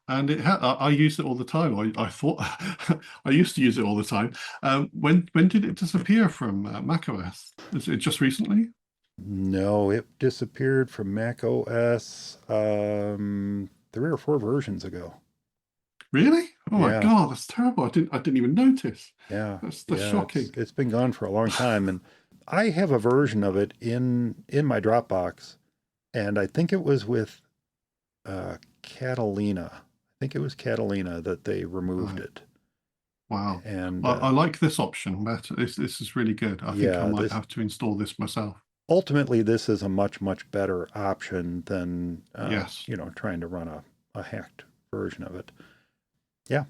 And I use it all the time. I thought I used to use it all the time. When did it disappear from macOS? Is it just recently? No, it disappeared from Mac OS 3 or 4 versions ago. Really? Oh Yeah. my God, that's terrible. I didn't even notice. Yeah. That's shocking. It's been gone for a long time, and I have a version of it in my Dropbox, and I think it was with Catalina. I think it was Catalina that they removed it. Wow. And I like this option, Matt. This is really good. I think I might have to install this myself. Ultimately, this is a much, much better option than, Yes. trying to run a hacked version of it. Yeah.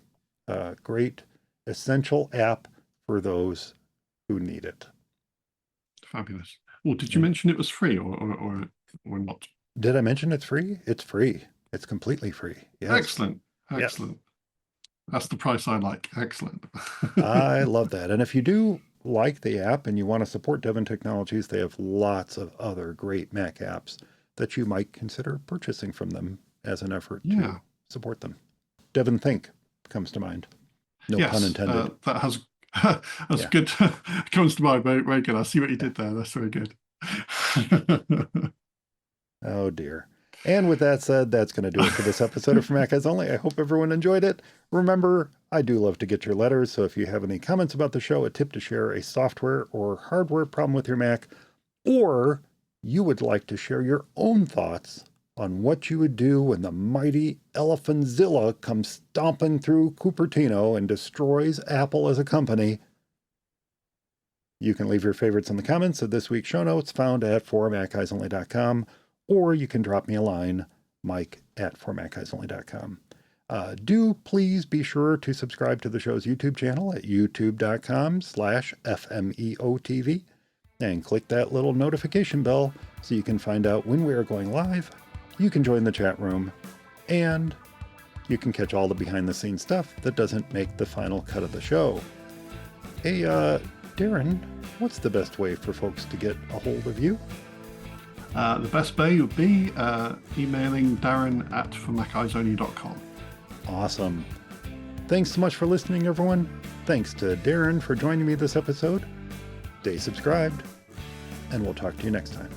Great, essential app for those who need it. Fabulous. Well, did you mention it was free or not? Did I mention it's free? It's free. It's completely free. Yes. Excellent. Yes. That's the price I like. Excellent. I love that. And if you do like the app and you want to support Devon Technologies, they have lots of other great Mac apps that you might consider purchasing from them as an effort to support them. Devon Think comes to mind. No pun intended. That has that's good. Comes to mind very good. I see what you did there. That's very good. Oh dear. And with that said, that's going to do it for this episode of For Mac Guys Only. I hope everyone enjoyed it. Remember, I do love to get your letters, so if you have any comments about the show, a tip to share, a software or hardware problem with your Mac, or you would like to share your own thoughts on what you would do when the mighty Elephanzilla comes stomping through Cupertino and destroys Apple as a company, you can leave your favorites in the comments of this week's show notes found at formacguysonly.com. Or you can drop me a line, mike@formatguysonly.com. Do please be sure to subscribe to the show's YouTube channel at youtube.com/FMEOTV and click that little notification bell so you can find out when we are going live. You can join the chat room and you can catch all the behind the scenes stuff that doesn't make the final cut of the show. Hey, Darren, what's the best way for folks to get a hold of you? The best way would be emailing Darren at formacisonly.com. Awesome. Thanks so much for listening, everyone. Thanks to Darren for joining me this episode. Stay subscribed, and we'll talk to you next time.